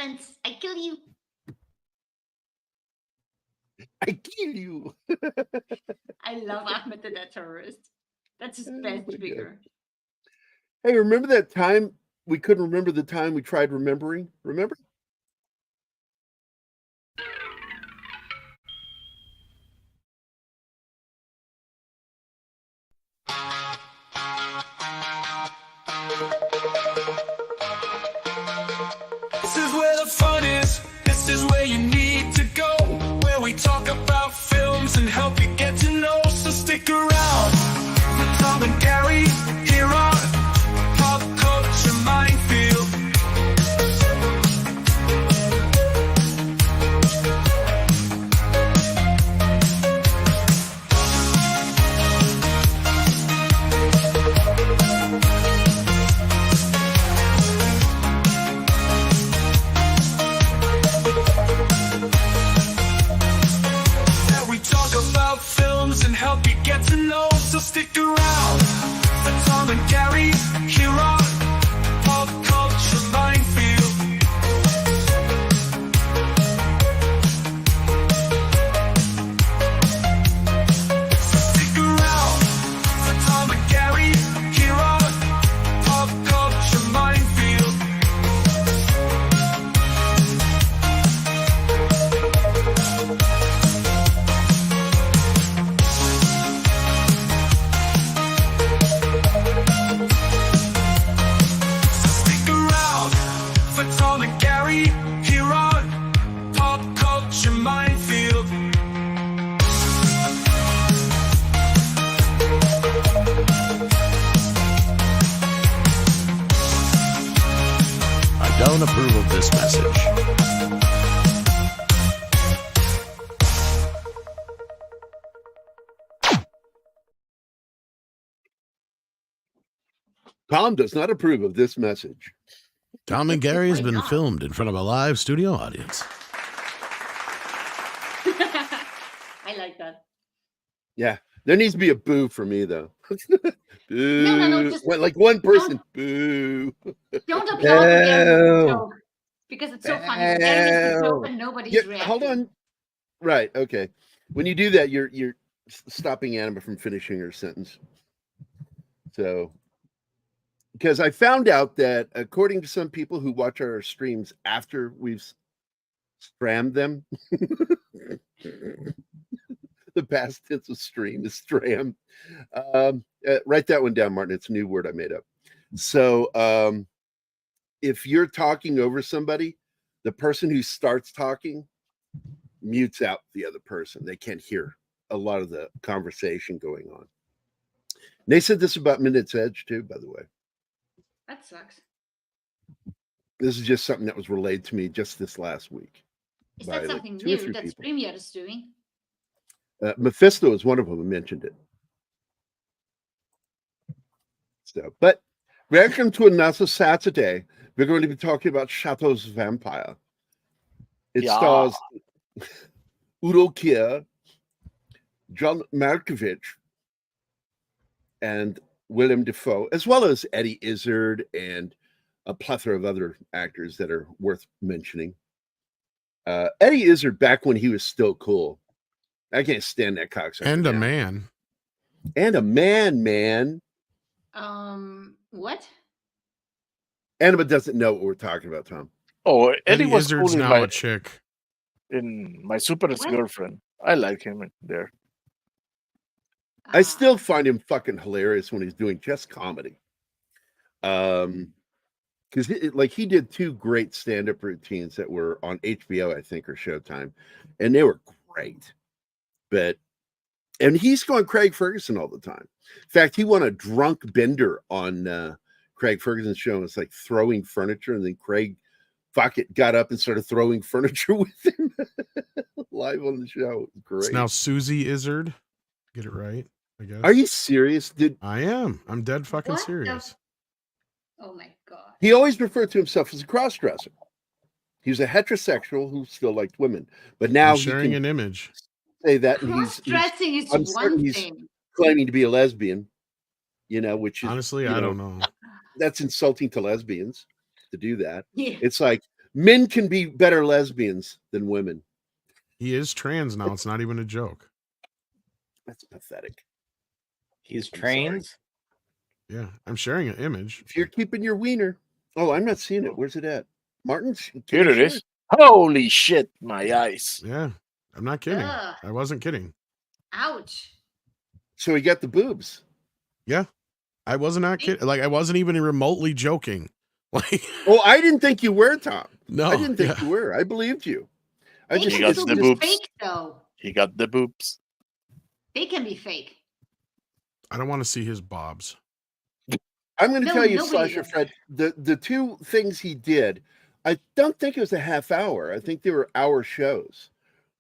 violence. I kill you. I kill you. I love Ahmed the terrorist. That's his best figure. Hey, remember that time we couldn't remember the time we tried remembering? Remember? This is where the fun is. This is where you need to go. Where we talk about films and help you get to know. So stick around for Tom and Gerry here on Pop Culture Minefield. And help you get to know, so stick around for Tom and Gerry here on Pop Culture Minefield. Stick around for Tom and Gerry here on Pop Culture Minefield. Tom and Gerry here on Pop Culture Minefield. I don't approve of this message. Tom does not approve of this message. Tom and Gerry has been filmed in front of a live studio audience. I like that. Yeah, there needs to be a boo for me though. Boo. No, just like one person. Boo. Don't applaud the joke because it's so funny. Gerry is the joke and nobody's reacting. Hold on. Right. Okay. When you do that, you're stopping Anima from finishing her sentence. So. Because I found out that according to some people who watch our streams after we've strammed them, the past tense of stream is stram. Write that one down, Martin. It's a new word I made up. So if you're talking over somebody, the person who starts talking mutes out the other person. They can't hear a lot of the conversation going on. And they said this about Minute's Edge too, by the way. That sucks. This is just something that was relayed to me just this last week. Is that something new that Premiere is doing? Mephisto is one of them who mentioned it. So, but welcome to another Saturday. We're going to be talking about Chateau's Vampire. It stars Udo Kier, John Malkovich, and Willem Dafoe, as well as Eddie Izzard and a plethora of other actors that are worth mentioning. Eddie Izzard, back when he was still cool. I can't stand that cocksucker. And a man. And a man. What? Anima doesn't know what we're talking about, Tom. Oh, Eddie was Izzard's cool now a chick. In My Super Girlfriend. I like him there. I still find him fucking hilarious when he's doing just comedy. Because he did two great stand-up routines that were on HBO, I think, or Showtime, and they were great. And he's going Craig Ferguson all the time. In fact, he won a drunk bender on Craig Ferguson's show. It's like throwing furniture, and then Craig got up and started throwing furniture with him live on the show. Great. It's now Susie Izzard. Get it right, I guess. Are you serious? I am. I'm dead fucking serious. Oh my God. He always referred to himself as a cross-dresser. He was a heterosexual who still liked women, but now I'm sharing an image. Say that cross-dressing is one thing. He's claiming to be a lesbian, which is honestly, I don't know. That's insulting to lesbians to do that. Yeah. It's like Men can be better lesbians than women. He is trans now. It's not even a joke. That's pathetic. He's I'm trans. Yeah, I'm sharing an image. If you're keeping your wiener, oh, I'm not seeing it. Where's it at? Martin, Here it is. Holy shit, my eyes. Yeah, I'm not kidding. Ugh. I wasn't kidding. Ouch. So he got the boobs. Yeah, I was not kidding. Like I wasn't even remotely joking. Like, Oh, I didn't think you were, Tom. no, I didn't think you were. I believed you. I They just He can got still the be boobs. fake, though. He got the boobs. They can be fake. I don't want to see his bobs. I'm going to No, tell you, nobody Slasher does. Fred, the two things he did, I don't think it was a half hour. I think they were hour shows.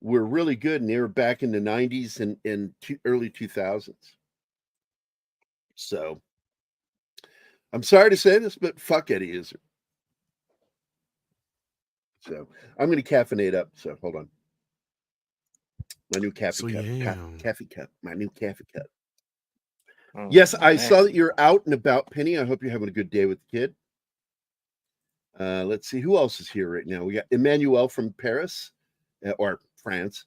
Were really good, and they were back in the 90s and early 2000s. So, I'm sorry to say this, but fuck Eddie Izzard. So, I'm going to caffeinate up. So, hold on. My new caffeine cup. yeah. Caffee cup. My new caffee cup. Oh, Yes, I man. saw that you're out and about, Penny. I hope you're having a good day with the kid. Let's see who else is here right now. We got Emmanuel from Paris or France.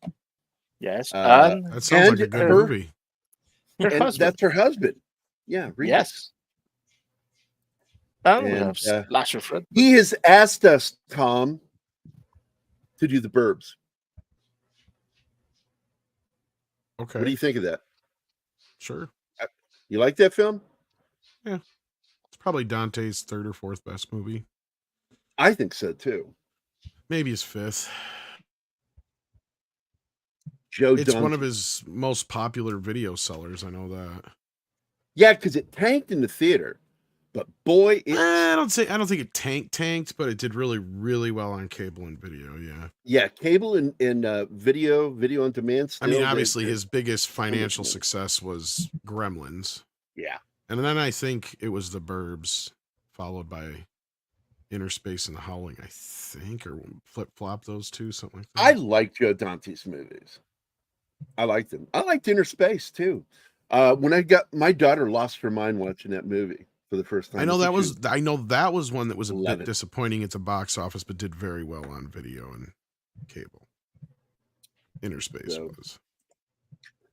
Yes. Uh, That sounds like a And good her- movie. Her And husband. that's her husband. Yeah, Regis. Yes. And we And, have Slasher Fred. He has asked us, Tom, to do the Burbs. Okay, What do you think of that? sure. You like that film? It's probably Dante's third or fourth best movie. I think so too. Maybe his fifth. Joe It's one Dante. of his most popular video sellers. I know that. Yeah, because it tanked in the theater, but boy, it I don't think it tanked, but it did really, really well on cable and video. Yeah. yeah, cable and video on demand. I mean, still, obviously they- his biggest financial money. success was Gremlins. yeah. And then I think it was The Burbs, followed by Inner Space and The Howling, I think, or flip-flop those two, something like that. I like Joe Dante's movies. I like them. I liked Inner Space too. When I got my daughter lost her mind watching that movie for the first time. I know think that was one that was a Love bit it. disappointing at the box office, but did very well on video and cable. Inner Space So, was.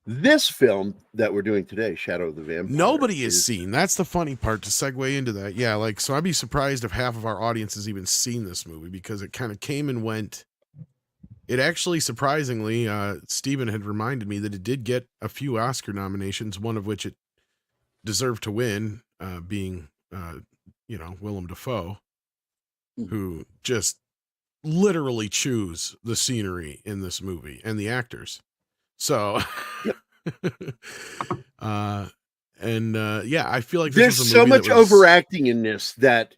This film that we're doing today, Shadow of the Vampire. Nobody has is- seen. That's the funny part to segue into that. Yeah, like, so I'd be surprised if half of our audience has even seen this movie because it kind of came and went. It actually, surprisingly, Steven had reminded me that it did get a few Oscar nominations, one of which it deserved to win, being, Willem Dafoe, who just literally chews the scenery in this movie and the actors. So, yeah, I feel like this There's was a so movie much that was, overacting in this that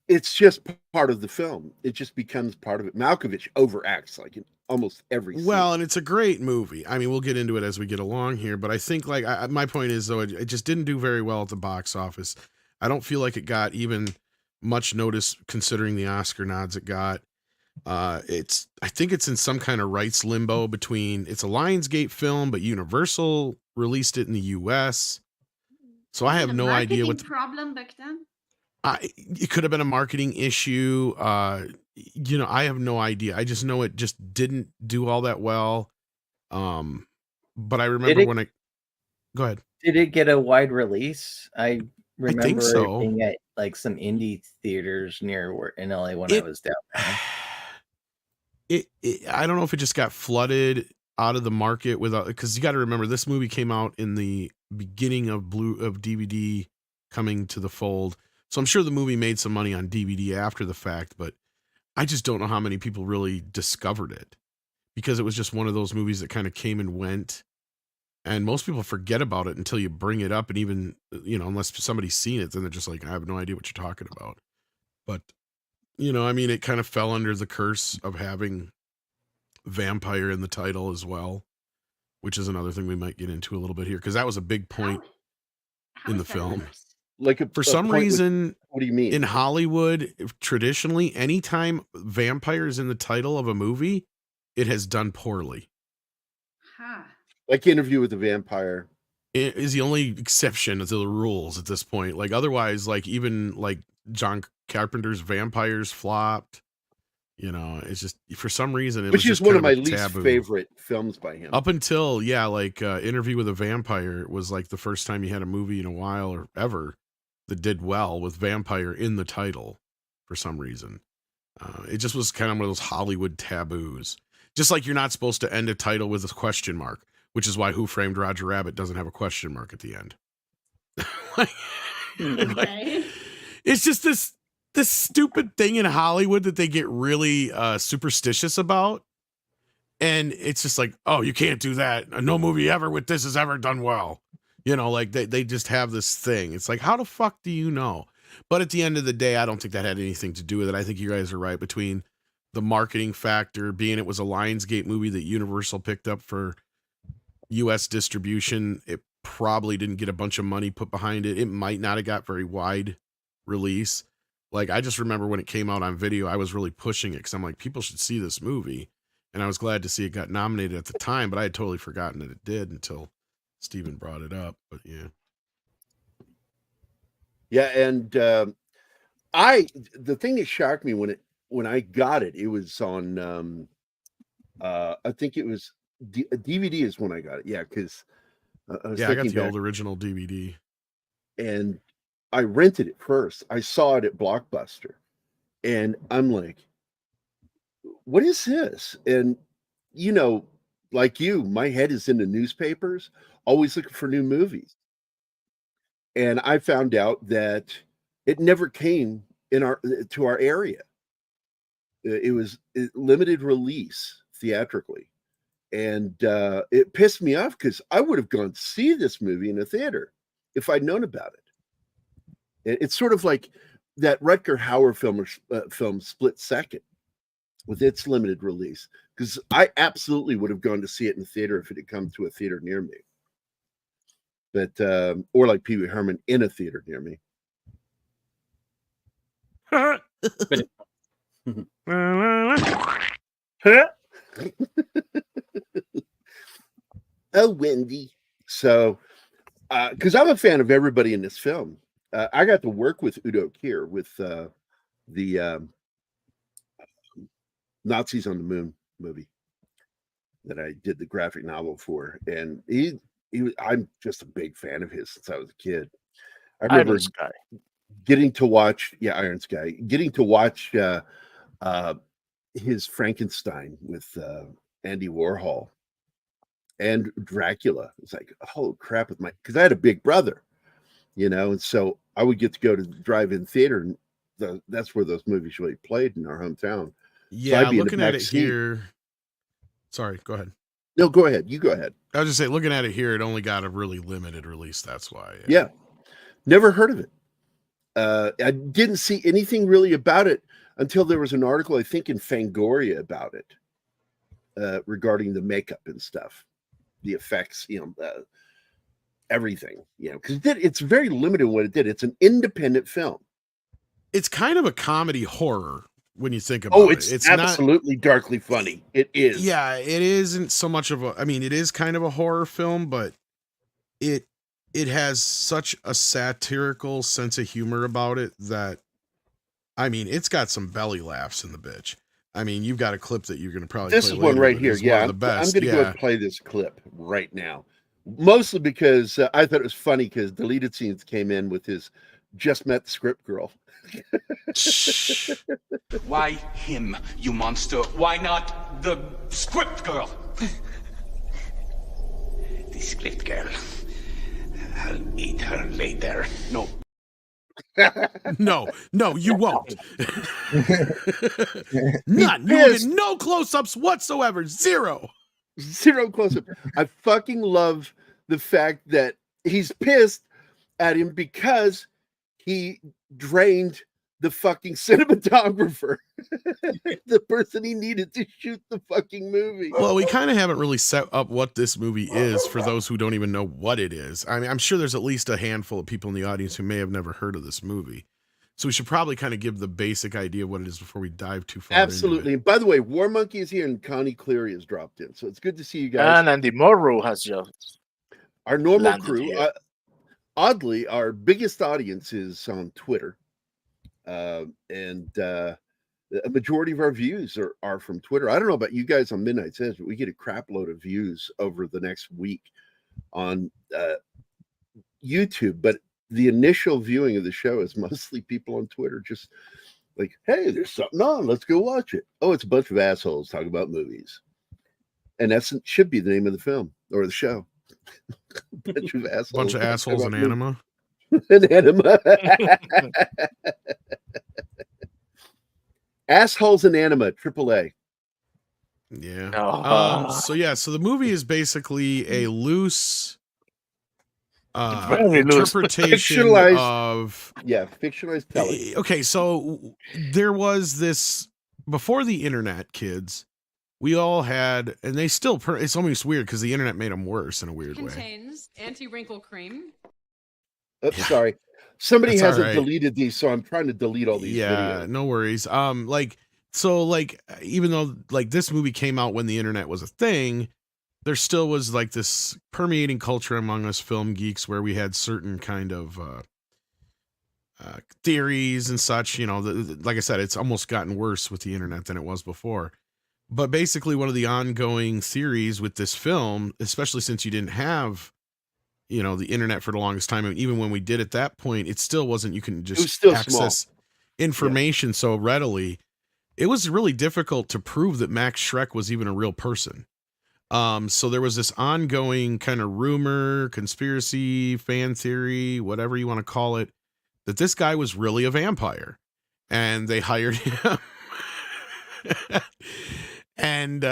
it's just part of the film. It just becomes part of it. Malkovich overacts like in almost every scene. Well, and it's a great movie. I mean, we'll get into it as we get along here, but I think, like, my point is, though, it just didn't do very well at the box office. I don't feel like it got even much notice considering the Oscar nods it got. I think it's in some kind of rights limbo between, it's a Lionsgate film, but Universal released it in the US. So I Is it have a no idea what marketing problem back then. it could have been a marketing issue. I have no idea. I just know it just didn't do all that well. But I remember it- when I go ahead. Did it get a wide release? I remember so. it being at like some indie theaters in LA when I was down there. I don't know if it just got flooded out of the market because you got to remember this movie came out in the beginning of DVD coming to the fold. So I'm sure the movie made some money on DVD after the fact, but I just don't know how many people really discovered it because it was just one of those movies that kind of came and went. And most people forget about it until you bring it up. And even, unless somebody's seen it, then they're just like, I have no idea what you're talking about. But, it kind of fell under the curse of having vampire in the title as well, which is another thing we might get into a little bit here. Cause that was a big point How in is the that film. worse? like For some reason, what do you mean? in Hollywood, traditionally, anytime vampire is in the title of a movie, it has done poorly. Huh. Like Interview with the Vampire. It is the only exception to the rules at this point. Like otherwise, like even like John Carpenter's Vampires flopped. You know, it's just for some reason Which is just one kind of my a least taboo. favorite films by him. Up until like Interview with a Vampire was like the first time you had a movie in a while or ever that did well with vampire in the title for some reason. It just was kind of one of those Hollywood taboos. Just like you're not supposed to end a title with a question mark, which is why Who Framed Roger Rabbit doesn't have a question mark at the end. Okay. It's just this stupid thing in Hollywood that they get really superstitious about. And it's just like, oh, you can't do that. No movie ever with this has ever done well. You know, like they just have this thing. It's like, how the fuck do you know? But at the end of the day, I don't think that had anything to do with it. I think you guys are right between the marketing factor, being it was a Lionsgate movie that Universal picked up for US distribution. It probably didn't get a bunch of money put behind it. It might not have got very wide release. Like, I just remember when it came out on video, I was really pushing it because I'm like, people should see this movie. And I was glad to see it got nominated at the time, but I had totally forgotten that it did until Steven brought it up. But yeah. Yeah, and the thing that shocked me when I got it, it was on I think it was DVD is when I got it. Yeah, because I got the old original DVD. And I rented it first. I saw it at Blockbuster. And I'm like, what is this? And, you know, like you, my head is in the newspapers, always looking for new movies. And I found out that it never came to our area. It was limited release theatrically. And it pissed me off because I would have gone to see this movie in a theater if I'd known about it. It's sort of like that Rutger Hauer film Split Second with its limited release, because I absolutely would have gone to see it in the theater if it had come to a theater near me. But or like Pee Wee Herman in a theater near me. Oh, Wendy. So, because I'm a fan of everybody in this film. I got to work with Udo Kier with the Nazis on the Moon movie that I did the graphic novel for, and I'm just a big fan of his since I was a kid. I remember Iron Sky. getting to watch Iron Sky, getting to watch his Frankenstein with Andy Warhol and Dracula. It's like, oh crap, because I had a big brother, you know, and so I would get to go to the drive-in theater, and that's where those movies really played in our hometown. Yeah, so looking at it here. Sorry, go ahead. No, go ahead. You go ahead. I was just saying, looking at it here, it only got a really limited release. That's why. Yeah. Never heard of it. I didn't see anything really about it until there was an article, I think, in Fangoria about it, regarding the makeup and stuff, the effects, you know, everything, you know, because it's very limited in what it did. It's an independent film. It's kind of a comedy horror when you think about it. It's absolutely darkly funny. It is. Yeah, it isn't so much of a, I mean, it is kind of a horror film, but it has such a satirical sense of humor about it that, I mean, it's got some belly laughs in the bitch. I mean, you've got a clip that you're going to probably this play is one right here. Yeah, one of the best. I'm going to go play this clip right now. Mostly because I thought it was funny because deleted scenes came in with his just met the script girl. Why him, you monster? Why not the script girl? The script girl. I'll eat her later. No. No, you won't. None. You will get no close-ups whatsoever. Zero close-up. I fucking love the fact that he's pissed at him because he drained the fucking cinematographer, the person he needed to shoot the fucking movie. Well, we kind of haven't really set up what this movie is for those who don't even know what it is. I mean, I'm sure there's at least a handful of people in the audience who may have never heard of this movie. So we should probably kind of give the basic idea of what it is before we dive too far. Absolutely. And by the way, War Monkey is here and Connie Cleary has dropped in. So it's good to see you guys. And Andy Morrow has just our normal crew. Oddly, our biggest audience is on Twitter. And A majority of our views are from Twitter. I don't know about you guys on Midnight Says, but we get a crap load of views over the next week on YouTube. But the initial viewing of the show is mostly people on Twitter, just like, hey, there's something on, let's go watch it. Oh, it's a bunch of assholes talking about movies. And that should be the name of the film or the show. Bunch of assholes and anima. And anima. Assholes and anima, AAA. Yeah. So the movie is basically a loose interpretation of fictionalized telling. Okay, so there was this before the internet, kids. We all had, and they still. It's almost weird because the internet made them worse in a weird way. Contains anti-wrinkle cream. Oops, sorry. Somebody hasn't deleted these, so I'm trying to delete all these videos. No worries. Even though like this movie came out when the internet was a thing, there still was like this permeating culture among us film geeks where we had certain kind of theories and such. You know, like I said, it's almost gotten worse with the internet than it was before. But basically, one of the ongoing theories with this film, especially since you didn't have, you know, the internet for the longest time, and even when we did at that point, it still wasn't. You can just access information so readily. It was really difficult to prove that Max Schreck was even a real person. So there was this ongoing kind of rumor, conspiracy, fan theory, whatever you want to call it, that this guy was really a vampire, and they hired him. And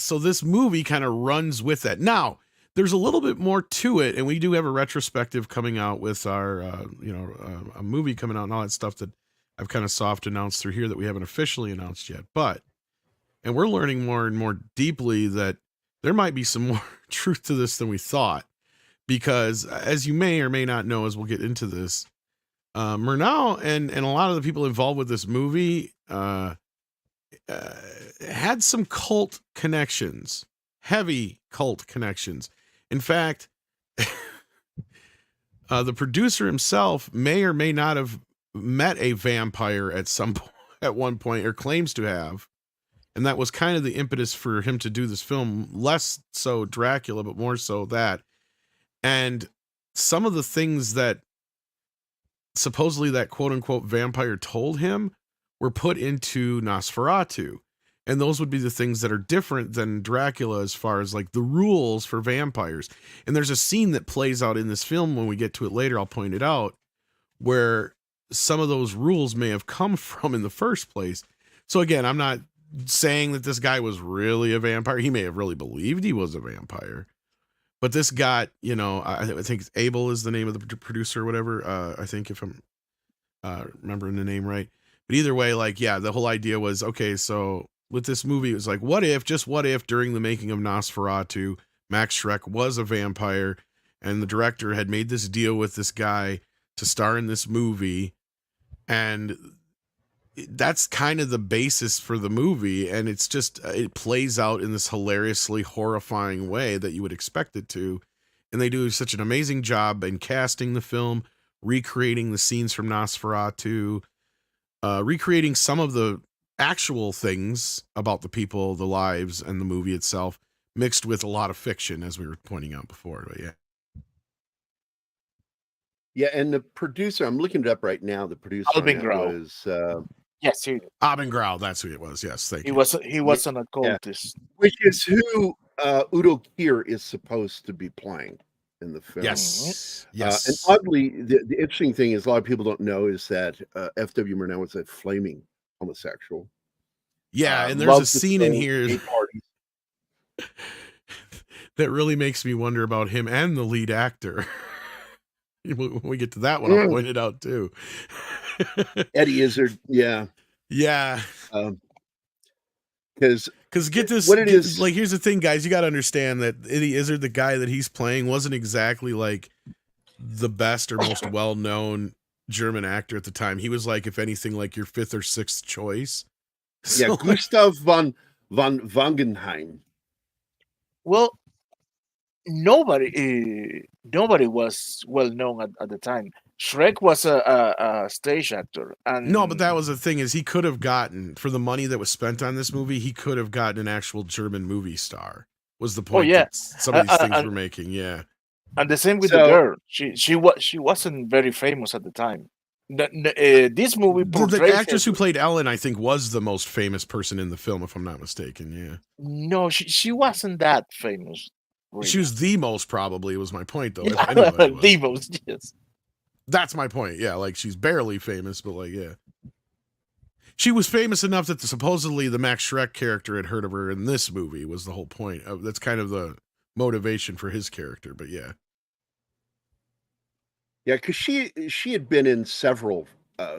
so this movie kind of runs with that. Now, there's a little bit more to it, and we do have a retrospective coming out with our, a movie coming out and all that stuff that I've kind of soft announced through here that we haven't officially announced yet. And we're learning more and more deeply that there might be some more truth to this than we thought, because as you may or may not know, as we'll get into this, Murnau and a lot of the people involved with this movie had some cult connections, heavy cult connections. In fact, the producer himself may or may not have met a vampire at one point, or claims to have. And that was kind of the impetus for him to do this film, less so Dracula, but more so that. And some of the things that supposedly that quote unquote vampire told him were put into Nosferatu. And those would be the things that are different than Dracula as far as like the rules for vampires. And there's a scene that plays out in this film when we get to it later, I'll point it out, where some of those rules may have come from in the first place. So again, I'm not saying that this guy was really a vampire. He may have really believed he was a vampire. But this got, I think Abel is the name of the producer or whatever. I think if I'm remembering the name right. But either way, the whole idea was, okay, so with this movie, it was like, what if during the making of Nosferatu, Max Schreck was a vampire and the director had made this deal with this guy to star in this movie, and that's kind of the basis for the movie, and it's just it plays out in this hilariously horrifying way that you would expect it to, and they do such an amazing job in casting the film, recreating the scenes from Nosferatu, recreating some of the actual things about the people, the lives, and the movie itself, mixed with a lot of fiction, as we were pointing out before. But yeah, and the producer, I'm looking it up right now. The producer was Abendgrau. That's who it was. Yes, thank you. He was an occultist, which is who Udo Kier is supposed to be playing in the film. Yes. And oddly, the interesting thing is a lot of people don't know is that F.W. Murnau was a flaming homosexual. Yeah, and there's a scene in here that really makes me wonder about him and the lead actor. When we get to that one, I'll point it out too. Eddie Izzard, yeah. Because get this, what it is, like, here's the thing, guys, you got to understand that Eddie Izzard, the guy that he's playing, wasn't exactly like the best or most well-known German actor at the time. He was like, if anything, like your fifth or sixth choice. So, Gustav von Wangenheim. Well, nobody was well known at the time. Shrek was a stage actor, and No, but that was the thing is he could have gotten for the money that was spent on this movie, he could have gotten an actual German movie star. Was the point yeah, that some of these things and were making? Yeah. the same with the So girl. She wasn't very famous at the time. This movie The portrays actress her. who played Ellen, I think, was the most famous person in the film, if I'm not mistaken. Yeah. No, she wasn't that famous. She Really. was the most probably was my point though. If anybody was. The most, yes. That's my point. Yeah, like she's barely famous, but like yeah. She was famous enough that supposedly the Max Schreck character had heard of her in this movie was the whole point. That's kind of the motivation for his character, but yeah. yeah, because she had been in several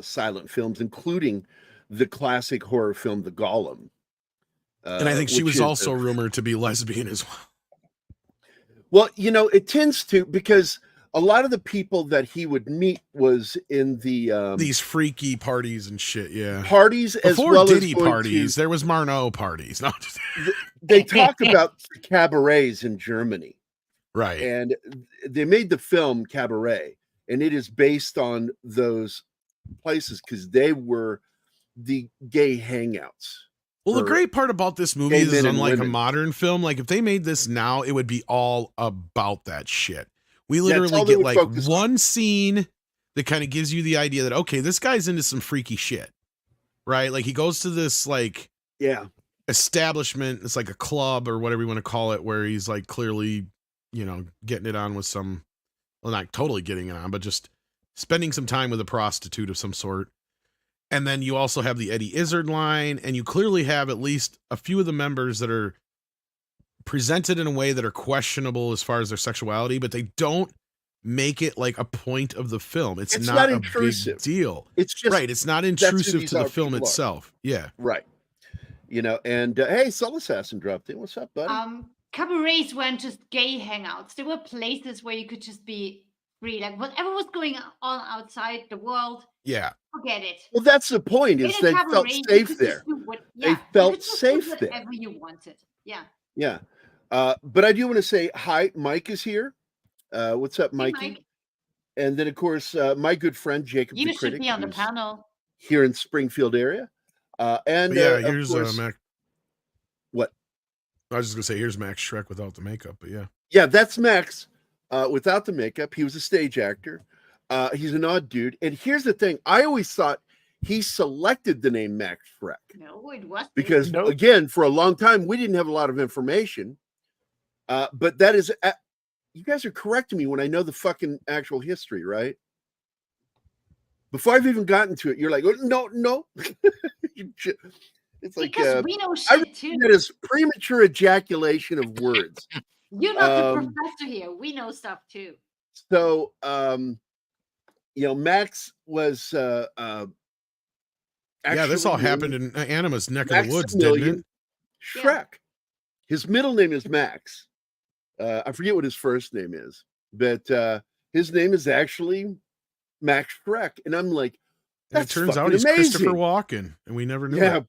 silent films, including the classic horror film The Golem. And I think she which was is also rumored to be lesbian as well. well, it tends to, because a lot of the people that he would meet was in the These freaky parties and shit, yeah. parties, as Before well Diddy as going parties, to, there was Marno parties. No, they talk about cabarets in Germany, right. and they made the film Cabaret, and it is based on those places because they were the gay hangouts. Well, the for great part about this movie gay is men and unlike a women. modern film, like if they made this now, it would be all about that shit. We That's literally all they get would like focus on. one scene that kind of gives you the idea that, okay, this guy's into some freaky shit, right? Like he goes to this like Yeah, establishment, it's like a club or whatever you want to call it, where he's like clearly, getting it on with some, well, not totally getting it on, but just spending some time with a prostitute of some sort. And then you also have the Eddie Izzard line, and you clearly have at least a few of the members that are presented in a way that are questionable as far as their sexuality, but they don't make it like a point of the film. It's not a intrusive. big deal. It's just right. It's not who intrusive these to the are film people are. itself. Yeah. Right. And hey, Soul Assassin dropped in. What's up, buddy? Cabarets weren't just gay hangouts. There were places where you could just be free. Like whatever was going on outside the world, Yeah. forget it. Well, that's the point. Is In a they felt cabaret, you safe could there. just do They felt safe do there. whatever you wanted. Yeah. Yeah. But I do want to say hi. Mike is here. What's up, Hey, Mikey? Mike, And then, of course, my good friend Jacob you the should Critic, be on the who's panel. here in Springfield area. And But yeah, of here's course, Max. what? I was just gonna say, here's Max Schreck without the makeup, but yeah. Yeah, that's Max without the makeup. He was a stage actor. He's an odd dude. And here's the thing. I always thought he selected the name Max Schreck No, it wasn't. because, No. again, for a long time, we didn't have a lot of information. But that is, you guys are correcting me when I know the fucking actual history, right? Before I've even gotten to it, you're like, oh, no. It's like, because we know I shit too. that is premature ejaculation of words. You're not the um, professor here. We know stuff too. So, Max was Yeah, this all actually happened in Anima's neck of the woods, didn't Maximilian it? Schreck. His middle name is Max. I forget what his first name is, but his name is actually Max Schreck. And I'm like, And it that's turns out fucking he's Christopher amazing. Walken, and we never knew Yeah. it.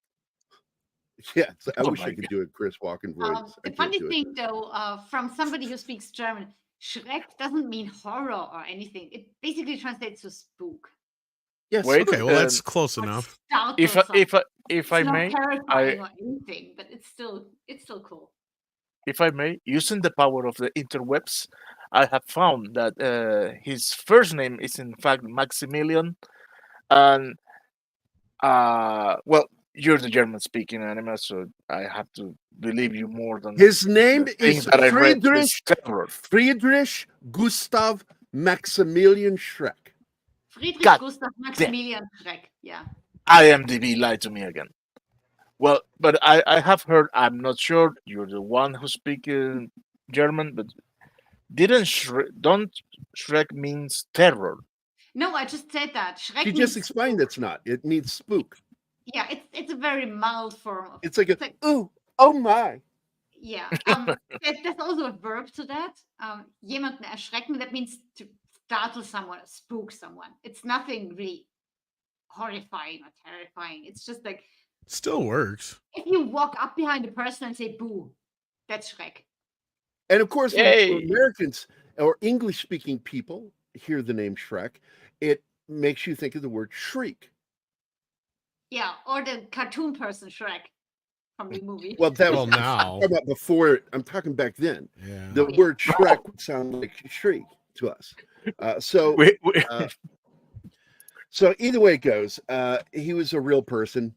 Yeah. It's like, I Oh wish my I could do a Chris Walken voice. I The can't funny do it. thing, though, from somebody who speaks German, Schreck doesn't mean horror or anything. It basically translates to spook. Yes. Wait, Okay, well that's close Or enough. startle if I, something. if I It's not may, terrifying or anything, but it's still cool. if I may, using the power of the interwebs, I have found that his first name is in fact Maximilian, and well, you're the German-speaking anime, so I have to believe you more than His name the things is that I read. Friedrich Is terror. Friedrich Gustav Maximilian Schreck. Friedrich God Gustav Maximilian Schreck. Yeah. IMDb lied to me again. Well, but I have heard. I'm not sure. You're the one who speaks German, but don't Shrek means terror? No, I just said that. Schreck She means just explained spook. that's not. It means spook. Yeah, it's a very mild form of. It's like a, It's like- ooh, oh my. Yeah. There's also a verb to that. Jemanden erschrecken. That means to startle someone, or spook someone. It's nothing really horrifying or terrifying. It's just like Still works. if you walk up behind a person and say "boo," that's Schreck. And of course, when Yay. Americans or English speaking people hear the name Shrek, it makes you think of the word shriek. Yeah, or the cartoon person Shrek from the movie. Well, that Well, was now. I'm talking about before. I'm talking back then. Yeah. The Oh, yeah. word Shrek would sound like shriek to us. So uh, so either way it goes, he was a real person.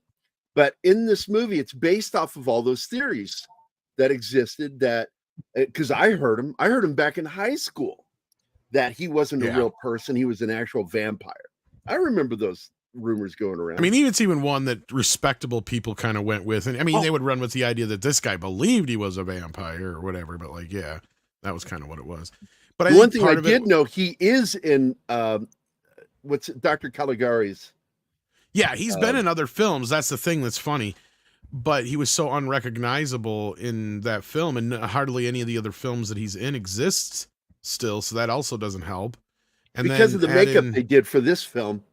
But in this movie, it's based off of all those theories that existed. That because I heard him back in high school that he wasn't a Yeah. real person; he was an actual vampire. I remember those rumors going around. I mean, it's even one that respectable people kind of went with. And I mean, they would run with the idea that this guy believed he was a vampire or whatever. But like, yeah, that was kind of what it was. But the one thing I part did know, he is in what's it, Dr. Caligari's. Yeah, he's been in other films. That's the thing that's funny. But he was so unrecognizable in that film, and hardly any of the other films that he's in exists still. So that also doesn't help. And because then of the add makeup in- they did for this film,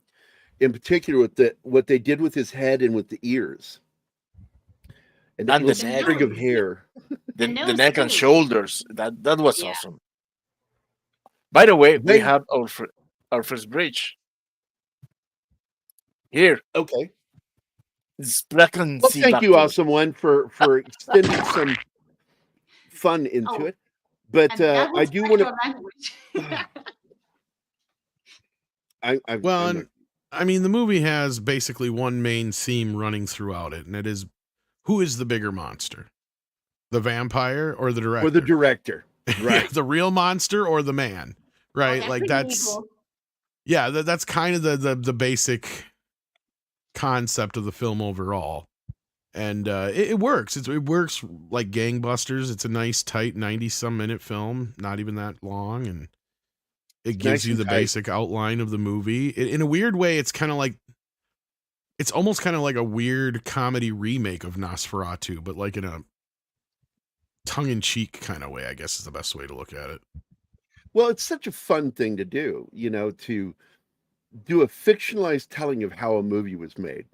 in particular with what they did with his head and with the ears. And that And the little neck. string of hair. the nose neck and too. shoulders. That was Yeah. awesome. By the way, we They- have our first bridge here. Okay. It's black and Well, sea thank you, backward. awesome one, for extending some fun into Oh, it. But And that I was do want to. special language. Well, I'm and I mean, the movie has basically one main theme running throughout it, and it is who is the bigger monster, the vampire or the director? or the director, right? The real monster or the man, right? they're Like pretty that's equal. yeah, that's kind of the basic concept of the film overall, and it works. It works like gangbusters. It's a nice tight 90-some minute film, not even that long, and it gives nice you and the tight. basic outline of the movie. In a weird way, it's kind of like it's almost kind of like a weird comedy remake of Nosferatu, but like in a tongue-in-cheek kind of way, I guess is the best way to look at it. Well, it's such a fun thing to do, to do a fictionalized telling of how a movie was made.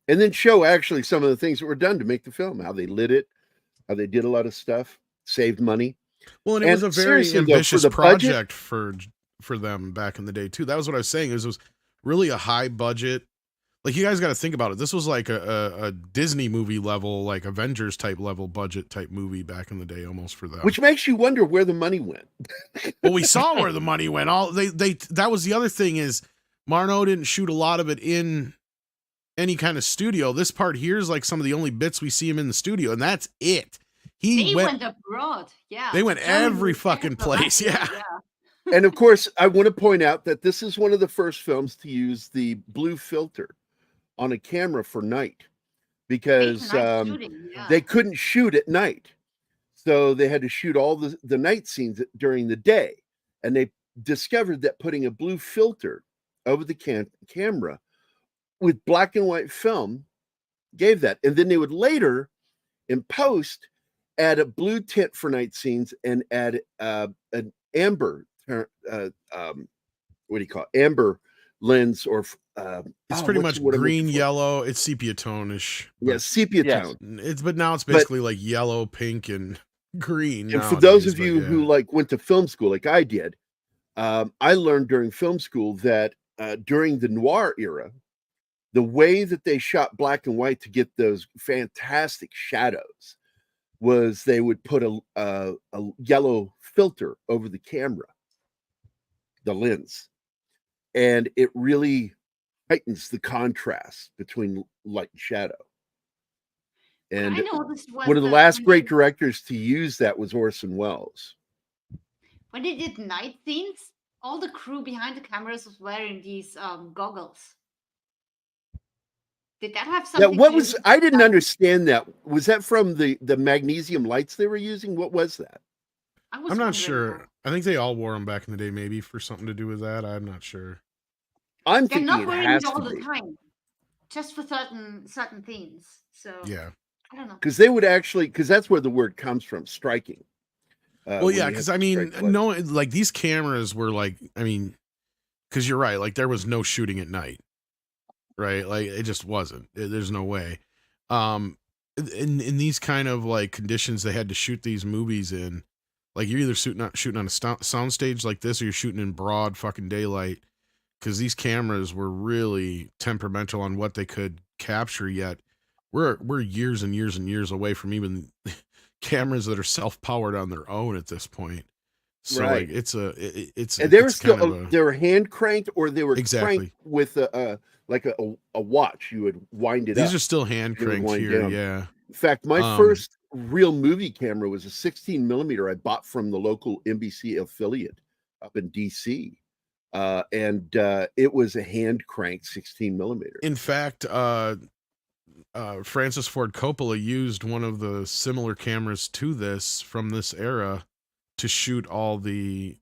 And then show actually some of the things that were done to make the film, how they lit it, how they did a lot of stuff, saved money. Well, and it was And a very seriously, though, for ambitious the budget- project for them back in the day too. That was what I was saying. It was really a high budget. Like you guys got to think about it. This was like a Disney movie level, like Avengers type level budget type movie back in the day, almost for them. Which makes you wonder where the money went. Well, we saw where the money went. All they that was the other thing is Marno didn't shoot a lot of it in any kind of studio. This part here is like some of the only bits we see him in the studio, and that's it. They went abroad. Yeah. They went Germany, every fucking place. Yeah. And of course, I want to point out that this is one of the first films to use the blue filter on a camera for night, because they couldn't shoot at night. So they had to shoot all the night scenes during the day. And they discovered that putting a blue filter over the camera with black and white film gave that. And then they would later, in post, add a blue tint for night scenes and add an amber, what do you call it? Amber lens, or It's pretty much what I'm green, looking for. yellow. It's sepia tone-ish. Yeah, sepia Yes. tone. But now it's basically like yellow, pink, and green. And for those nowadays, of but you yeah. who went to film school like I did, I learned during film school that during the noir era, the way that they shot black and white to get those fantastic shadows was they would put a yellow filter over the camera, the lens, and it really heightens the contrast between light and shadow. And I noticed was one of the that last when great they- directors to use that was Orson Welles. When they did night scenes, all the crew behind the cameras was wearing these goggles. Did that have Yeah, something what to was do with I didn't that? understand that. Was that from the magnesium lights they were using? What was that? I was I'm not wondering sure. that. I think they all wore them back in the day, maybe for something to do with that. I'm not sure. I'm They're thinking not it wearing has it all to the be, time, just for certain things. So Yeah. I don't know. because they would actually, because that's where the word comes from, striking. Well, when yeah, you because have I to mean, strike light. no, like these cameras were like, I mean, because you're right, like there was no shooting at night, right? Like it just wasn't. There's no way. In these kind of like conditions, they had to shoot these movies in. Like you're either shooting on a sound stage like this, or you're shooting in broad fucking daylight. because these cameras were really temperamental on what they could capture. Yet we're years and years and years away from even cameras that are self-powered on their own at this point. So Right. like it's And they were it's kind still of a they were hand cranked, or they were exactly. cranked with like a watch. You would wind it These up. are still hand and it would cranked wind here. down. Yeah. In fact, my Um, first real movie camera was a 16 millimeter I bought from the local NBC affiliate up in DC. And it was a hand cranked 16 millimeter. in fact, Francis Ford Coppola used one of the similar cameras to this from this era to shoot all the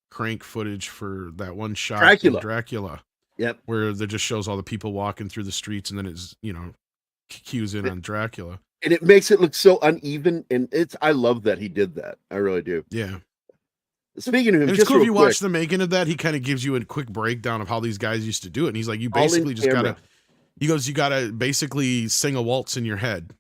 crank footage for that one shot in Dracula. Dracula, Yep. where that just shows all the people walking through the streets, and then it's cues in on Dracula. And it makes it look so uneven, and I love that he did that. I really do. Yeah, Speaking of him, and it's just cool if real you quick, watch the making of that. He kind of gives you a quick breakdown of how these guys used to do it, and he's like, you all in basically just camera. gotta. He goes, you gotta basically sing a waltz in your head.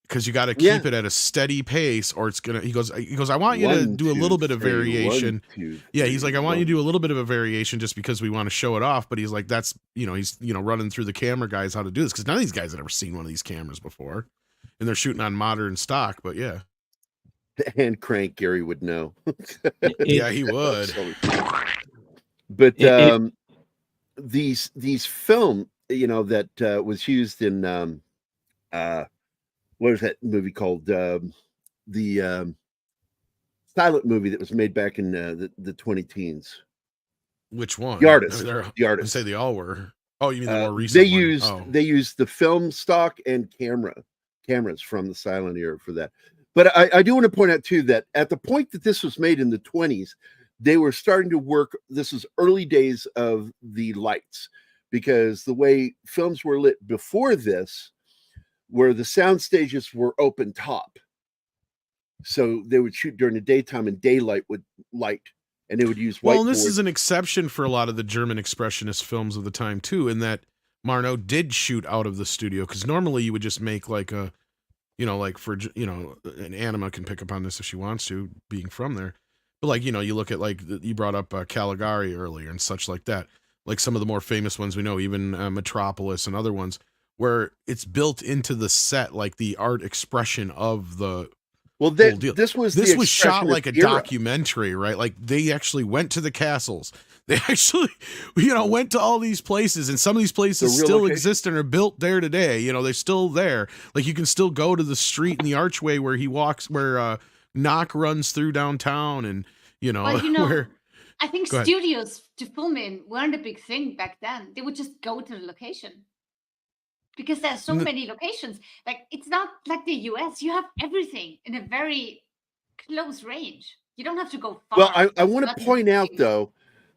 Because you got to Yeah. keep it at a steady pace, or it's gonna. He goes. I want you to 1, do a 2, little bit of 3, variation. 1, 2, Yeah, he's 3, like, I want you to 1. do a little bit of a variation just because we want to show it off. But he's like, that's he's running through the camera guys how to do this because none of these guys had ever seen one of these cameras before, and they're shooting on modern stock. But yeah, The hand crank, Gary would know. yeah, he would. But these film, that was used in what was that movie called? The silent movie that was made back in the 2010s. Which one? The Artist. They're- The I Artist. say they all were. Oh, you mean the more They recent? used one? Oh. they used the film stock and cameras from the silent era for that. But I do want to point out too that at the point that this was made in the 20s, they were starting to work. This was early days of the lights, because the way films were lit before this, where the sound stages were open top, so they would shoot during the daytime and daylight would light, and they would use white. Well, and this is an exception for a lot of the German expressionist films of the time too, in that Marno did shoot out of the studio, because normally you would just make like a, like for and Anima can pick up on this if she wants to, being from there, but like you look at like you brought up Caligari earlier and such like that, like some of the more famous ones we know, even Metropolis and other ones, where it's built into the set, like the art expression of the. Well, whole deal. this was shot like a era. documentary, right? Like they actually went to the castles. They actually, went to all these places, and some of these places real still location. exist and are built there today. They're still there. Like you can still go to the street and the archway where he walks, where Knock runs through downtown, and Well, where. I think Go ahead. studios to film in weren't a big thing back then. They would just go to the location because there's so many locations. Like it's not like the US. You have everything in a very close range. You don't have to go far. Well, I It's want not to the point out thing. though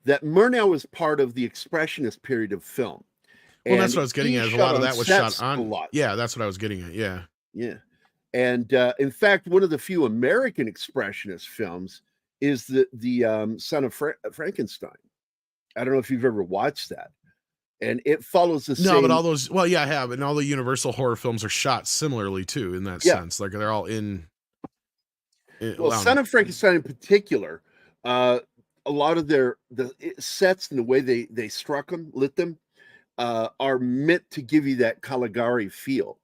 that Murnau was part of the expressionist period of film. Well, that's And what I was getting he at. Is a shot lot of on that was sets shot on. a lot. Yeah, that's what I was getting at. Yeah. Yeah. And in fact, one of the few American expressionist films is the Son of Frankenstein. I don't know if you've ever watched that. And it follows the No, same. but all those. Well, yeah, I have, and all the Universal horror films are shot similarly too, in that Yeah. sense. Like they're all in. Well, Son of Frankenstein in particular, a lot of the sets and the way they struck them, lit them, are meant to give you that Caligari feel.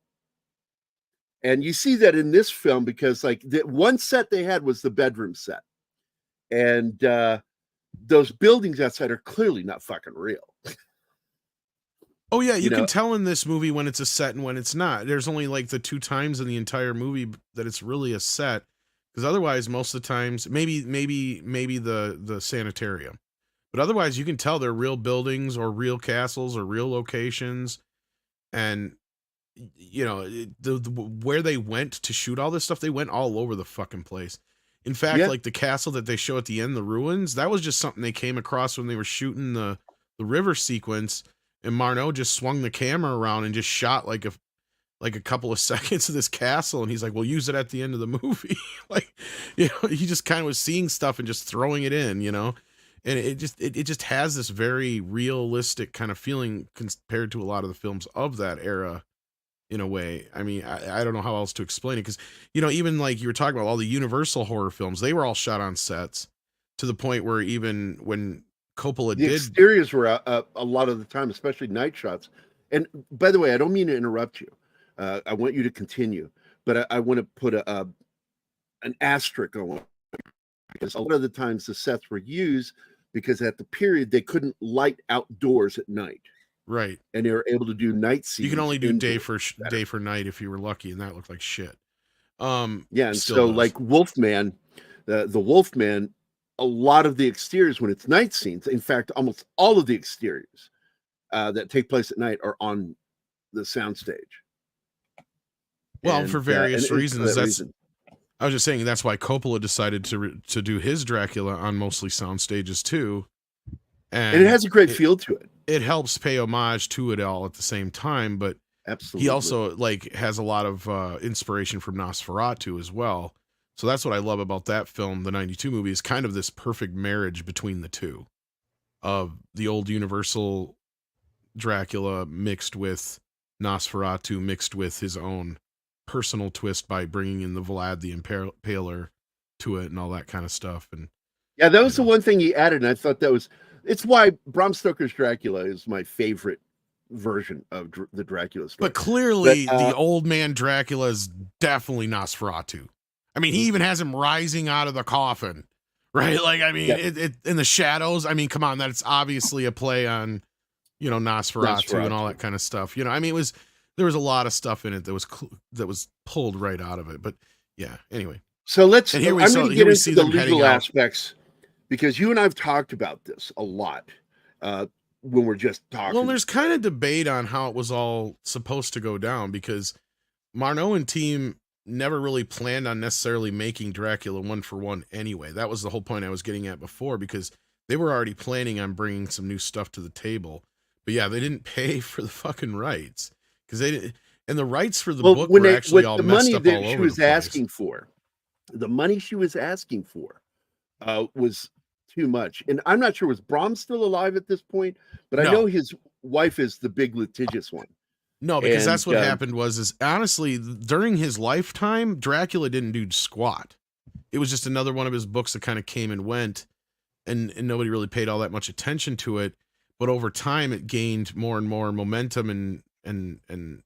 And you see that in this film because like the one set they had was the bedroom set. And those buildings outside are clearly not fucking real. Oh yeah, you know- can tell in this movie when it's a set and when it's not. There's only like the 2 times in the entire movie that it's really a set, because otherwise most of the times, maybe the sanitarium, but otherwise you can tell they're real buildings or real castles or real locations, and where they went to shoot all this stuff, they went all over the fucking place. In fact, Yeah. like the castle that they show at the end, the ruins, that was just something they came across when they were shooting the river sequence. And Marno just swung the camera around and just shot like a couple of seconds of this castle, and he's like, "We'll use it at the end of the movie." Like, he just kind of was seeing stuff and just throwing it in, and it just has this very realistic kind of feeling compared to a lot of the films of that era, in a way. I mean, I don't know how else to explain it, because even like you were talking about all the Universal horror films, they were all shot on sets, to the point where even when Coppola The did. exteriors were a lot of the time, especially night shots. And by the way, I don't mean to interrupt you. I want you to continue, but I want to put an asterisk on it, because a lot of the times the sets were used because at the period they couldn't light outdoors at night, Right. and they were able to do night scenes. You can only do day indoors better. for night if you were lucky, and that looked like shit. Yeah, and still so does. like Wolfman, the Wolfman, a lot of the exteriors when it's night scenes, in fact, almost all of the exteriors that take place at night are on the soundstage. Well, And, for and various it's for reasons. that That's. reason. I was just saying that's why Coppola decided to do his Dracula on mostly sound stages too, And it has a great feel to it. It helps pay homage to it all at the same time, but Absolutely. he also like has a lot of inspiration from Nosferatu as well. So that's what I love about that film, the 92 movie, is kind of this perfect marriage between the two of the old Universal Dracula mixed with Nosferatu, mixed with his own personal twist by bringing in the Vlad the Impaler to it and all that kind of stuff. And yeah, that was the one thing he added, and I thought it's why Bram Stoker's Dracula is my favorite version of the Dracula story. But clearly, the old man Dracula is definitely Nosferatu. I mean, he even has him rising out of the coffin, right? Like, I mean, it in the shadows. I mean, come on, that's obviously a play on, Nosferatu and all that kind of stuff. I mean, there was a lot of stuff in it that was pulled right out of it. But yeah, anyway. So I'm going to get into the legal aspects, because you and I have talked about this a lot when we're just talking. Well, there's kind of debate on how it was all supposed to go down, because Marneau and team never really planned on necessarily making Dracula 1-for-1 anyway. That was the whole point I was getting at before, because they were already planning on bringing some new stuff to the table. But yeah, they didn't pay for the fucking rights, because they didn't, and the rights for the book were actually all messed up all over the place. The money she was asking for was too much. And I'm not sure, was Bram still alive at this point? But I know his wife is the big litigious one. No, because that's what happened is honestly, during his lifetime, Dracula didn't do squat. It was just another one of his books that kind of came and went, and nobody really paid all that much attention to it. But over time, it gained more and more momentum, and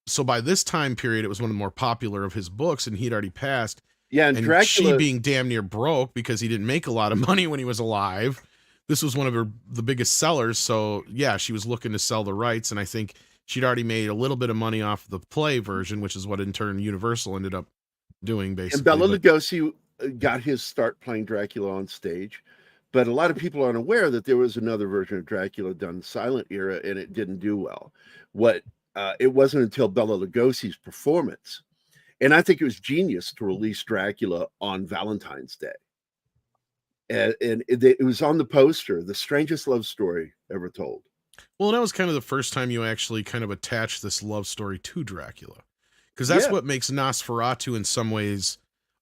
so by this time period, it was one of the more popular of his books, and he'd already passed. Yeah, and Dracula, she being damn near broke because he didn't make a lot of money when he was alive. This was one of the biggest sellers, so yeah, she was looking to sell the rights, and I think she'd already made a little bit of money off the play version, which is what in turn Universal ended up doing, basically. And Bela Lugosi got his start playing Dracula on stage, but a lot of people aren't aware that there was another version of Dracula done silent era, and it didn't do well. It wasn't until Bela Lugosi's performance, and I think it was genius to release Dracula on Valentine's Day. And it was on the poster, the strangest love story ever told. Well, that was kind of the first time you actually kind of attached this love story to Dracula, because that's what makes Nosferatu in some ways,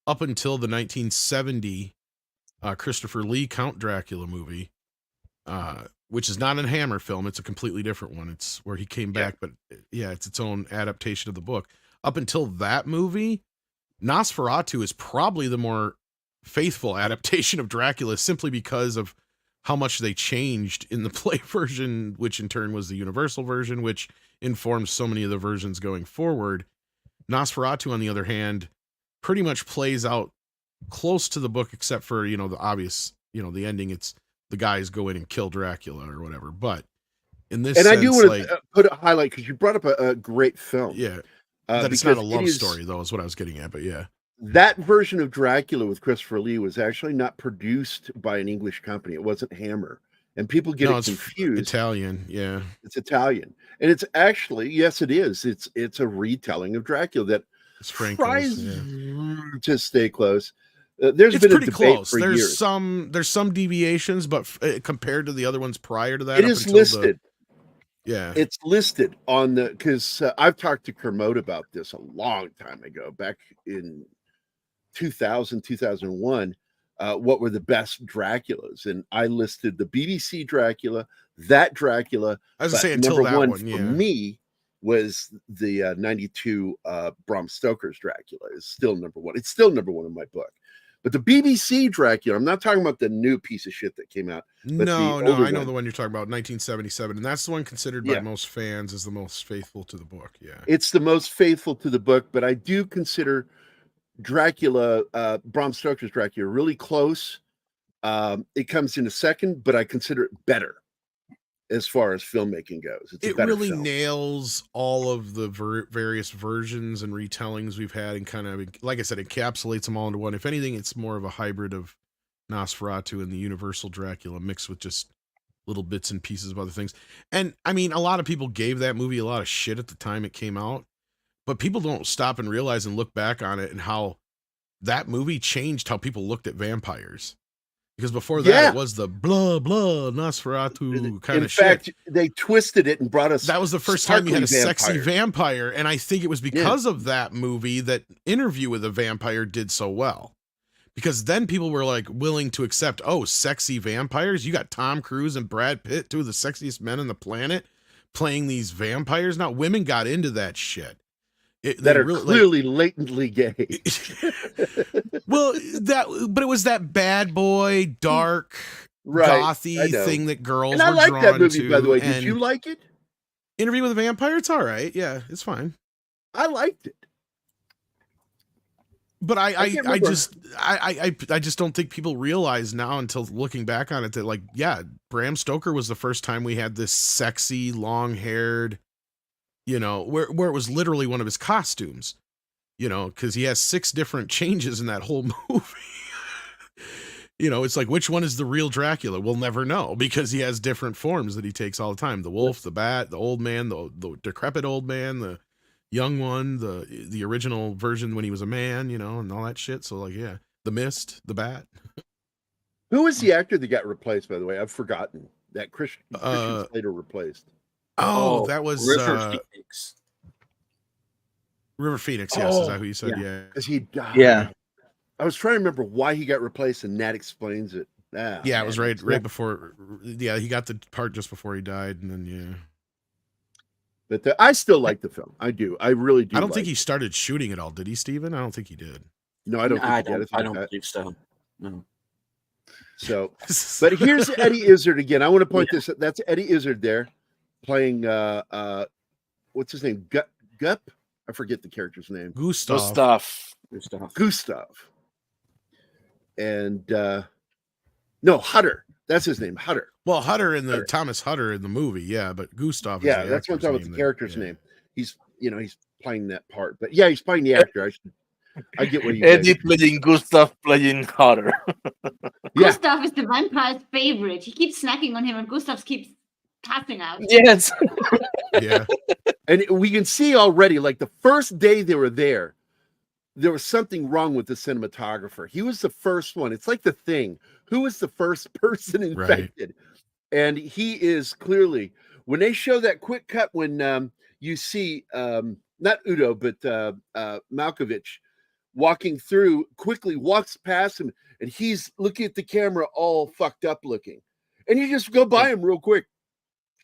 up until the 1970 Christopher Lee Count Dracula movie, which is not a Hammer film. It's a completely different one. It's where he came back, but yeah, it's its own adaptation of the book. Up until that movie, Nosferatu is probably the more faithful adaptation of Dracula, simply because of how much they changed in the play version, which in turn was the Universal version, which informs so many of the versions going forward. Nosferatu, on the other hand, pretty much plays out close to the book, except for, the obvious, the ending. It's the guys go in and kill Dracula or whatever. But in this, I do want to put a highlight, because you brought up a great film. Yeah, that it's not a love story, though, is what I was getting at. But yeah, that version of Dracula with Christopher Lee was actually not produced by an English company. It wasn't Hammer, and people get it confused. Italian, yeah, it's Italian, and it's actually, yes, it is. It's a retelling of Dracula that tries to stay close. It's been pretty a debate close. for years. There's some deviations, but compared to the other ones prior to that, it is listed. Yeah, it's listed on because I've talked to Kermode about this a long time ago, back in 2000, 2001. What were the best Draculas? And I listed the BBC Dracula, that Dracula. I was saying until that one for me was the 92 Bram Stoker's Dracula is still number one. It's still number one in my book. But the BBC Dracula, I'm not talking about the new piece of shit that came out. But No, the no, older I know one. the one you're talking about, 1977, and that's the one considered by Yeah. most fans as the most faithful to the book. Yeah, It's the most faithful to the book, but I do consider Dracula, Bram Stoker's Dracula, really close. It comes in a second, but I consider it better as far as filmmaking goes. It's a it better really film. nails all of the various versions and retellings we've had, and kind of, like I said, encapsulates them all into one. If anything, it's more of a hybrid of Nosferatu and the Universal Dracula mixed with just little bits and pieces of other things. And I mean, a lot of people gave that movie a lot of shit at the time it came out, but people don't stop and realize and look back on it and how that movie changed how people looked at vampires. Because before that, Yeah. it was the blah, blah, Nosferatu kind In of fact, shit. they twisted it and brought us. That was the first time you had a sparkly sexy vampire. And I think it was because of that movie that Interview with a Vampire did so well. Because then people were like willing to accept, oh, sexy vampires. You got Tom Cruise and Brad Pitt, two of the sexiest men on the planet, playing these vampires. Now, women got into that shit. That are really, clearly latently gay. Well, but it was that bad boy, dark, gothy thing that girls and I were like drawn that movie, to. by the way. Did you like it? Interview with a Vampire? It's all right. Yeah, it's fine. I liked it. But I just don't think people realize now, until looking back on it, that like, yeah, Bram Stoker was the first time we had this sexy, long-haired, you know, where it was literally one of his costumes, you know, because he has 6 different changes in that whole movie. You know, it's like, which one is the real Dracula? We'll never know, because he has different forms that he takes all the time. The wolf, the bat, the old man, the decrepit old man, the young one, the original version when he was a man, you know, and all that shit. So like, yeah, the Mist, the bat. Who was the actor that got replaced, by the way? I've forgotten. That Christian Slater replaced. Oh, that was River Phoenix. River Phoenix, yes. Is that who you said? Yeah. Because he died. Yeah. I was trying to remember why he got replaced, and that explains it. It was right before. Yeah, he got the part just before he died, and then yeah. But I still like the film. I do. I really do. I don't think he started shooting it all, did he, Steven? I don't think he did. No, I don't. I don't believe so. No. So, but here's Eddie Izzard again. I want to point this. That's Eddie Izzard there, playing. What's his name? Gup. I forget the character's name. Gustav. And no, Hutter. That's his name, Hutter. Well, Hutter in the Thomas Hutter in the movie, yeah, but Gustav. Yeah, that's what I'm talking about. The character's name. He's playing that part, but yeah, he's playing the actor. I get what he did. Eddie playing Gustav playing Hutter. Gustav is the vampire's favorite. He keeps snacking on him, and Gustav keeps passing out. Yes. Yeah. And we can see already, like the first day they were there was something wrong with the cinematographer. He was the first one. It's like The Thing. Who was the first person infected? Right. And he is clearly, when they show that quick cut, when you see not Udo, but Malkovich walking through, quickly walks past him, and he's looking at the camera all fucked up looking. And you just go by him real quick,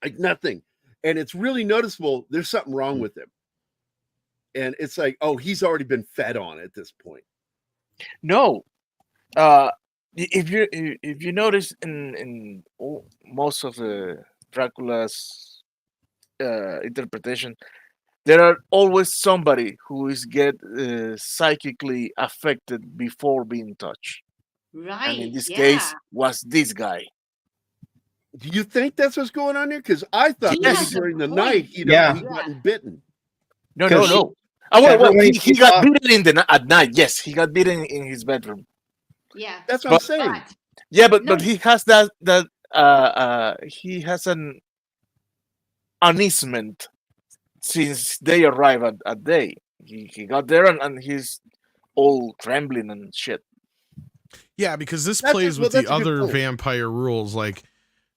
like nothing. And it's really noticeable there's something wrong with him. And it's like, oh, he's already been fed on at this point. No. If you notice in most of the Dracula's interpretation, there are always somebody who is psychically affected before being touched. Right. And in this case was this guy. Do you think that's what's going on here? Because I thought maybe during the night he'd gotten bitten. No. Well, he got beaten at night. Yes, he got beaten in his bedroom. Yeah, that's what I'm saying. But he has that he has an uneasement since they arrived at day. He got there and he's all trembling and shit. Yeah, because this plays with the other vampire rules, like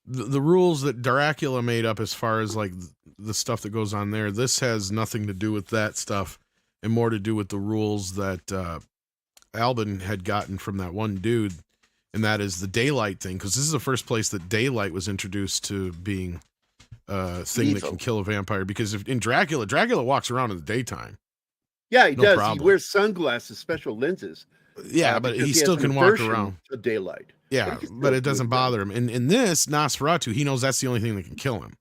the rules that Dracula made up as far as like the stuff that goes on there. This has nothing to do with that stuff and more to do with the rules that Albin had gotten from that one dude, and that is the daylight thing, because this is the first place that daylight was introduced to being a thing that can kill a vampire. Because in Dracula walks around in the daytime. Yeah, he does. Problem. He wears sunglasses, special lenses. Yeah, but because he has still an can walk aversion around. to daylight. Yeah, he can but still it doesn't move around. bother him. And in this Nosferatu, he knows that's the only thing that can kill him.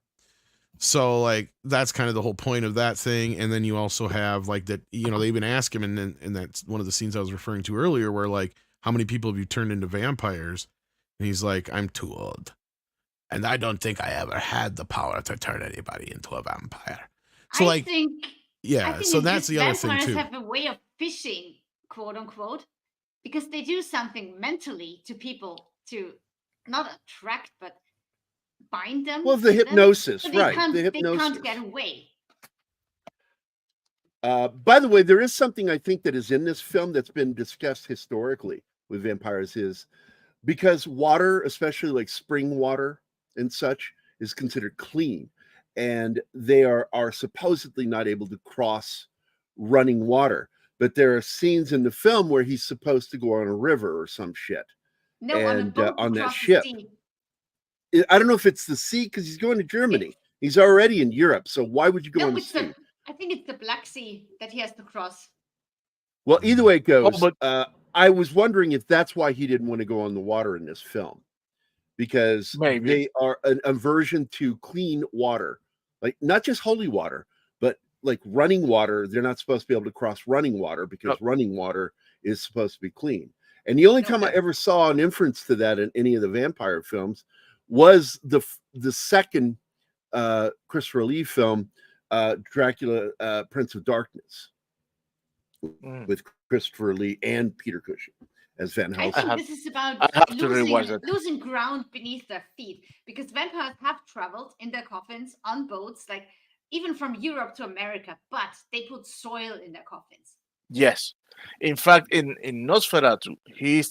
So like that's kind of the whole point of that thing. And then you also have like that, you know, they even ask him, and that's one of the scenes I was referring to earlier, where like, how many people have you turned into vampires? And he's like, I'm too old, and I don't think I ever had the power to turn anybody into a vampire. So I like, think I yeah, think so it's that's just the other thing vampires too. have a way of fishing, quote unquote, because they do something mentally to people to not attract but bind them Well, the to them, hypnosis, so right? The they can't hypnosis. get away. By the way, there is something I think that is in this film that's been discussed historically with vampires, is because water, especially like spring water and such, is considered clean, and they are supposedly not able to cross running water. But there are scenes in the film where he's supposed to go on a river or some shit, No, on a and boat on that across the ship. sea. I don't know if it's the sea because he's going to Germany. He's already in Europe, so why would you go on No, the it's sea? I think it's the Black Sea that he has to cross. Well, either way it goes, but I was wondering if that's why he didn't want to go on the water in this film, because maybe. they are an aversion to clean water, like not just holy water, but like running water. They're not supposed to be able to cross running water because Yep. running water is supposed to be clean. And the only time I Okay. ever saw an inference to that in any of the vampire films was the second Christopher Lee film, Dracula, Prince of Darkness, with Christopher Lee and Peter Cushing as Van I Helsing. think this is about I have to rewatch it. losing ground beneath their feet, because vampires have traveled in their coffins on boats, like even from Europe to America, but they put soil in their coffins. Yes. In fact, in Nosferatu, he's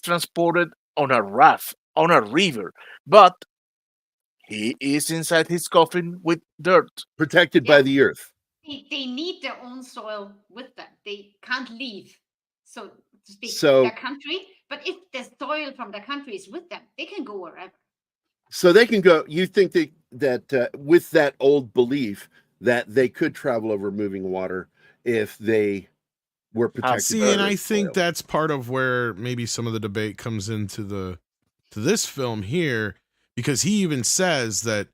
transported on a raft on a river, but he is inside his coffin with dirt. Protected Yeah. by the earth. They need their own soil with them. They can't leave. So they keep So- their country, but if the soil from their country is with them, they can go wherever. So they can go. You think that with that old belief that they could travel over moving water if they were protected. See, by and the I think soil. that's part of where maybe some of the debate comes into to this film here, because he even says that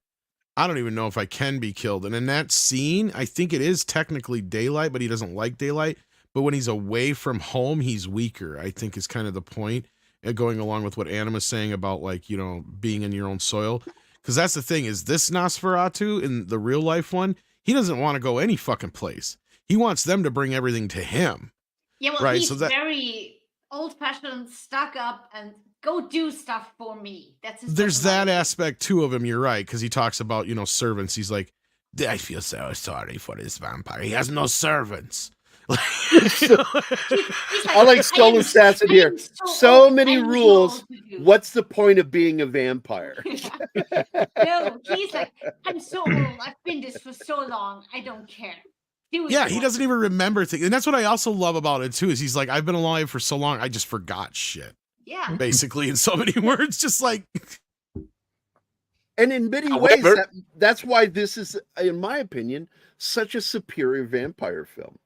I don't even know if I can be killed. And in that scene, I think it is technically daylight, but he doesn't like daylight. But when he's away from home, he's weaker, I think is kind of the point. And going along with what Anna was saying about, like, you know, being in your own soil. Because that's the thing, is this Nosferatu in the real life one, he doesn't want to go any fucking place. He wants them to bring everything to him. Yeah, well, Right, he's so that- very old-fashioned, stuck up, and go do stuff for me. That's his There's that personality. aspect too of him. You're right, because he talks about, you know, servants. He's like, I feel so sorry for this vampire. He has no servants. He's like, I like Skull am- Assassin I here. am So old, many I know rules. what to do. What's the point of being a vampire? No, he's like, I'm so old. I've been this for so long. I don't care. Do what Yeah, you he want. doesn't even remember things. And that's what I also love about it too, is he's like, I've been alive for so long, I just forgot shit. Yeah. Basically, in so many words, just like, And in many However- ways, that's why this is, in my opinion, such a superior vampire film.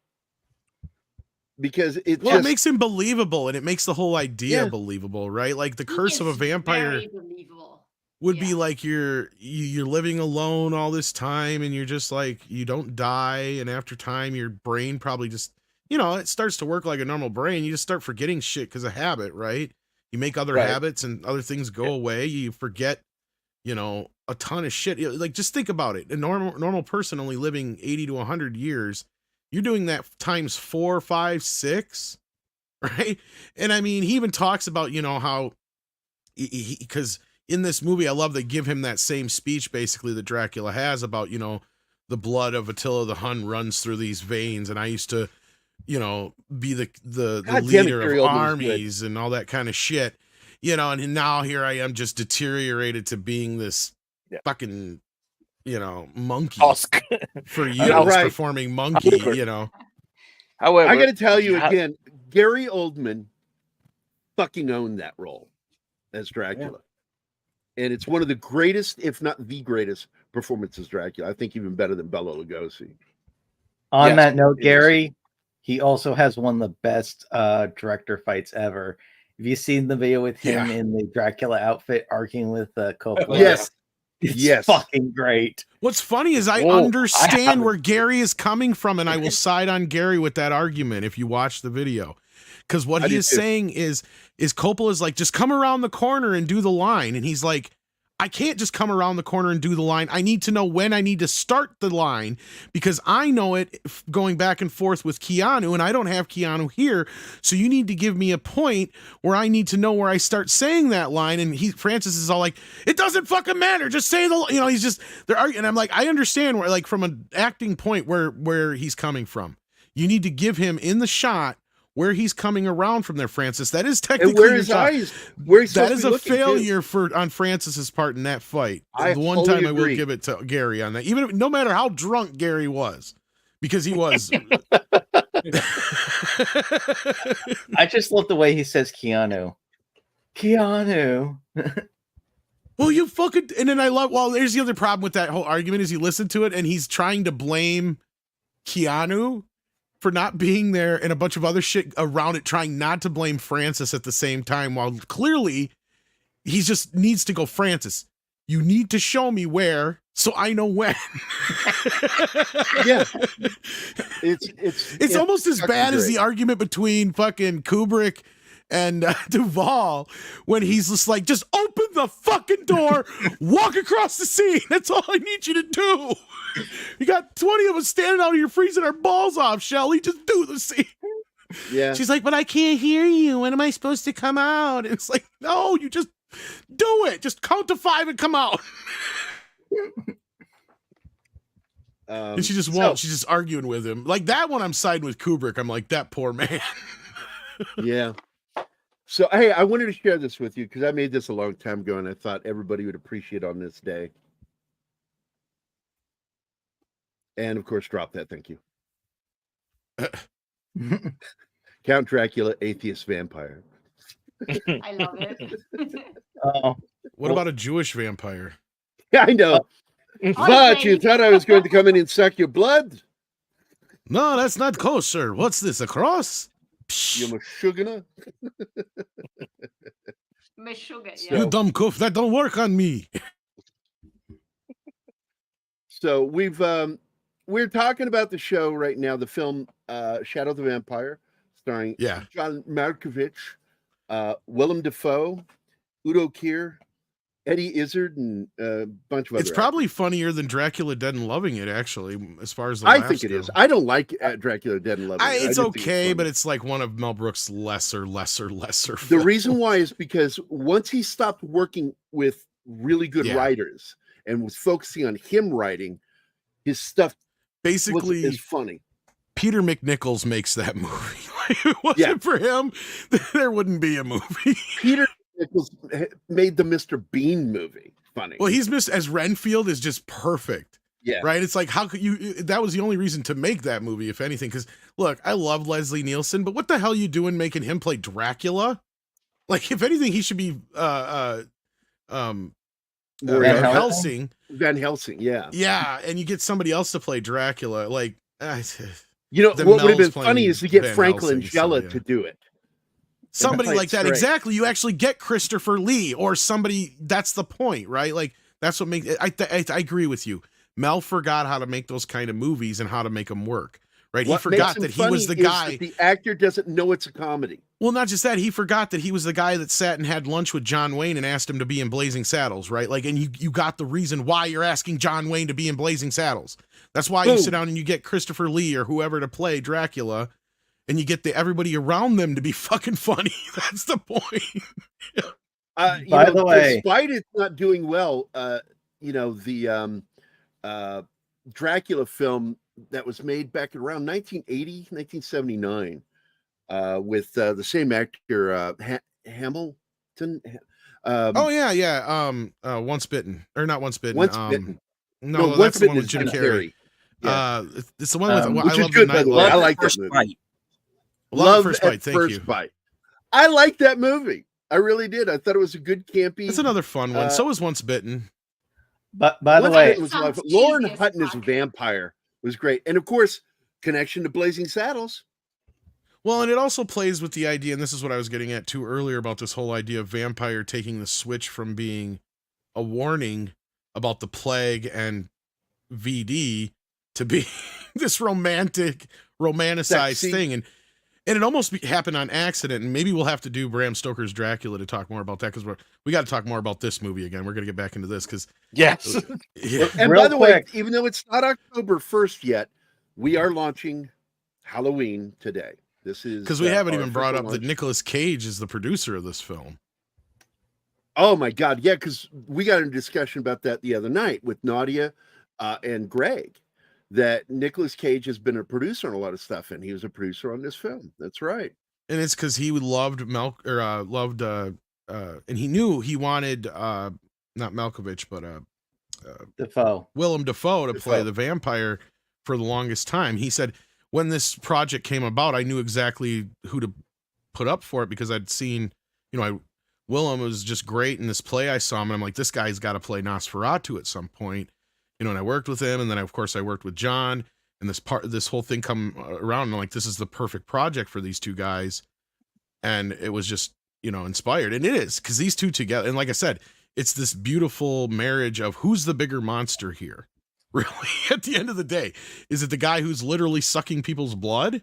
Because it well, it just makes him believable, and it makes the whole idea Yeah. believable, right? Like the He curse of a is vampire very believable. would be Yeah. like you're living alone all this time, and you're just like, you don't die, and after time your brain probably just, you know, it starts to work like a normal brain. You just start forgetting shit because of habit, right? You make other Right. habits and other things go away. You forget, you know, a ton of shit. Like, just think about it. A normal person only living 80 to 100 years, you're doing that times 4, 5, 6, right? And I mean, he even talks about, you know, how because in this movie, I love they give him that same speech basically that Dracula has about, you know, the blood of Attila the Hun runs through these veins, and I used to, you know, be the God damn it, leader Gary of Oldman's armies and all that kind of shit, you know, and now here I am just deteriorated to being this Yeah. fucking, you know, monkey Husk. for You're years, right. performing monkey, However- you know. However, I got to tell you ha- again, Gary Oldman fucking owned that role as Dracula. And it's one of the greatest, if not the greatest, performances Dracula. I think even better than Bela Lugosi. On Yes, that note, it is. Gary, He also has one of the best director fights ever. Have you seen the video with him in the Dracula outfit arguing with Coppola? Yes. It's Yes. fucking great. What's funny is I understand where Gerry is coming from, and I will side on Gerry with that argument if you watch the video. Because what he is saying is Coppola's like, just come around the corner and do the line. And he's like, I can't just come around the corner and do the line. I need to know when I need to start the line because I know it going back and forth with Keanu, and I don't have Keanu here. So you need to give me a point where I need to know where I start saying that line. And Francis is all like, it doesn't fucking matter. Just say he's just, they're arguing. And I'm like, I understand where, like, from an acting point where he's coming from. You need to give him in the shot where he's coming around from there, Francis. That is technically where his eyes. Where he's that is a looking, failure on Francis's part in that fight. The one time I will give it to Gerry on that, even if, no matter how drunk Gerry was, because he was. I just love the way he says Keanu. Well, you fucking, and then I love. Well, there's the other problem with that whole argument is you listen to it and he's trying to blame Keanu for not being there and a bunch of other shit around it, trying not to blame Francis at the same time, while clearly he just needs to go, Francis, you need to show me where so I know when. Yeah. It's almost as bad as great. the argument between fucking Kubrick and Duvall when he's just like, just open the fucking door, walk across the scene. That's all I need you to do. You got 20 of us standing out here freezing our balls off, Shelley. Just do the scene. Yeah. She's like, but I can't hear you. When am I supposed to come out? And it's like, no, you just do it. Just count to 5 and come out. And she just won't. She's just arguing with him. Like that one, I'm siding with Kubrick. I'm like, that poor man. Yeah. So, hey, I wanted to share this with you because I made this a long time ago and I thought everybody would appreciate on this day. And, of course, drop that. Thank you. Count Dracula, Atheist Vampire. I love it. What about a Jewish vampire? Yeah, I know. But you thought I was going to come in and suck your blood? No, that's not kosher. What's this, a cross? You Meshuggah? Meshuggah, You dumb coof, that don't work on me. So we're talking about the show right now, the film Shadow the Vampire, starring John Malkovich, Willem Dafoe, Udo Kier, Eddie Izzard, and a bunch of other. It's probably funnier than Dracula Dead and Loving It, actually, as far as the I think it is. I don't like Dracula Dead and Loving It. It's okay, but it's like one of Mel Brooks' lesser The films. reason why is because once he stopped working with really good writers and was focusing on him writing, his stuff basically is funny. Peter McNichols makes that movie. If it wasn't for him, there wouldn't be a movie. Peter Nichols made the Mr. Bean movie funny. Well, he's missed as Renfield is just perfect. Yeah. Right. It's like, how could you? That was the only reason to make that movie, if anything. Because look, I love Leslie Nielsen, but what the hell are you doing making him play Dracula? Like, if anything, he should be Van Helsing. Van Helsing, yeah. Yeah, and you get somebody else to play Dracula. Like, you know, what would have been funny is to get Van Frank Helsing, Langella to do it. Somebody like that. Exactly. You actually get Christopher Lee or somebody. That's the point, right? Like, that's what makes it. I agree with you. Mel forgot how to make those kind of movies and how to make them work. Right. He forgot that he was the guy. The actor doesn't know it's a comedy. Well, not just that. He forgot that he was the guy that sat and had lunch with John Wayne and asked him to be in Blazing Saddles. Right. Like, and you got the reason why you're asking John Wayne to be in Blazing Saddles. That's why you sit down and you get Christopher Lee or whoever to play Dracula. And you get everybody around them to be fucking funny. That's the point. By the way, despite it not doing well, the Dracula film that was made back around 1980, 1979, with the same actor, Hamilton. Once Bitten, or not Once Bitten. Once Bitten. No, that's the one with Jim Carrey. It's the one with which is good, by the way. I like that movie. Love at First Bite. Thank you. I like that movie. I really did. I thought it was a good campy. It's another fun one. So was Once Bitten. But by the way, Lauren Hutton as a vampire was great, and of course, connection to Blazing Saddles. Well, and it also plays with the idea, and this is what I was getting at too earlier about this whole idea of vampire taking the switch from being a warning about the plague and VD to be this romanticized Sexy. thing. And it almost happened on accident. And maybe we'll have to do Bram Stoker's Dracula to talk more about that, because we got to talk more about this movie again. We're going to get back into this because Yes. yeah. And Real by the way, quick. even though it's not October 1st yet, we are launching Halloween today. This is Because we haven't our even brought official up that launch. Nicolas Cage is the producer of this film. Oh my God, yeah, because we got in a discussion about that the other night with Nadia and Greg, that Nicolas Cage has been a producer on a lot of stuff, and he was a producer on this film. That's right. And it's because he loved and he knew he wanted not Malkovich, but Defoe. Willem Dafoe to play Dafoe. the vampire for the longest time. He said, when this project came about, I knew exactly who to put up for it, because I'd seen, Willem was just great in this play I saw him, and I'm like, this guy's got to play Nosferatu at some point, and I worked with him, and then of course I worked with John, and this whole thing come around, and I'm like, this is the perfect project for these two guys, and it was just, inspired, and it is, because these two together, and like I said, it's this beautiful marriage of who's the bigger monster here. Really, at the end of the day, is it the guy who's literally sucking people's blood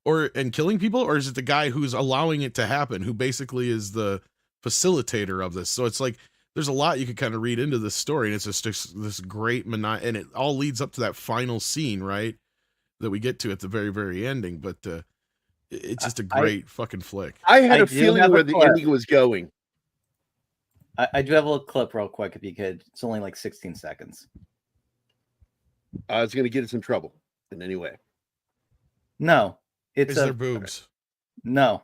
and killing people, or is it the guy who's allowing it to happen, who basically is the facilitator of this? So it's like there's a lot you could kind of read into this story, and it's just this great and it all leads up to that final scene, right, that we get to at the very, very ending. But it's just a great fucking flick. I had I a do feeling have a where the clip. ending was going. I do have a little clip real quick if you could. It's only like 16 seconds. It's going to get us in trouble in any way. No, it's Is there boobs? no.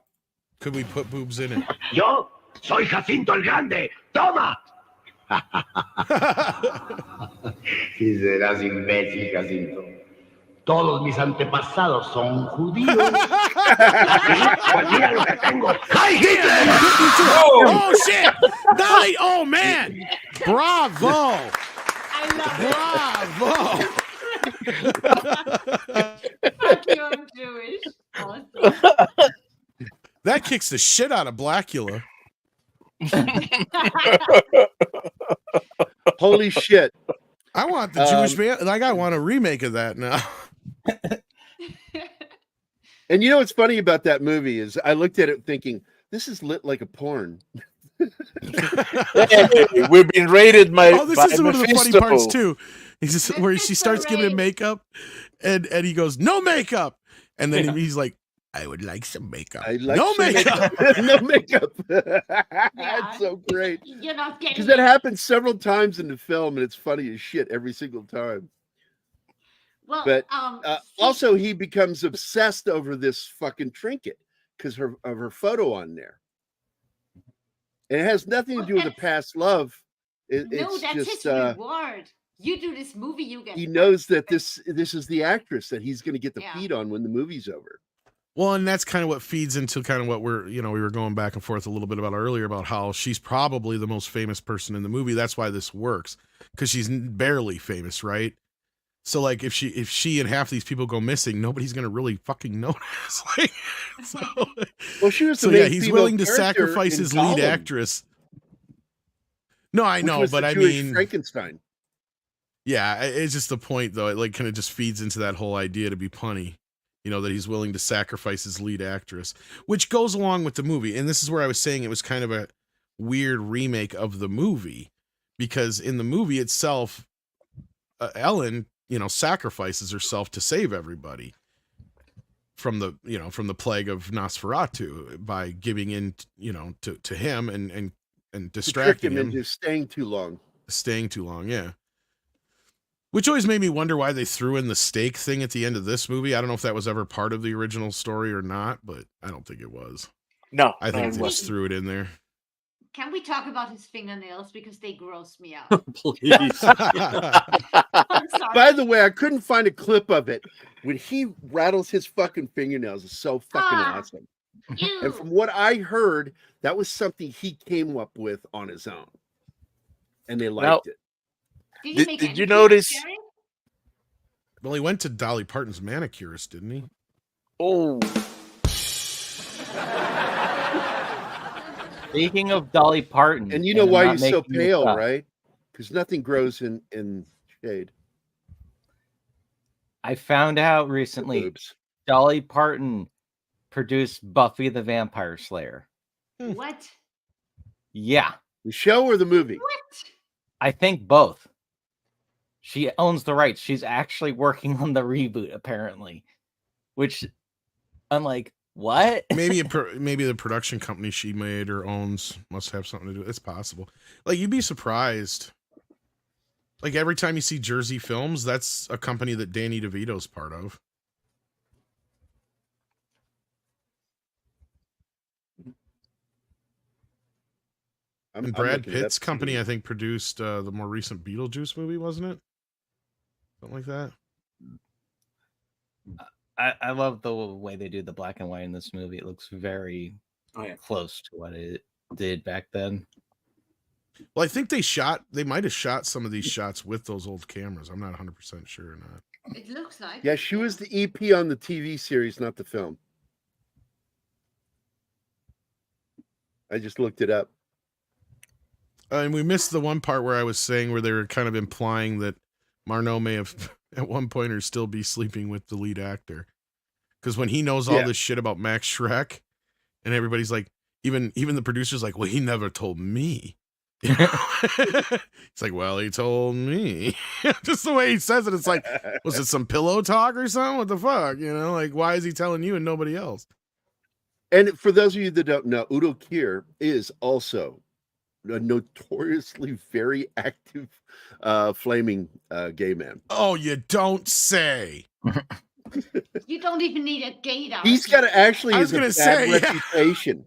Could we put boobs in it? Yo soy Jacinto el Grande. Toma. Si serás imbécil, Jacinto. Todos mis antepasados son judíos. Pues mira lo que tengo. ¡Ay, Hitler! Oh shit! Dolly! Oh man! Bravo! I love Bravo! it. Fuck you, I'm Jewish. Awesome. That kicks the shit out of Blackula. Holy shit. I want the Jewish man. Like, I want a remake of that now. And you know what's funny about that movie is I looked at it thinking, this is lit like a porn. Hey, we've been rated by This is one of the funny Mephisto. parts too. He's just, where she starts giving him makeup, and he goes, "No makeup," and then he's like, "I would like some makeup." I like No some makeup. no makeup. Yeah. That's so great. You're not getting Because that it. happens several times in the film, and it's funny as shit every single time. Well, But see, also, he becomes obsessed over this fucking trinket because of her photo on there. And it has nothing to Well, do with a that's- past love. no, It's that's just his reward. You do this movie, you get. he knows that this is the actress that he's going to get the Yeah. feed on when the movie's over. Well, and that's kind of what feeds into kind of what we were going back and forth a little bit about earlier about how she's probably the most famous person in the movie. That's why this works, because she's barely famous, right? So like if she and half these people go missing, nobody's gonna really fucking notice. Like, Well, she was the so main yeah, he's female willing to character sacrifice in his lead Gollum, actress. No, I which know, was but the I Jewish mean, Frankenstein. yeah, it's just the point though. It like kind of just feeds into that whole idea to be punny, that he's willing to sacrifice his lead actress, which goes along with the movie. And this is where I was saying it was kind of a weird remake of the movie, because in the movie itself, Ellen, sacrifices herself to save everybody from the plague of Nosferatu by giving in, to him and To trick distracting him him. into staying too long. Staying too long, yeah. Which always made me wonder why they threw in the steak thing at the end of this movie. I don't know if that was ever part of the original story or not, but I don't think it was. No, I think it they wasn't. just threw it in there. Can we talk about his fingernails because they gross me out? Please. I'm sorry. By the way, I couldn't find a clip of it when he rattles his fucking fingernails. It's so fucking awesome. Ew. And from what I heard, that was something he came up with on his own, and they liked it. Did Did- make did any you kids, notice- Gerry? Well, he went to Dolly Parton's manicurist, didn't he? Oh, Speaking of Dolly Parton, And you know I'm why not he's so making this pale, up, right? Because nothing grows in shade. I found out The recently boobs. Dolly Parton produced Buffy the Vampire Slayer. What? Yeah, The show or the movie? What? I think both. She owns the rights. She's actually working on the reboot, apparently. Which I'm like, what? Maybe maybe the production company she made or owns must have something to do. It's possible. Like you'd be surprised. Like every time you see Jersey Films, that's a company that Danny DeVito's part of. And Brad looking it up Pitt's to see. company, I think, produced the more recent Beetlejuice movie, wasn't it? Something like that. I love the way they do the black and white in this movie. It looks very close to what it did back then. Well, I think they might have shot some of these shots with those old cameras. I'm not 100% sure or not. It looks like. Yeah, she was the EP on the TV series, not the film. I just looked it up. And we missed the one part where I was saying where they were kind of implying that Marno may have at one point or still be sleeping with the lead actor. Because when he knows all this shit about Max Schreck, and everybody's like, even the producer's like, well, he never told me. It's like, well, he told me. Just the way he says it, it's like, was it some pillow talk or something? What the fuck? You know, like, why is he telling you and nobody else? And for those of you that don't know, Udo Kier is also a notoriously very active flaming gay man. Oh, you don't say. You don't even need a gaydar. He's got actually I was has a gonna bad say, reputation.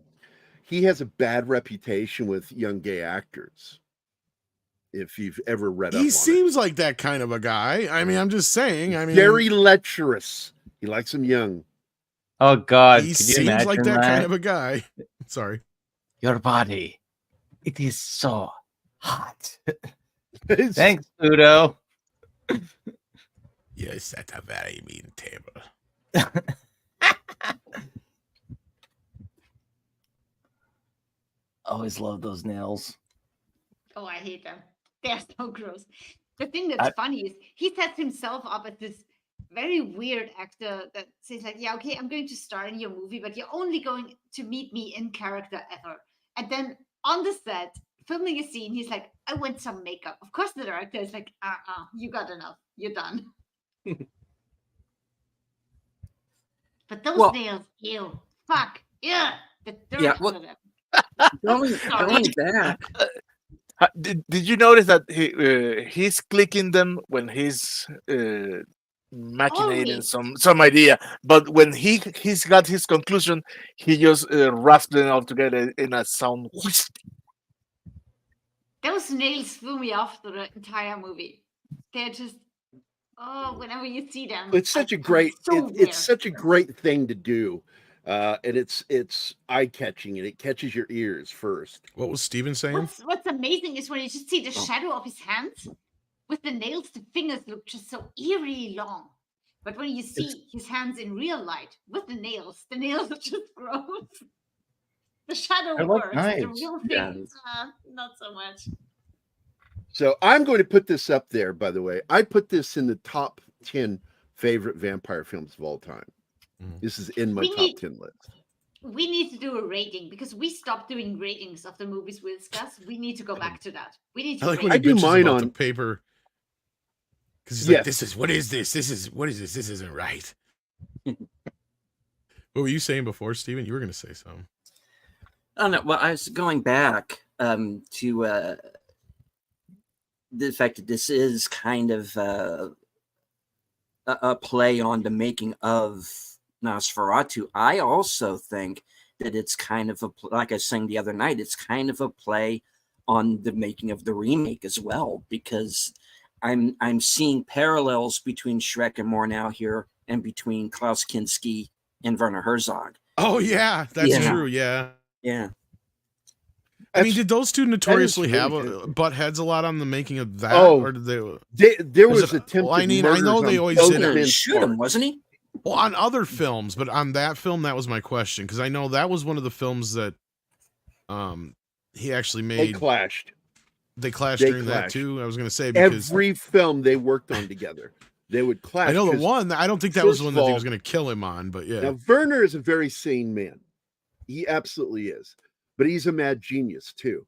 He has a bad reputation with young gay actors. If you've ever read up on He it. seems like that kind of a guy. I mean, I'm just saying. I mean, Very lecherous. He likes them young. Oh God, he could you seems imagine like that kind of a guy. Sorry. Your body, it is so hot. Thanks, Udo. Yes, that's a very mean table. Always love those nails. Oh, I hate them. They're so gross. The thing that's funny is he sets himself up as this very weird actor that says like, yeah, okay, I'm going to star in your movie, but you're only going to meet me in character ever. And then on the set, filming a scene, he's like, I want some makeup. Of course, the director is like, you got enough. You're done. But those nails, ew, fuck, yeah. The dirt for them. Going back. Did you notice that he's clicking them when he's machinating some idea, but when he's got his conclusion, he just wraps them all together in a sound. Those nails threw me off the entire movie. They're just whenever you see them, It's such a great it's such a great thing to do. And it's eye-catching and it catches your ears first. What was Steven saying? What's amazing is when you just see the shadow of his hands with the nails, the fingers look just so eerily long. But when you see his hands in real light with the nails are just gross. The shadow works. The real thing, not so much. So I'm going to put this up there, by the way. I put this in the top 10 favorite vampire films of all time. This is in my top 10 list. We need to do a rating because we stopped doing ratings of the movies we discuss. We need to go back to that. We need to. I like when he do bitches mine about on the paper because he's like, "This is what is this? What is this? This isn't right." What were you saying before, Steven? You were going to say something. Oh no! Well, I was going back to the fact that this is kind of a play on the making of Nosferatu. I also think that it's kind of like I was saying the other night, it's kind of a play on the making of the remake as well, because I'm seeing parallels between Schreck and Murnau here and between Klaus Kinski and Werner Herzog. Oh yeah, that's true. Yeah. I mean, did those two notoriously have butt heads a lot on the making of that? Or did there was attempted well, I mean, I know they always did shoot him, wasn't he? Well, on other films, but on that film, that was my question, because I know that was one of the films that he actually They made. clashed. They clashed They during that clashed. too. I was going to say because Every film they worked on together, they would clash. I know the 'cause one. I don't think that was first the one of that he all- was going to kill him on, but yeah. Now, Werner is a very sane man. He absolutely is. But he's a mad genius too.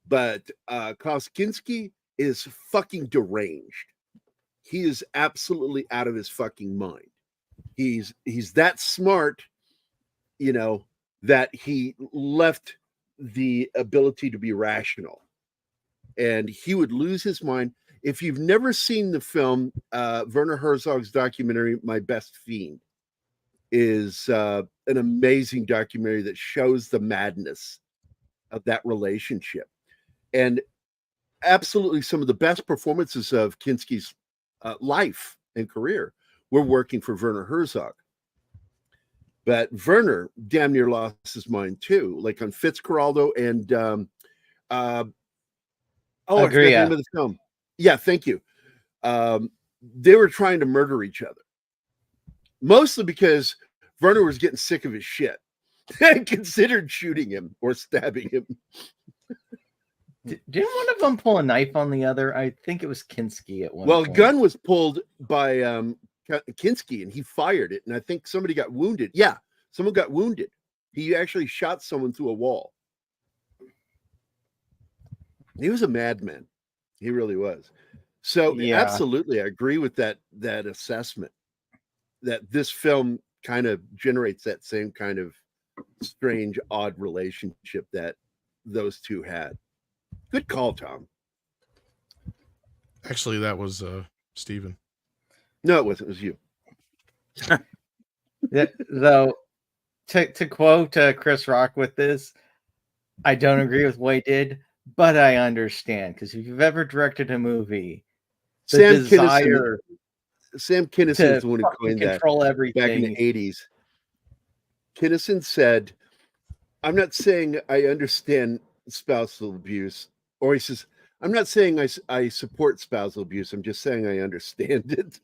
But Klaus Kinski is fucking deranged. He is absolutely out of his fucking mind. He's that smart, you know, that he left the ability to be rational. And he would lose his mind. If you've never seen the film, Werner Herzog's documentary, My Best Fiend, is an amazing documentary that shows the madness of that relationship. And absolutely some of the best performances of Kinski's life and career were working for Werner Herzog. But Werner damn near lost his mind too, like on Fitzcarraldo and I forgot the name of the film. Yeah, thank you. They were trying to murder each other, mostly because Werner was getting sick of his shit and considered shooting him or stabbing him. Didn't one of them pull a knife on the other? I think it was Kinski at one Well, point. gun was pulled by Kinski, and he fired it, and I think somebody got wounded. Yeah, someone got wounded. He actually shot someone through a wall. He was a madman. He really was. So Yeah. absolutely, I agree with that assessment that this film kind of generates that same kind of strange, odd relationship that those two had. Good call, Tom. Actually, that was Steven. No, it wasn't. It was you. Though, to quote Chris Rock with this, I don't agree with what he did, but I understand, because if you've ever directed a movie, the Sam desire Kinison to is the one who coined that control everything back in the 80s. Kinison said, I'm not saying I understand spousal abuse, or he says, I'm not saying I support spousal abuse. I'm just saying I understand it.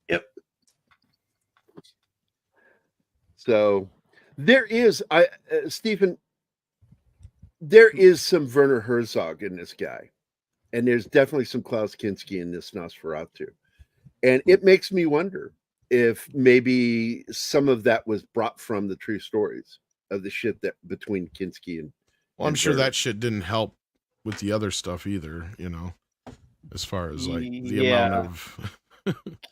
Yep. So there is, Stephen, there is some Werner Herzog in this guy. And there's definitely some Klaus Kinski in this Nosferatu. And it makes me wonder if maybe some of that was brought from the true stories of the shit that between Kinski and. Well, I'm and sure Werner. that shit didn't help with the other stuff either, you know, as far as like the Yeah. amount of.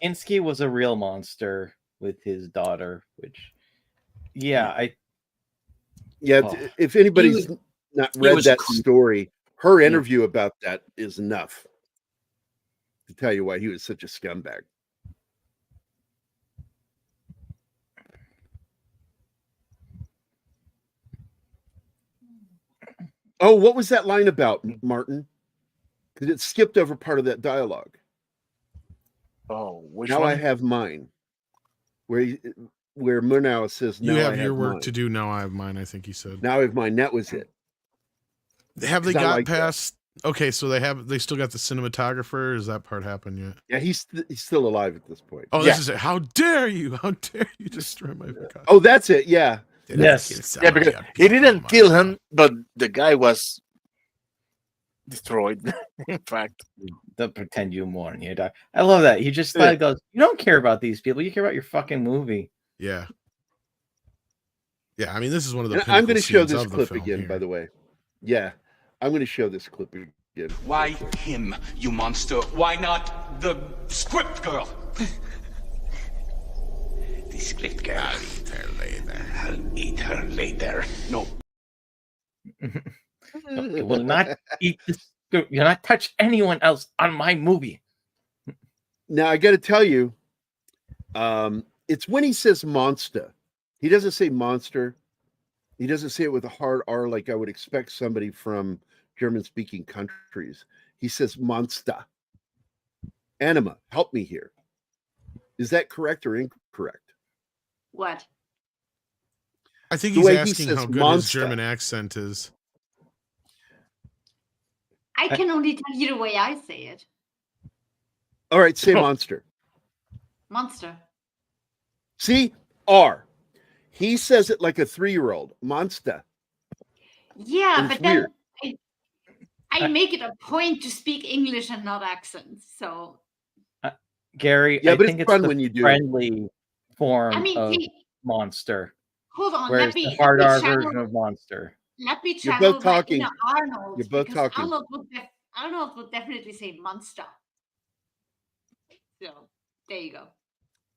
Kinski was a real monster with his daughter, which, yeah, if anybody's not read was that cr- story, her interview about that is enough to tell you why he was such a scumbag. Oh, what was that line about, Martin? Because it skipped over part of that dialogue. Oh, which Now one? I have mine. Where Murnau says, You now have I your work mine. to do. Now I have mine, I think he said. Now I have mine. That was it. Have they 'Cause I got like that. past? Okay, so they still got the cinematographer. Is that part happen yet? Yeah, he's still alive at this point. Oh, yeah. this is it. How dare you? How dare you destroy my costume? Oh, that's it. Yeah. Yes. Yeah, because he didn't kill him, but the guy was destroyed. In fact, don't pretend you mourn. You die. I love that. He just like goes, you don't care about these people. You care about your fucking movie. Yeah. Yeah, I mean, this is one of the. And I'm going to show scenes this of the clip film again, here. by the way. Yeah, I'm going to show this clip again. Why him, you monster? Why not the script girl? The script girl. I'll eat her later. I'll eat her later. No. You will not eat this. You will not touch anyone else on my movie. Now, I got to tell you, it's when he says monster. He doesn't say monster. He doesn't say it with a hard R like I would expect somebody from German-speaking countries. He says monster. Anima, help me here. Is that correct or incorrect? What? I think The he's way he asking says how good monster. his German accent is. I can only tell you the way I say it. All right, say monster. Monster. See? R. He says it like a 3-year-old. Monster. Yeah, And it's but then weird. I make it a point to speak English and not accents. So Gary, Yeah, I but think it's it's fun the when you do. friendly I form mean, of hey, monster, hold on. whereas the hard R version of monster. Let me You're channel both my talking. inner Arnold You're both because talking. Arnold would definitely say monster. So there you go.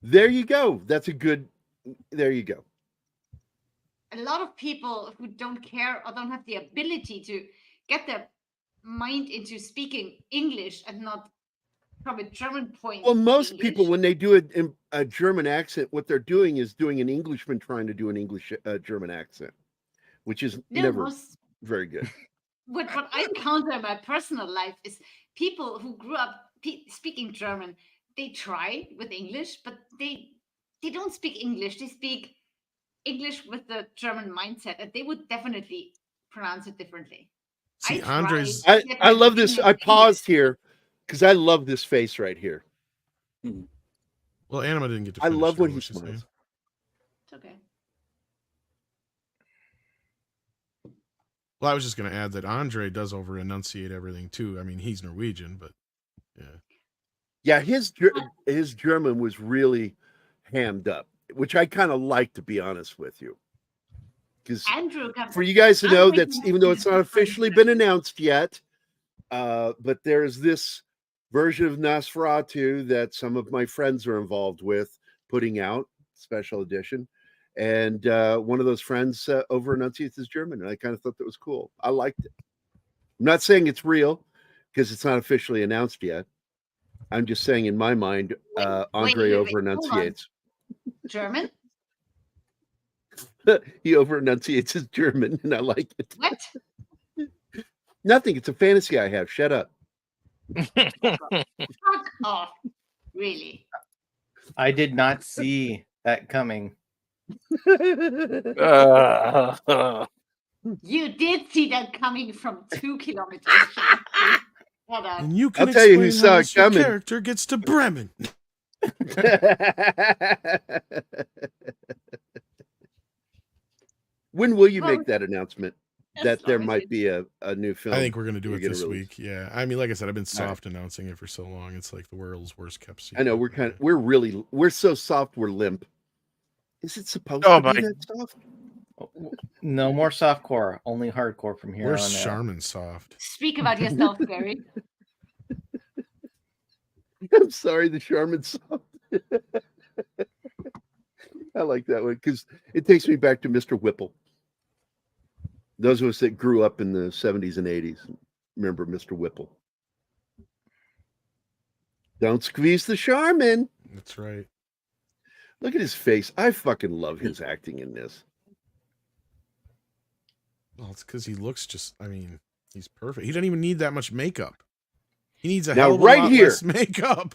There you go. That's a good. There you go. A lot of people who don't care or don't have the ability to get their mind into speaking English and not from a German point. Well, most English. people, when they do a German accent, what they're doing is doing an Englishman trying to do an English German accent, which is No, never most very good. what I encounter in my personal life is people who grew up speaking German. They try with English, but they don't speak English. They speak English with the German mindset, and they would definitely pronounce it differently. See, I tried Andre's. to get I my love this. I beginnings paused English. here because I love this face right here. Well, Anima didn't get to I finish. love there, when he was she saying? smiles. It's okay. Well, I was just going to add that Andre does over enunciate everything too. I mean, he's Norwegian, but yeah. Yeah, his German was really hammed up, which I kind of like, to be honest with you. Because Andrew comes. for you guys to know, Andre that's comes even though from it's a not different officially been announced yet, but there's this version of Nosferatu that some of my friends are involved with putting out, special edition. And one of those friends over enunciates his German, and I kind of thought that was cool. I liked it. I'm not saying it's real because it's not officially announced yet. I'm just saying, in my mind, Andre wait. over Hold on. enunciates. German? He over enunciates his German, and I like it. What? Nothing. It's a fantasy I have. Shut up. Fuck off. Really? I did not see that coming. You did see that coming from 2 kilometers. Hold on. And you can I'll tell you who explain saw how it your coming. character gets to Bremen. When will you Well, make that announcement as that there long as might you- be a new film? I think we're going to do you're it gonna this release? week. Yeah. I mean, like I said, I've been All right. soft announcing it for so long. It's like the world's worst kept secret. I know we're so soft we're limp. Is it supposed Oh to be my- that soft? No more softcore, only hardcore from here Where's on out. Charmin soft? Speak about yourself, Gerry. I'm sorry, the Charmin soft. I like that one because it takes me back to Mr. Whipple. Those of us that grew up in the 70s and 80s remember Mr. Whipple. Don't squeeze the Charmin. That's right. Look at his face. I fucking love his acting in this. Well, it's because he looks just, I mean, he's perfect. He doesn't even need that much makeup. He needs a Now, hell of a right lot here- less makeup.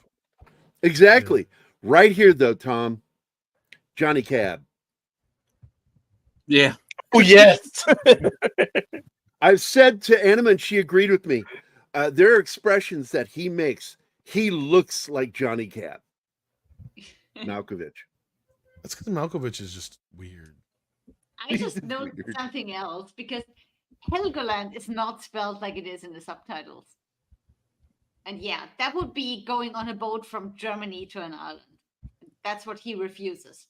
Exactly. Right here, though, Tom. Johnny Cab. Yeah. Oh yes. I've said to Anima, and she agreed with me. There are expressions that he makes. He looks like Johnny Cab. Malkovich. That's because Malkovich is just weird. I just It's know weird. something else because Helgoland is not spelled like it is in the subtitles. And yeah, that would be going on a boat from Germany to an island. That's what he refuses.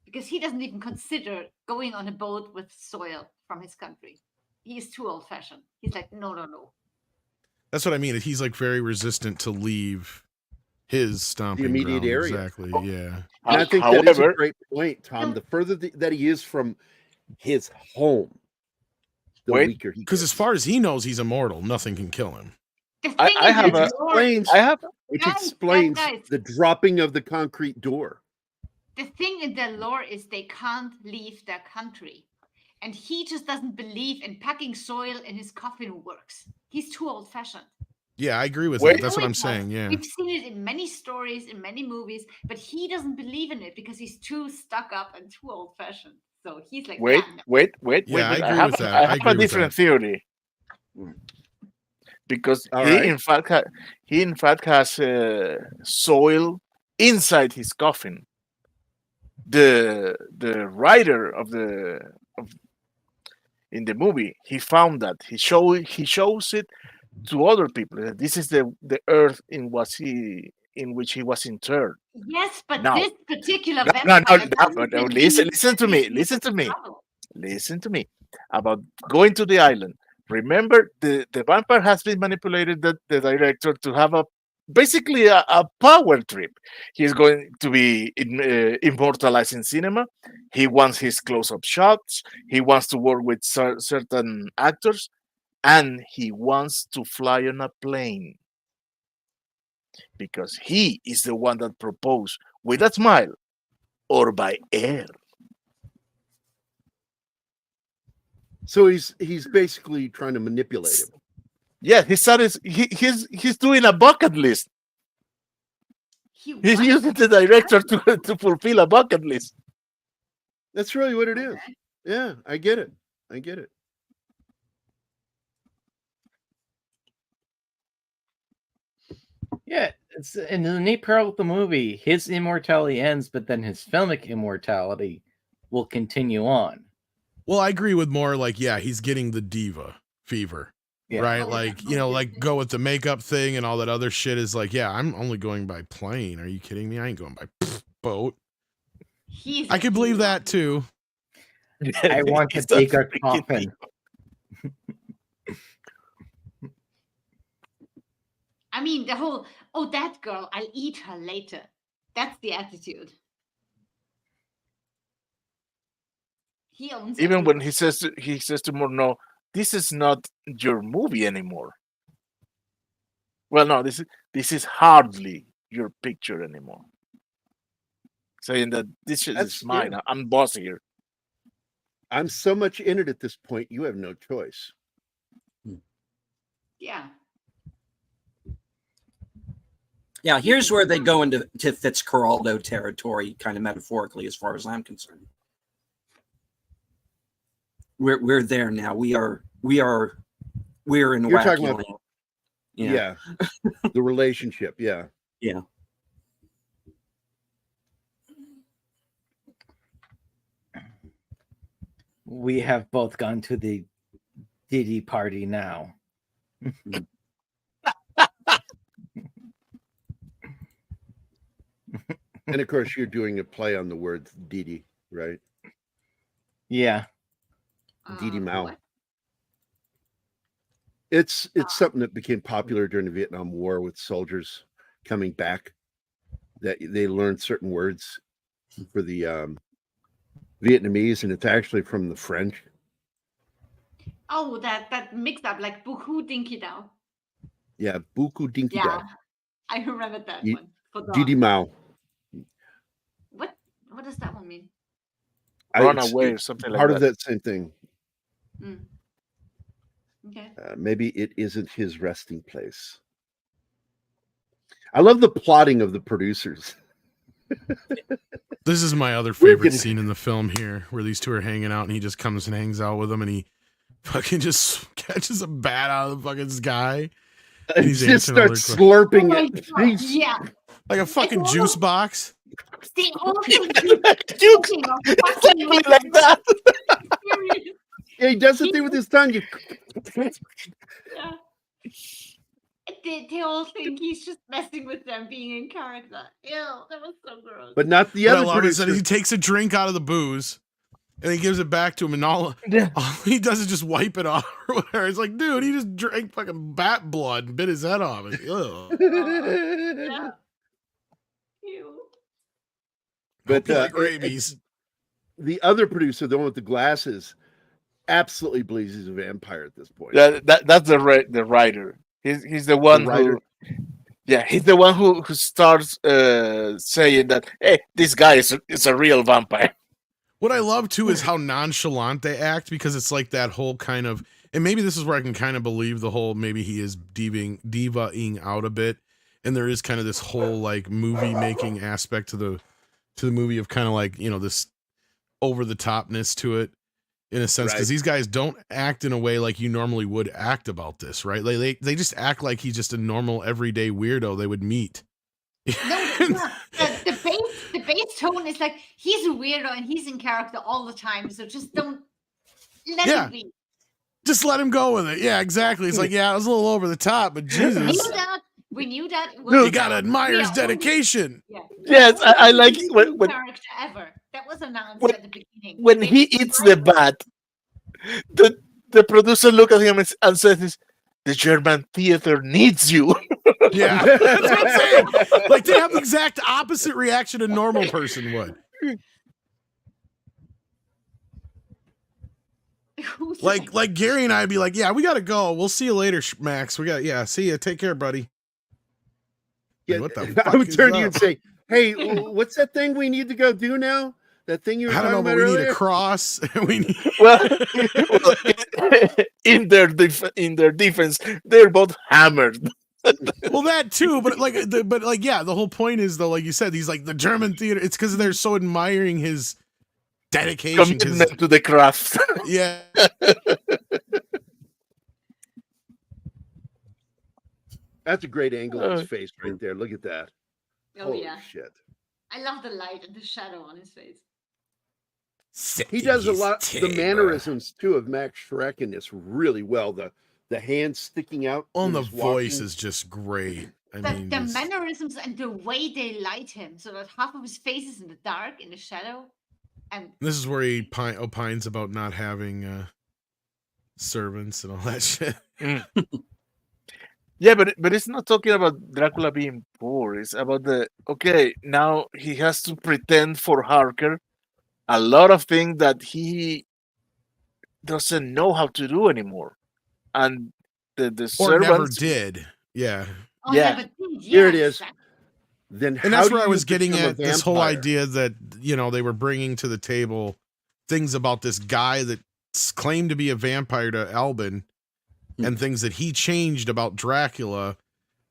Because he doesn't even consider going on a boat with soil from his country. He's too old fashioned. He's like, no. That's what I mean. He's like very resistant to leave his stomping immediate ground. area. Exactly. Yeah. And I think that is a However, great point, Tom. The further that he is from his home, the Wait, weaker he Because gets. as far as he knows, he's immortal. Nothing can kill him. The thing I is, have the a- lore- Which Guys, explains guys. the dropping of the concrete door. the thing in their lore is they can't leave their country. And he just doesn't believe in packing soil in his coffin works. He's too old fashioned. Yeah, I agree with Wait. that. That's what I'm saying. Yeah. We've seen it in many stories, in many movies, but he doesn't believe in it because he's too stuck up and too old fashioned. So he's like, wait. Yeah, I I agree have, with that. I I have agree a with different that. theory. Because All he right. in fact has soil inside his coffin. The writer of in the movie. He found that he shows it to other people. This is the earth in which he was interred. Yes, but Now, this particular no, vampire doesn't no, believe listen to me, that listen to me, trouble. listen to me. About going to the island. Remember, the vampire has been manipulated the director to have basically a power trip. He's going to be immortalized in cinema. He wants his close-up shots. He wants to work with certain actors, and he wants to fly on a plane because he is the one that proposed with a smile or by air. So he's basically trying to manipulate him. Yeah, he's doing a bucket list. He's using the director to fulfill a bucket list. That's really what it is. Yeah, I get it. I get it. Yeah, and the neat part with the movie, his immortality ends, but then his filmic immortality will continue on. Well, I agree with more like, yeah, he's getting the diva fever. Yeah. Right? Like, you know, like go with the makeup thing and all that other shit is like, yeah, I'm only going by plane. Are you kidding me? I ain't going by boat. I could believe that too. I want to take a coffin. I mean, the whole, oh, that girl, I'll eat her later. That's the attitude. He owns Even when he says to Murnau, this is not your movie anymore. Well, no, this is hardly your picture anymore. Saying that this shit is mine. I'm boss here. I'm so much in it at this point, you have no choice. Yeah. Yeah, here's where they go into Fitzcarraldo territory, kind of metaphorically, as far as I'm concerned. We're there now. We're in You're wacky talking about, land. yeah. The relationship, yeah. Yeah. We have both gone to the Diddy party now. And of course, you're doing a play on the word Didi, right? Yeah. Didi Mao. What? It's something that became popular during the Vietnam War with soldiers coming back, that they learned certain words for the Vietnamese, and it's actually from the French. Oh, that mix up like Buku Dinky Dao. Yeah, Buku Dinky Yeah, Dao. I remembered that Ye- one. For Didi dog. Mao. What does that one mean? Run It's away or something like part that. of that same thing. Mm. Okay. Maybe it isn't his resting place. I love the plotting of the producers. This is my other favorite scene in the film here, where these two are hanging out and he just comes and hangs out with them and he fucking just catches a bat out of the fucking sky. And He just starts slurping Oh my it. God, yeah. like a fucking juice box. The whole thing keeps talking of fucking like that. serious. Yeah, he does the thing with his tongue. Yeah. They all think he's just messing with them, being in character. Ew, that was so gross. But not the What I other love is producer. that he takes a drink out of the booze and he gives it back to him, and all he does is just wipe it off or whatever. It's like, dude, he just drank fucking bat blood and bit his head off. Like, ugh. Yeah. Ew. But Like rabies. the other producer, the one with the glasses, absolutely believes he's a vampire at this point. That's the writer. He's the one writer? who. Yeah, he's the one who starts saying that, hey, this guy is a real vampire. What I love too is how nonchalant they act, because it's like that whole kind of, and maybe this is where I can kind of believe the whole, maybe he is divaing out a bit, and there is kind of this whole like movie making aspect to the movie of kind of like, you know, this over the topness to it in a sense, because these guys don't act in a way like you normally would act about this, right? They just act like he's just a normal everyday weirdo they would meet. No, the base tone is like he's a weirdo and he's in character all the time, so just don't let it be. Just let him go with it. Yeah, exactly. It's like, yeah, it was a little over the top, but We Jesus, knew that. We knew that. It Dude. was you gotta admire his we are only- dedication. Yeah. Yes, Yeah, I only like the when, new when character ever. That was announced when- at the beginning. when They he didn't eats the explain it. bat, the producer look at him and says, "The German theater needs you." Yeah, that's what I'm saying. Like they have the exact opposite reaction a normal person would. Who's Like Gary and I'd be like, yeah, we gotta go. We'll see you later, Max. See ya. Take care, buddy. Yeah, What the fuck I would is turn to you up? and say, "Hey, what's that thing we need to go do now? That thing you were I don't talking know, about but we need earlier?" a cross. We need. well, in their defense, they're both hammered. Well, that too, but yeah, the whole point is though, like you said, he's like the German theater. It's because they're so admiring his dedication. 'Cause- Commitment to the craft. yeah, That's a great angle of his face right there. Look at that. Oh Holy yeah. shit. I love the light and the shadow on his face. He does a lot the mannerisms too of Max Schreck in this really well. The hands sticking out. and when the he's voice walking. is just great. I The, mean, the just- mannerisms and the way they light him, so that half of his face is in the dark, in the shadow, and this is where he opines about not having servants and all that shit. Yeah, but it's not talking about Dracula being poor. It's about now he has to pretend for Harker a lot of things that he doesn't know how to do anymore, and the Or never servants did. Yeah. oh Yeah. yeah, but Here it is. exactly. Then And how that's do where I you was getting become a at this whole vampire? idea that, they were bringing to the table things about this guy that claimed to be a vampire to Albin and things that he changed about Dracula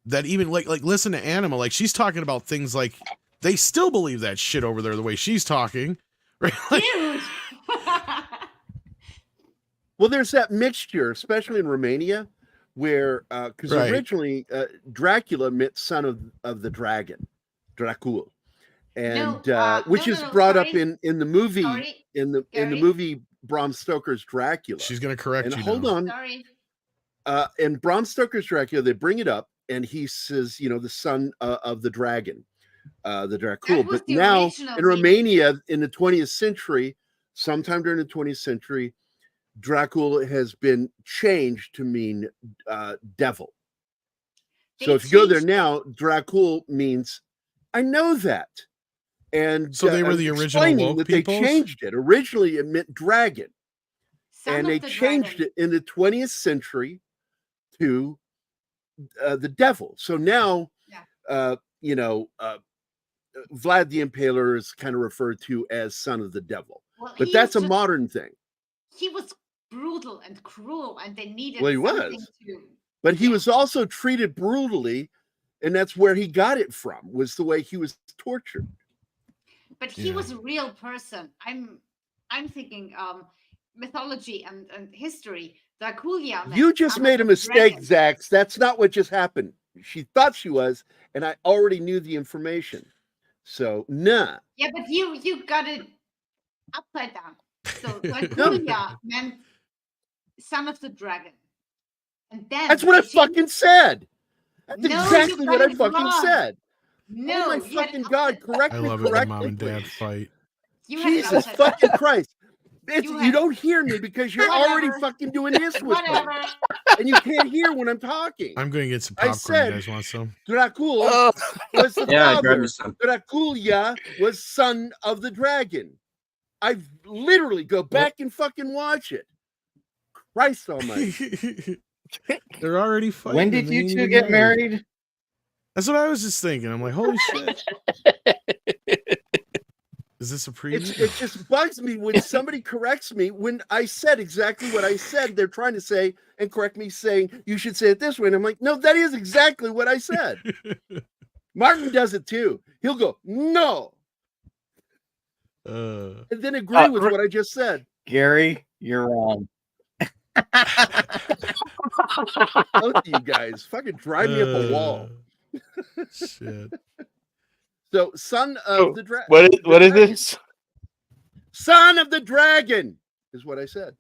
that even like listen to Anima, like she's talking about things like they still believe that shit over there the way she's talking. Right? Like, Dude. Well, there's that mixture, especially in Romania, where because Right. originally Dracula meant son of the dragon, Dracul, and which is brought up sorry. in the movie Sorry, in the Gary. movie Bram Stoker's Dracula. she's gonna correct And you. hold now. on, Sorry. in Bram Stoker's Dracula, they bring it up, and he says, the son of the dragon, the Dracul. That was But the now original in meaning. Romania, in the 20th century, sometime during the 20th century, Dracul has been changed to mean devil. So They if you go there changed- now, Dracul means, I know that. And So they were I'm the original explaining woke that peoples? they changed it. Originally, it meant dragon, Son and of they the changed dragon. it in the 20th century to the devil. So now, Yeah. Vlad the Impaler is kind of referred to as son of the devil, Well, but he that's a was just- modern thing. He was brutal and cruel, and they needed Well, he something was. to. But he Yeah. was also treated brutally, and that's where he got it from, was the way he was tortured. But he Yeah. was a real person. I'm thinking mythology and history. Draculia. meant You just son of made a the mistake, dragon. Zax. That's not what just happened. She thought she was, and I already knew the information. So, nah. Yeah, but you got it upside down. So Draculia meant son of the dragon, and then That's what I they changed- fucking said. That's No, you exactly got what I it fucking wrong. said. No, Oh my you had it fucking God, upside- correct I me, love it when correct mom me, and dad please. fight. You had it Jesus upside down. fucking Christ. You You had- don't hear me because you're already Whatever. fucking doing this with me. Whatever. And you can't hear when I'm talking. I'm going to get some I popcorn. said- You guys want some? Dracul Oh, was the Yeah, grab father. me some. Draculia was son of the dragon. I literally go back and fucking watch it. Christ almighty. They're already fighting. When did They you ain't two even get married? That's what I was just thinking. I'm like, holy shit. Is this a preview? It just bugs me when somebody corrects me when I said exactly what I said. They're trying to say and correct me, saying you should say it this way. And I'm like, no, that is exactly what I said. Martin does it too. He'll go, no, and then agree with what I just said. Gary, you're wrong. Both of you guys fucking drive me up a wall. Shit. So, son Oh, of the dragon. what is this? Son of the dragon is what I said.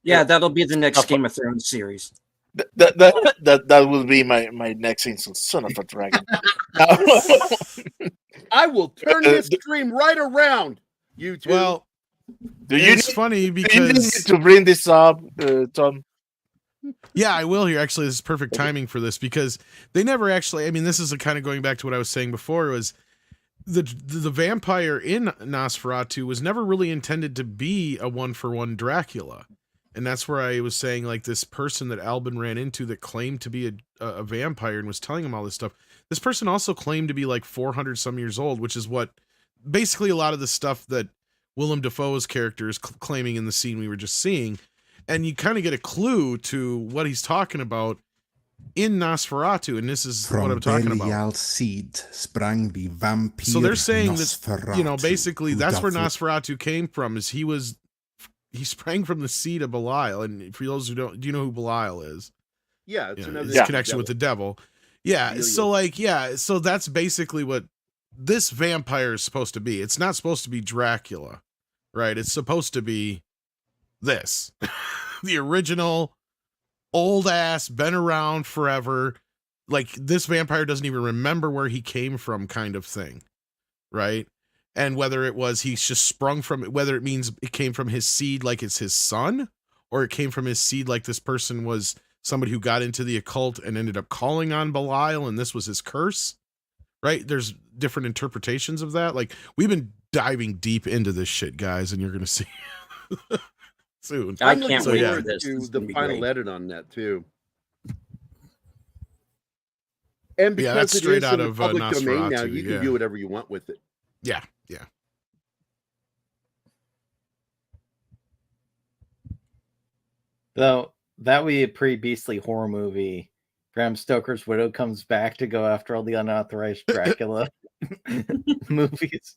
Yeah, that'll be the next Of- Game of Thrones series. That will be my next insult. Son of a dragon. Now- I will turn this stream right around. You two. Well, do you it's funny do you need me because to bring this up, Tom? yeah, I will here. Actually, this is perfect timing for this because they never actually. I mean, this is kind of going back to what I was saying before. Was the vampire in Nosferatu was never really intended to be a 1-for-1 Dracula, and that's where I was saying like this person that Albin ran into that claimed to be a vampire and was telling him all this stuff. This person also claimed to be like 400 some years old, which is what basically a lot of the stuff that Willem Dafoe's character is claiming in the scene we were just seeing. And you kind of get a clue to what he's talking about in Nosferatu, and this is what I'm talking about. Belial's seed sprang the vampire. So they're saying that, you know, Nosferatu, basically who that's where doth Nosferatu came from. Is he sprang from the seed of Belial, and for those who don't, do you know who Belial is? Yeah, it's You know, another his connection with the devil. Yeah, Belial. so like, yeah, so that's basically what this vampire is supposed to be. It's not supposed to be Dracula, right? It's supposed to be this. The original old ass, been around forever. Like this vampire doesn't even remember where he came from, kind of thing, right? And whether it was he's just sprung from it, whether it means it came from his seed like it's his son, or it came from his seed like this person was somebody who got into the occult and ended up calling on Belial and this was his curse, right? There's different interpretations of that. Like we've been diving deep into this shit, guys, and you're gonna see soon. I I'm looking can't wait forward for this. to It's the gonna be final great. edit on that too. And Yeah, because that's it straight is out in the of, public domain now, Nosferatu, you can yeah. do whatever you want with it. Yeah. Though that would be a pretty beastly horror movie. Bram Stoker's widow comes back to go after all the unauthorized Dracula movies.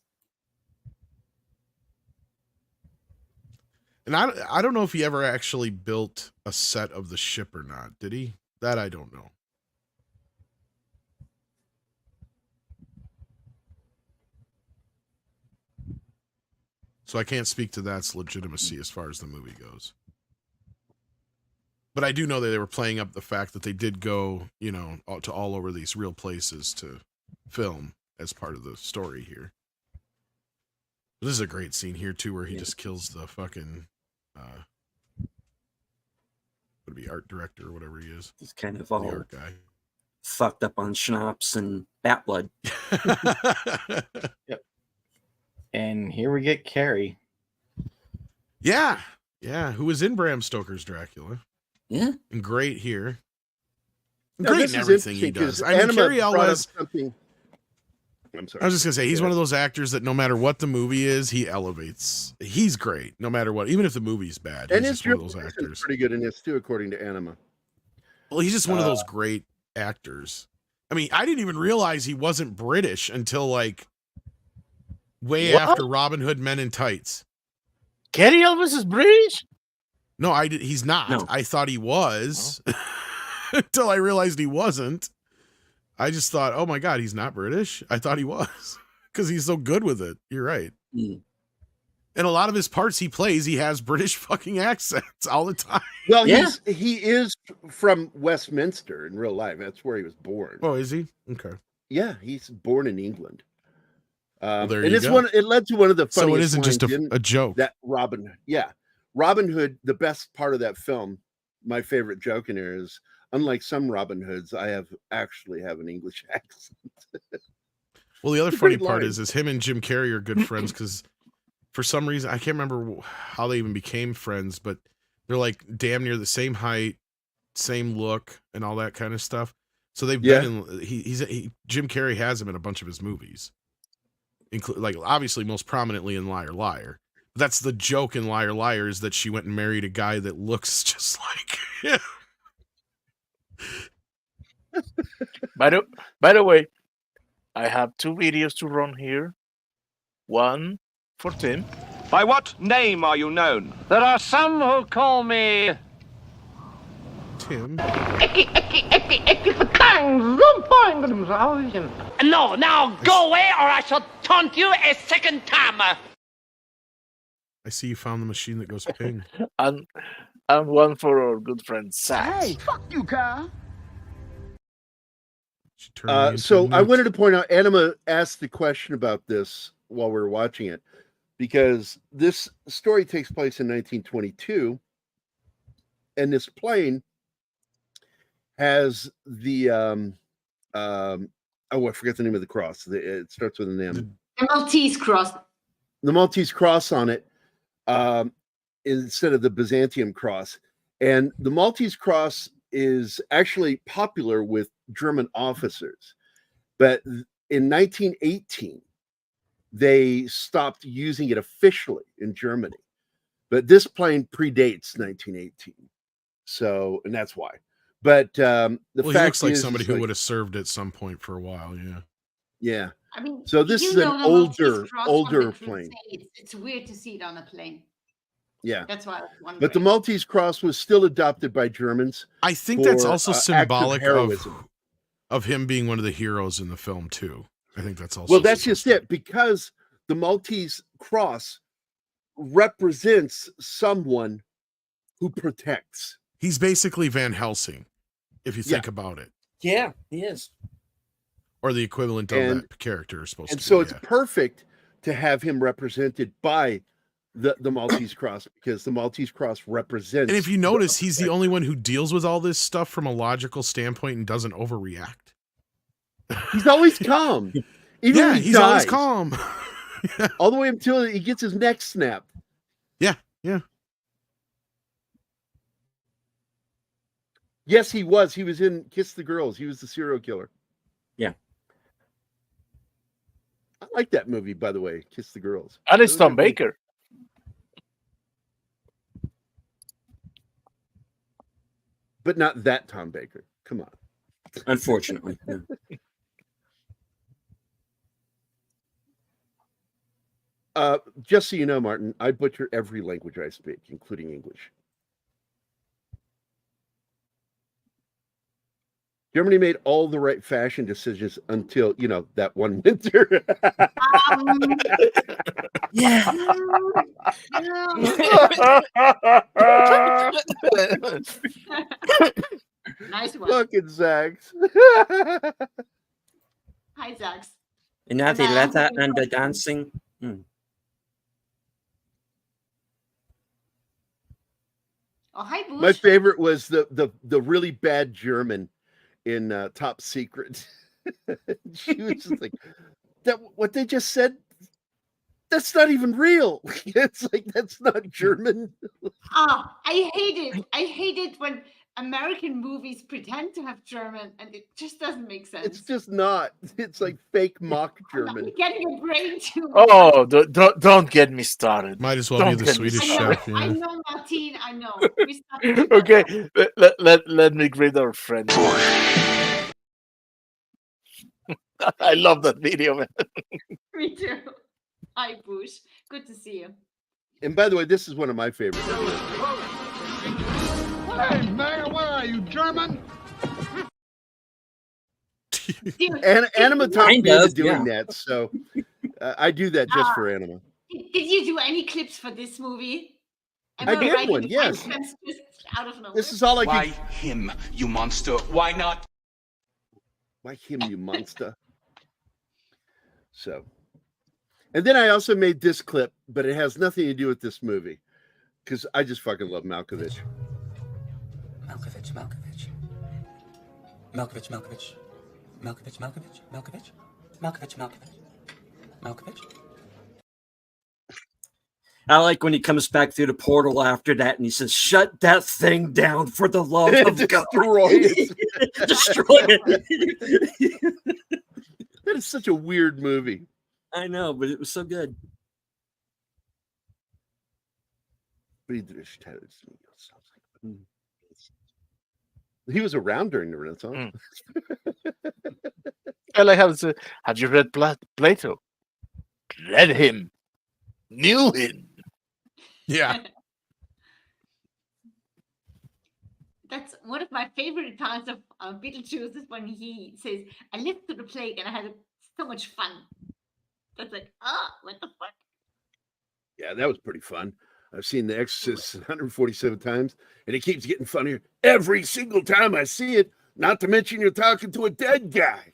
And I don't know if he ever actually built a set of the ship or not. Did he? That I don't know. So I can't speak to that's legitimacy as far as the movie goes. But I do know that they were playing up the fact that they did go, you know, to all over these real places to film as part of the story here. This is a great scene here too, where he just kills the fucking would it be art director or whatever he is. He's kind of The all art guy. fucked up on schnapps and bat blood. And here we get Carrie. Yeah. Yeah. Who was in Bram Stoker's Dracula. Yeah. And great here. Now, Great this in is everything he interesting does. 'cause I mean, Anima Carrie brought up always. something. I'm sorry. I was just gonna say he's Yeah. one of those actors that no matter what the movie is, he elevates. He's great, no matter what, even if the movie's bad. And He's his just one of those direction is actors. pretty good in this too, according to Anima. Well, he's just one of those great actors. I mean, I didn't even realize he wasn't British until like way What? after Robin Hood Men in Tights. Gary Elvis is British? No, he's not. No. I thought he was until I realized he wasn't. I just thought, oh my God, he's not British. I thought he was because he's so good with it. You're right. Mm. And a lot of his parts he plays, he has British fucking accents all the time. Well, Yeah. he is from Westminster in real life. That's where he was born. Oh, is he? Okay. Yeah, he's born in England. there And you it's go. It led to one of the funniest So it isn't just lines in a joke. that Robin Hood. Yeah, Robin Hood. The best part of that film, my favorite joke in there is, unlike some Robin Hoods, I actually have an English accent. Well, the other It's a funny great part line. is him and Jim Carrey are good friends because for some reason, I can't remember how they even became friends, but they're like damn near the same height, same look, and all that kind of stuff. So they've been in, Jim Carrey has him in a bunch of his movies, like obviously most prominently in Liar Liar. That's the joke in Liar Liar is that she went and married a guy that looks just like him. By the way, I have 2 videos to run here. One for Tim. By what name are you known? There are some who call me Tim. No, now go away or I shall taunt you a second time. I see you found the machine that goes ping. And and one for our good friend Sax. Hey, fuck you, Carl. She turned me into So a I newt. wanted to point out, Anima asked the question about this while we were watching it, because this story takes place in 1922, and this plane has the oh, I forget the name of the cross. It starts with an M. The Maltese cross. The Maltese cross on it, instead of the Byzantium cross. And the Maltese cross is actually popular with German officers. But in 1918, they stopped using it officially in Germany. But this plane predates 1918. So, and that's why. But the Well, fact he looks like is, somebody is who like, would have served at some point for a while. Yeah. yeah. I mean, So this you is know an the Maltese older cross from the plane. Crusades. It's weird to see it on a plane. Yeah. That's why I was wondering. But the Maltese cross was still adopted by Germans. I think that's for, also acts of symbolic heroism. of him being one of the heroes in the film too. I think that's also Well, that's just it, because the Maltese cross represents someone who protects. He's basically Van Helsing, if you think about it, Yeah, he is. or the equivalent of And- that character is supposed And to so be. it's perfect to have him represented by the Maltese cross, because the Maltese cross represents. And if you notice, he's the only one who deals with all this stuff from a logical standpoint and doesn't overreact. He's always calm. Even when he he's always dies. calm. All the way until he gets his neck snapped. Yeah, yeah. Yes, he was. He was in Kiss the Girls. He was the serial killer. Yeah. I like that movie, by the way, Kiss the Girls. And it's That was a Tom really- Baker. But not that Tom Baker. Come on. Unfortunately. Yeah. Just so you know, Martin, I butcher every language I speak, including English. Germany made all the right fashion decisions until, that one winter. Yeah. Nice one. Fucking Zags. Hi, Zax. And now they let that and the dancing. Oh, hi, Bush. My favorite was the really bad German in Top Secret. She was just like, that what they just said, that's not even real. It's like, that's not German. I hate it when American movies pretend to have German and it just doesn't make sense. It's just not. It's like fake mock I'm German. getting a brain too. Oh, don't get me started. Might as well Don't be the get me Swedish started. chef. I Yeah. know, Martine, I know. We stopped Okay, let me greet our friend. I love that video, man. Me too. Hi, Bush. Good to see you. And by the way, this is one of my favorites. Hey, man, where are you, German? Dude, And Anima taught me Kind into of, doing yeah. that, so I do that just for Anima. did you do any clips for this movie? Am I did writing one, the yes. timestamps just out of nowhere? This is all I Why could. him, you monster? Why not? Why him, you monster? So, and then I also made this clip, but it has nothing to do with this movie, because I just fucking love Malkovich. Malkovich, Malkovich. Malkovich, Malkovich. Malkovich, Malkovich, Malkovich. Malkovich, Malkovich. Malkovich. I like when he comes back through the portal after that and he says, "Shut that thing down for the love of God." Destroy it. Destroy it. That is such a weird movie. I know, but it was so good. Friedrich tells me. He was around during the Renaissance. I like how it said, have you read Plato? Read him. Knew him. Yeah. That's one of my favorite parts of Beetlejuice is when he says, "I lived through the plague and I had so much fun." That's like, what the fuck? Yeah, that was pretty fun. I've seen The Exorcist 147 times, and it keeps getting funnier every single time I see it. Not to mention you're talking to a dead guy.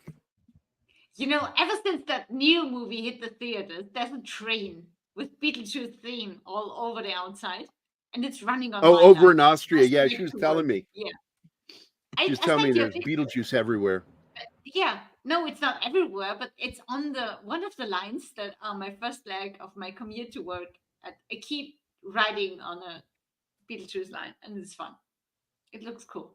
You know, ever since that new movie hit the theaters, there's a train with Beetlejuice theme all over the outside, and it's running on Oh, my over line. in Austria. Just Yeah, back she was to telling work. me. Yeah, She was I telling me sent you a there's picture. Beetlejuice everywhere. Yeah, no, it's not everywhere, but it's on the one of the lines that are my first leg of my commute to work. I keep riding on a Beetlejuice line, and it's fun. It looks cool.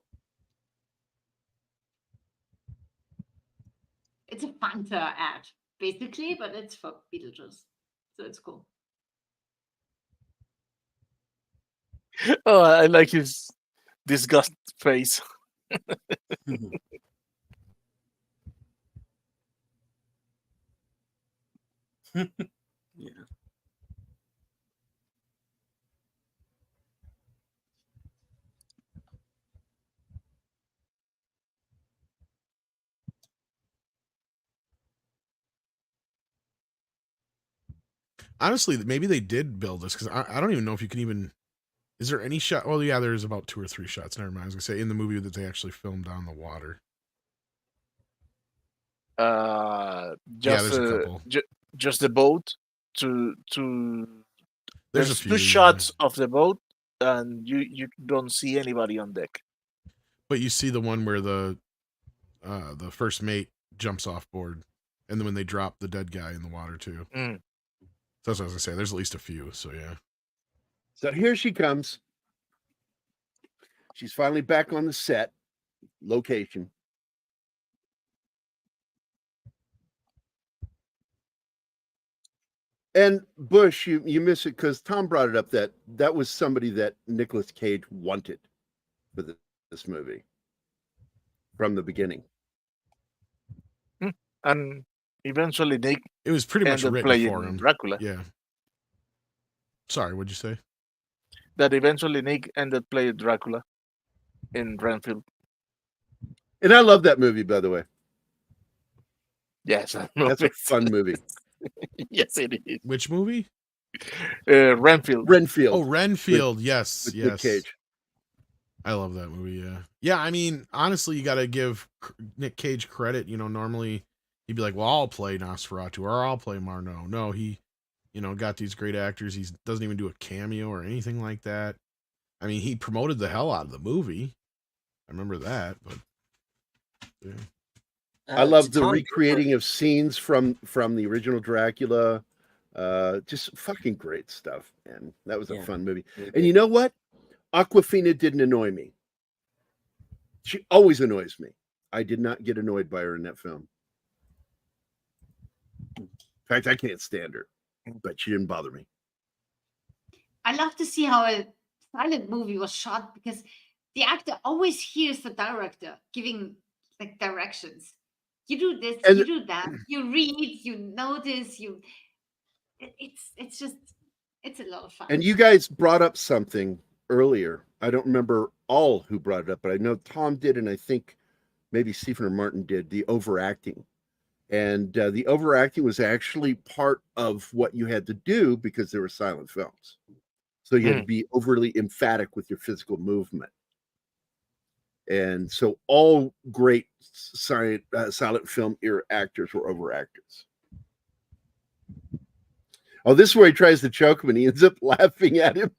It's a Fanta ad, basically, but it's for Beetlejuice, so it's cool. Oh, I like his disgust face. Yeah. Honestly, maybe they did build this because I don't even know if you can even. Is there any shot? Well, yeah, there's about 2 or 3 shots. Never mind. I was gonna say in the movie that they actually filmed on the water. Uh, Yeah, just there's a couple. just the boat to. There's a There's few, two yeah. shots of the boat, and you don't see anybody on deck. But you see the one where the first mate jumps off board, and then when they drop the dead guy in the water too. Mm. So that's what I was gonna say. There's at least a few. So yeah. So here she comes. She's finally back on the set location. And Bush, you miss it because Tom brought it up that was somebody that Nicolas Cage wanted for this movie from the beginning. And eventually Nick It was pretty much ended written playing for him. Dracula. Yeah. Sorry, what'd you say? That eventually Nick ended playing Dracula in Renfield. And I love that movie, by the way. Yes, That's a fun movie. Yes, it is. Which movie? Renfield. Renfield. Oh, Renfield. Yes, with yes. Nick Cage. I love that movie. Yeah, yeah. I mean, honestly, you got to give Nick Cage credit. You know, normally he'd be like, "Well, I'll play Nosferatu or I'll play Marno." No, he, got these great actors. He doesn't even do a cameo or anything like that. I mean, he promoted the hell out of the movie. I remember that, but yeah. I love the recreating of scenes from the original Dracula. Just fucking great stuff, man. That was a fun movie. And you know what? Aquafina didn't annoy me. She always annoys me. I did not get annoyed by her in that film. In fact, I can't stand her, but she didn't bother me. I love to see how a silent movie was shot because the actor always hears the director giving like directions. You do this, you do that, you read, you notice, it's a lot of fun. And you guys brought up something earlier. I don't remember all who brought it up, but I know Tom did, and I think maybe Stephen or Martin did, the overacting. And the overacting was actually part of what you had to do because there were silent films. So you had to be overly emphatic with your physical movement. And so all great silent film era actors were overactors. Oh, this is where he tries to choke him and he ends up laughing at him.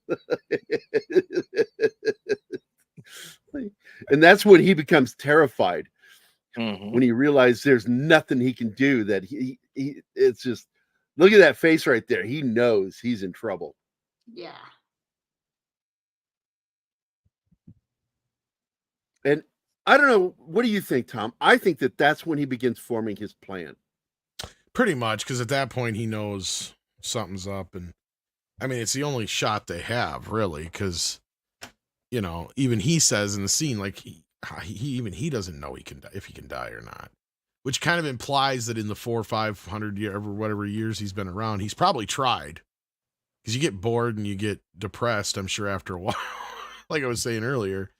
And that's when he becomes terrified. When he realizes there's nothing he can do, that he it's just, look at that face right there. He knows he's in trouble. Yeah. And I don't know, what do you think, Tom? I think that that's when he begins forming his plan. Pretty much, because at that point he knows something's up, and I mean it's the only shot they have, really, because even he says in the scene, like he doesn't know if he can die or not, which kind of implies that in the 400 or 500 or whatever years he's been around, he's probably tried, because you get bored and you get depressed, I'm sure, after a while. Like I was saying earlier,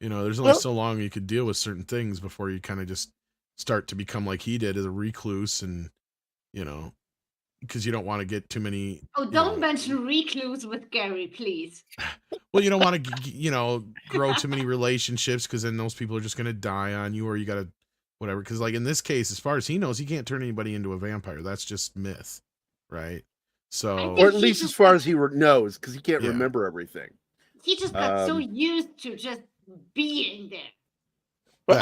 there's only so long you could deal with certain things before you kind of just start to become like he did, as a recluse, and because you don't want to get too many. Oh, don't mention recluse with Gerry, please. Well, you don't want to, grow too many relationships because then those people are just going to die on you, or you got to whatever. Because like in this case, as far as he knows, he can't turn anybody into a vampire. That's just myth, right? So, or at least as far as he knows, because he can't Yeah. remember everything. He just got so used to just being there. But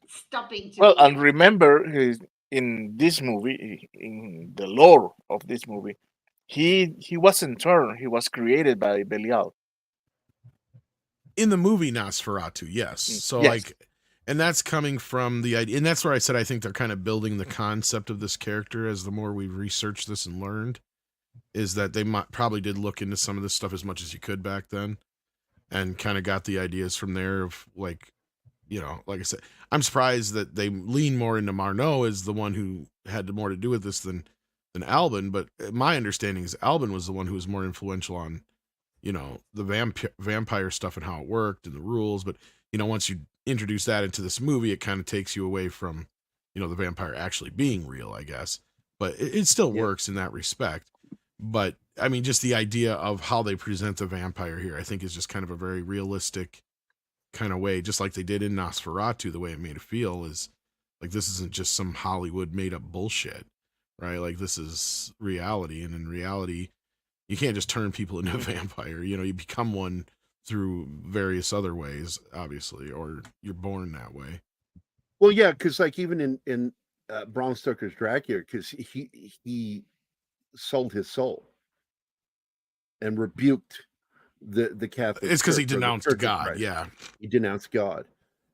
stopping to well, be and there. remember, in this movie, in the lore of this movie, he wasn't turned. He was created by Belial. in the movie Nosferatu, yes. So Yes. like, and that's coming from the idea, and that's where I said I think they're kind of building the concept of this character as the more we researched this and learned, is that they probably did look into some of this stuff as much as you could back then, and kind of got the ideas from there of like, like I said, I'm surprised that they lean more into Marneau as the one who had more to do with this than Albin, but my understanding is Albin was the one who was more influential on, the vampire stuff and how it worked and the rules. But, once you introduce that into this movie, it kind of takes you away from, the vampire actually being real, I guess. But it still works in that respect. But, I mean, just the idea of how they present the vampire here, I think is just kind of a very realistic kind of way, just like they did in Nosferatu. The way it made it feel is like, this isn't just some Hollywood made up bullshit, right? Like, this is reality. And in reality, you can't just turn people into a vampire. You become one through various other ways, obviously, or you're born that way. Well, yeah, because like even in Bram Stoker's Dracula, because he sold his soul and rebuked the Catholic. It's because he Church, or the denounced Church of God. Christ. Yeah, he denounced God,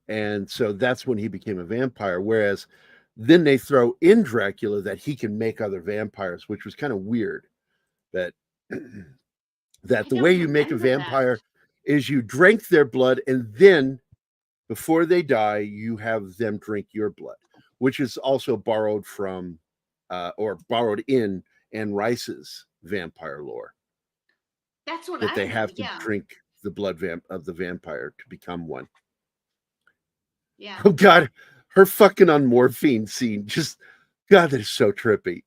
and so that's when he became a vampire. Whereas then they throw in Dracula that he can make other vampires, which was kind of weird. That the way you make a vampire is you drink their blood, and then before they die, you have them drink your blood, which is also borrowed from or borrowed in Anne Rice's vampire lore. That's what That I they know, have to yeah. drink the blood of the vampire to become one. Yeah. Oh God, her fucking on morphine scene, just God, that is so trippy.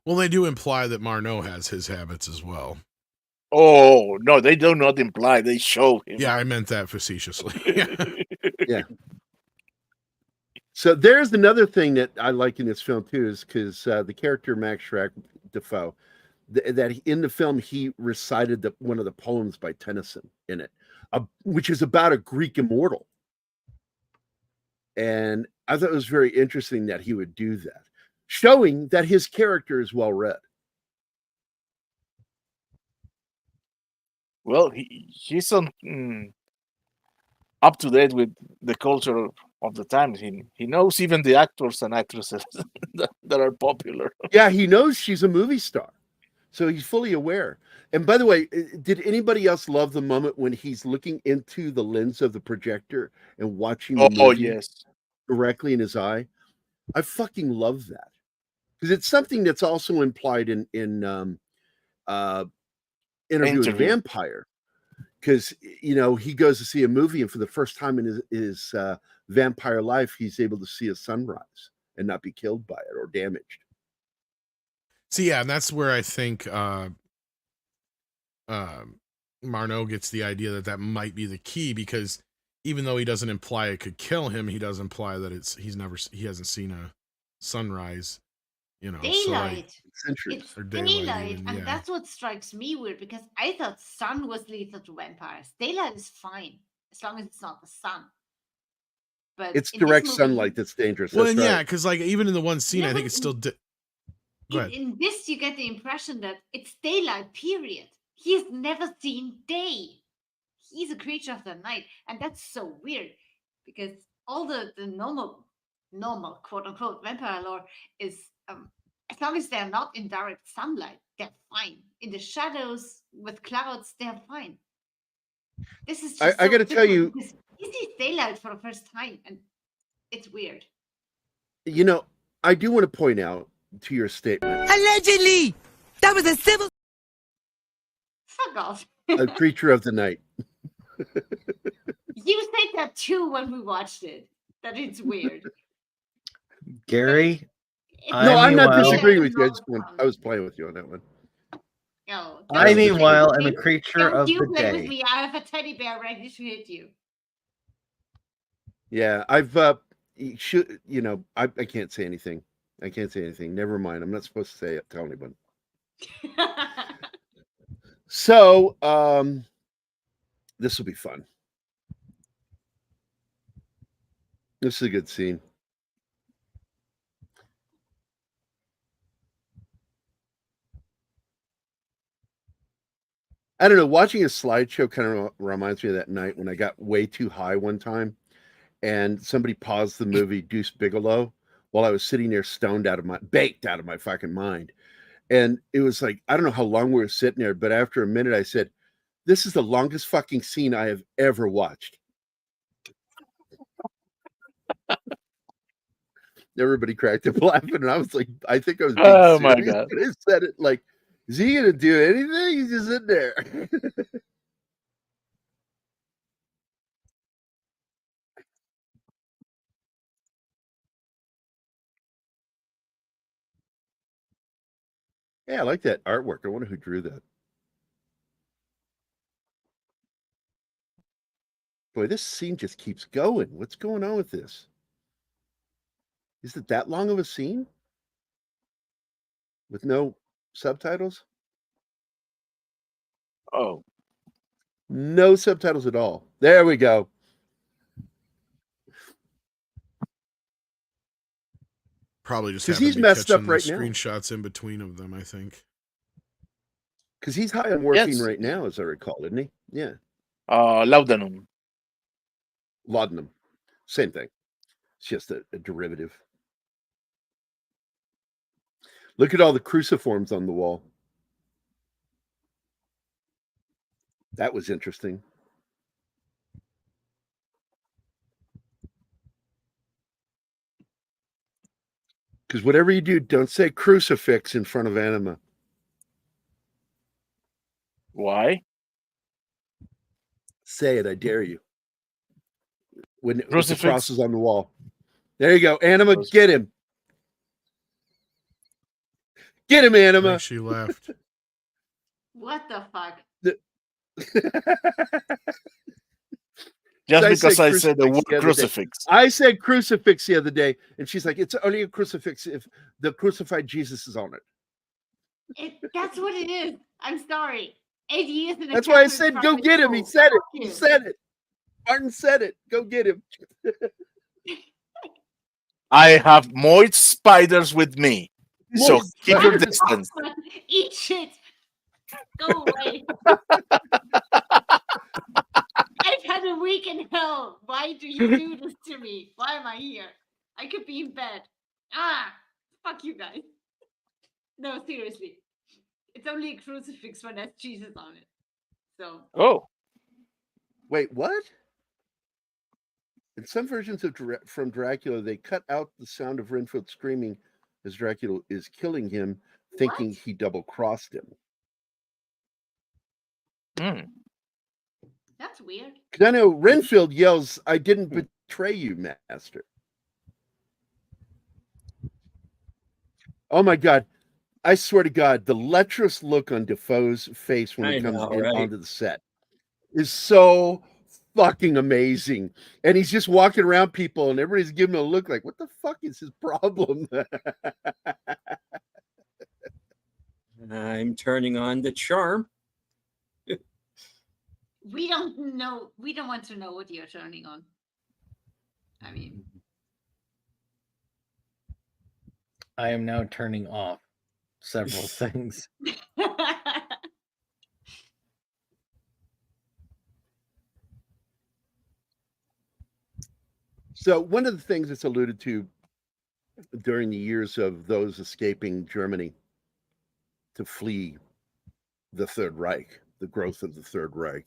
Well, they do imply that Marneau has his habits as well. Oh no, they do not imply. They show him. Yeah, I meant that facetiously. Yeah. So there's another thing that I like in this film too, is because the character Max Schreck Defoe, that in the film he recited one of the poems by Tennyson in it, which is about a Greek immortal, and I thought it was very interesting that he would do that, showing that his character is well read. Well, he's on up to date with the culture of the times. He knows even the actors and actresses that are popular. Yeah, he knows she's a movie star, so he's fully aware. And by the way, did anybody else love the moment when he's looking into the lens of the projector and watching the movie yes, directly in his eye? I fucking love that, because it's something that's also implied in Interview with a Vampire, because he goes to see a movie, and for the first time in his vampire life, he's able to see a sunrise and not be killed by it or damaged. See, yeah, and that's where I think Marneau gets the idea that might be the key, because even though he doesn't imply it could kill him, he does imply that he hasn't seen a sunrise. Daylight. It's daylight, even, and yeah. that's what strikes me weird, because I thought sun was lethal to vampires. Daylight is fine as long as it's not the sun. But it's direct sunlight that's dangerous. Well, that's and right. yeah, because like even in the one scene, I think it's still. Go ahead. In this, you get the impression that it's daylight. Period. He's never seen day. He's a creature of the night, and that's so weird, because all the normal quote unquote vampire lore is as long as they're not in direct sunlight, they're fine. In the shadows with clouds, they're fine. This is just I got to tell you, he sees daylight for the first time, and it's weird. I do want to point out to your statement. Allegedly, that was a civil. Fuck off. A creature of the night. You said that too when we watched it. That it's weird. Gary, No, I'm not meanwhile- disagreeing with you. I was playing with you on that one. No, I, don't meanwhile, play am a with me. creature Don't of you the play with day. me. I have a teddy bear ready to hit you. Yeah, I've I can't say anything. I can't say anything. Never mind. I'm not supposed to say it. Tell anyone. So, this will be fun. This is a good scene. I don't know. Watching a slideshow kind of reminds me of that night when I got way too high one time, and somebody paused the movie Deuce Bigelow while I was sitting there baked out of my fucking mind. And it was like, I don't know how long we were sitting there, but after a minute, I said, "This is the longest fucking scene I have ever watched." Everybody cracked up laughing, and I was like, I think I was being Oh my serious God. when I said it. Like, is he gonna do anything? He's just in there. Yeah, I like that artwork. I wonder who drew that. Boy, this scene just keeps going. What's going on with this? Is it that long of a scene? With no subtitles? Oh, No subtitles at all. There we go. Probably just 'Cause happened he's to be messed up catching the right now. screenshots in between of them, I think. Because he's high on morphine Yes. right now, as I recall, isn't he? Yeah. laudanum. Laudanum. Same thing. It's just a derivative. Look at all the cruciforms on the wall. That was interesting. Because whatever you do, don't say crucifix in front of anima. Why? Say it, I dare you. When the Crucifix. cross is on the wall. There you go. Anima, get him. Get him, I Anima. think she left. What the fuck? Just I because said I said the word other day. crucifix. I said crucifix the other day, and she's like, it's only a crucifix if the crucified Jesus is on it. That's what it is. I'm sorry. 8 years in a That's why I Catholic said, go private get him. He school. said it. Fuck He you. said it. Martin said it. Go get him. I have moist spiders with me. So Moist keep your spiders. distance. Eat shit. Go away. I've had a week in hell. Why do you do this to me? Why am I here? I could be in bed. Fuck you guys. No, seriously. It's only a crucifix when there's Jesus on it. So. Oh. Wait, what? In some versions of from Dracula, they cut out the sound of Renfield screaming as Dracula is killing him, thinking What? he double-crossed him. That's weird. Because I know Renfield yells, "I didn't betray you, master." Oh my God. I swear to God, the lecherous look on Defoe's face when he I comes know, in right? onto the set is so fucking amazing. And he's just walking around people and everybody's giving him a look like, what the fuck is his problem? I'm turning on the charm. We don't know. We don't want to know what you're turning on. I mean, I am now turning off several things. So one of the things that's alluded to during the years of those escaping Germany to flee the Third Reich, the growth of the Third Reich,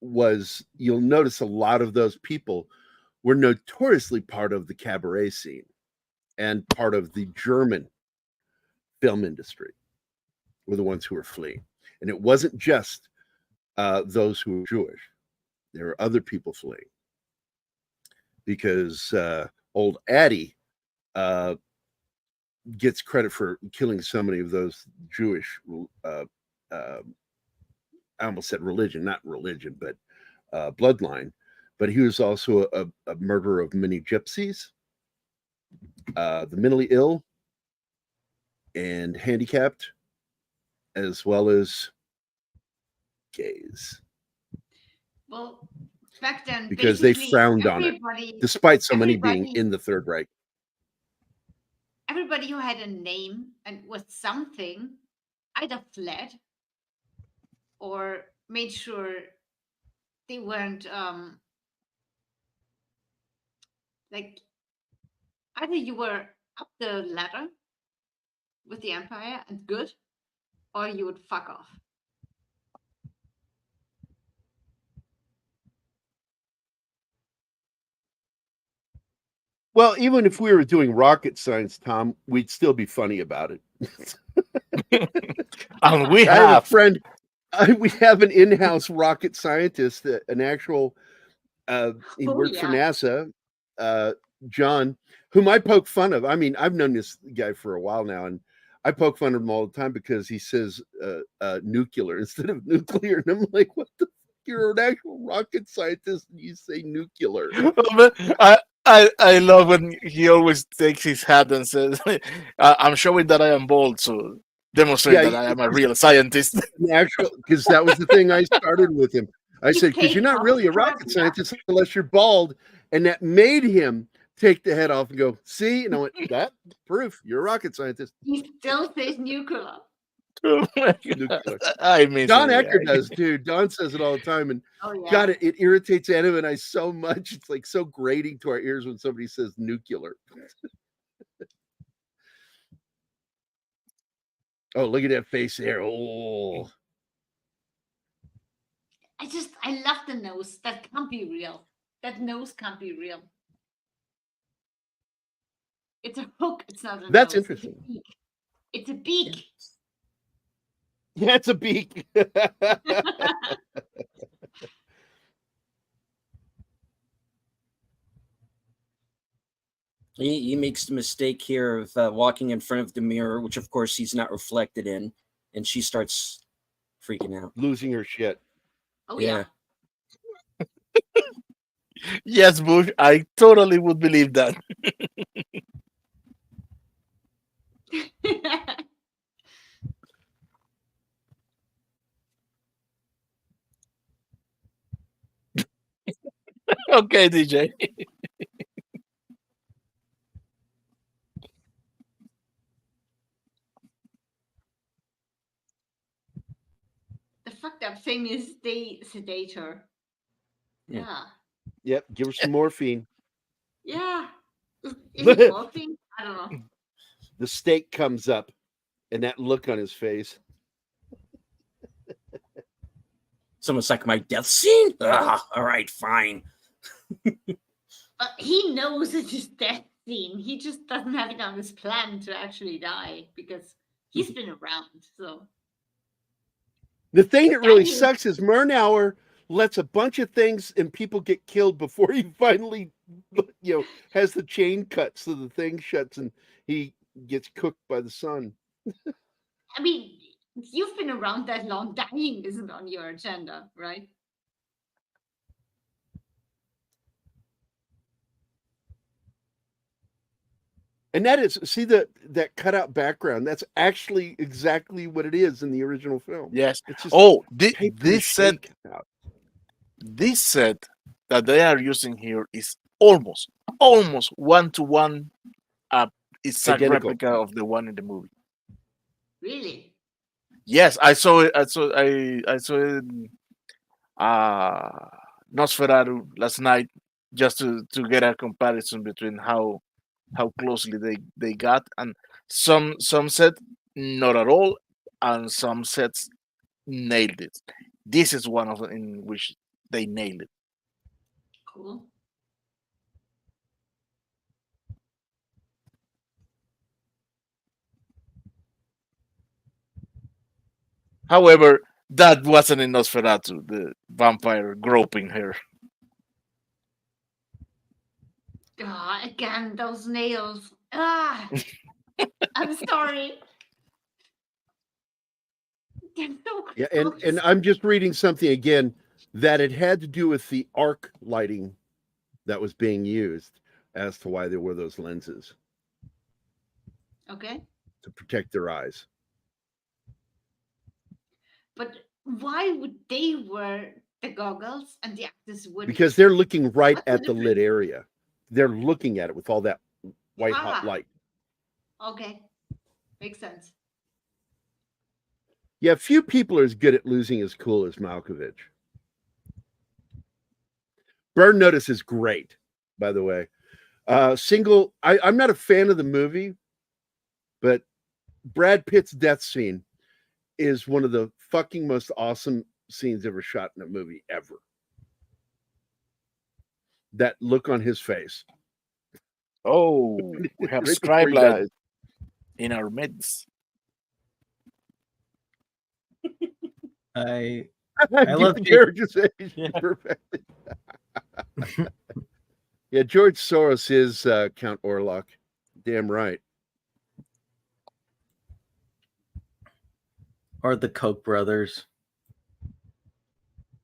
was, you'll notice a lot of those people were notoriously part of the cabaret scene and part of the German film industry, were the ones who were fleeing. And it wasn't just those who were Jewish. There were other people fleeing because old Addie gets credit for killing so many of those Jewish. I almost said religion, not religion, but bloodline. But he was also a murderer of many gypsies, the mentally ill and handicapped, as well as gays. Well, back then, because they basically frowned on it, despite so many being in the Third Reich. Everybody who had a name and was something either fled or made sure they weren't like either you were up the ladder with the empire and good, or you would fuck off. Well, even if we were doing rocket science, Tom, we'd still be funny about it. And we I have a have. friend. We have an in-house rocket scientist, an actual. He worked for NASA, John, whom I poke fun of. I mean, I've known this guy for a while now, and I poke fun of him all the time because he says nuclear instead of nuclear, and I'm like, what the fuck? You're an actual rocket scientist, and you say nuclear. I love when he always takes his hat and says, "I'm showing that I am bold, so demonstrate that I am a real scientist." Actual, because that was the thing I started with him. I said, because you're not really a rocket scientist unless you're bald, and that made him take the head off and go, see, and I went, that proof you're a rocket scientist. He still says nuclear. Oh my God. I miss Don it, Ecker yeah. does too. Don says it all the time, and yeah. God, it irritates Anna and I so much. It's like so grating to our ears when somebody says nuclear. Oh, look at that face there. Oh, I love the nose. That can't be real. That nose can't be real. It's a hook. It's not a that's nose. interesting. It's a beak. Yeah, it's a beak. He makes the mistake here of walking in front of the mirror, which of course he's not reflected in, and she starts freaking out, losing her shit. Oh yeah. Yes, Bush, I totally would believe that. Okay, DJ. The fucked up thing is they sedate her. Yeah. Yep, give her some morphine. Yeah. Is it morphine? I don't know. The steak comes up, and that look on his face. It's almost like my death scene. Ugh, all right, fine. He knows it's his death scene. He just doesn't have it on his plan to actually die because he's been around. So the thing that really sucks is Murnauer lets a bunch of things and people get killed before he finally, has the chain cut so the thing shuts and he gets cooked by the sun. I mean, you've been around that long. Dying isn't on your agenda, right? And that is, see that cutout background. That's actually exactly what it is in the original film. Yes. It's just this set that they are using here is almost 1-to-1. It's a replica of the one in the movie. Really? Yes, I saw it. I saw it. Nosferatu last night, just to get a comparison between how closely they got, and some said not at all, and some sets nailed it. This is one of them in which they nailed it. Cool. However, that wasn't in Nosferatu, the vampire groping her. Again, those nails. I'm sorry. They're so Yeah, and gross. I'm just reading something again that it had to do with the arc lighting that was being used as to why there were those lenses Okay. to protect their eyes. But why would they wear the goggles and the actors wouldn't? Because they're looking right What's the at the lit difference? area. They're looking at it with all that white hot Ah, light. okay. Makes sense. Yeah, few people are as good at losing his cool as Malkovich. Burn Notice is great, by the way. I'm not a fan of the movie, but Brad Pitt's death scene is one of the fucking most awesome scenes ever shot in a movie ever. That look on his face. Oh, we have Right before he Scribelad dies. in our midst. I Give love the Jake. character's age. Yeah. Perfect. Yeah, George Soros is Count Orlok. Damn right. Or the Koch brothers.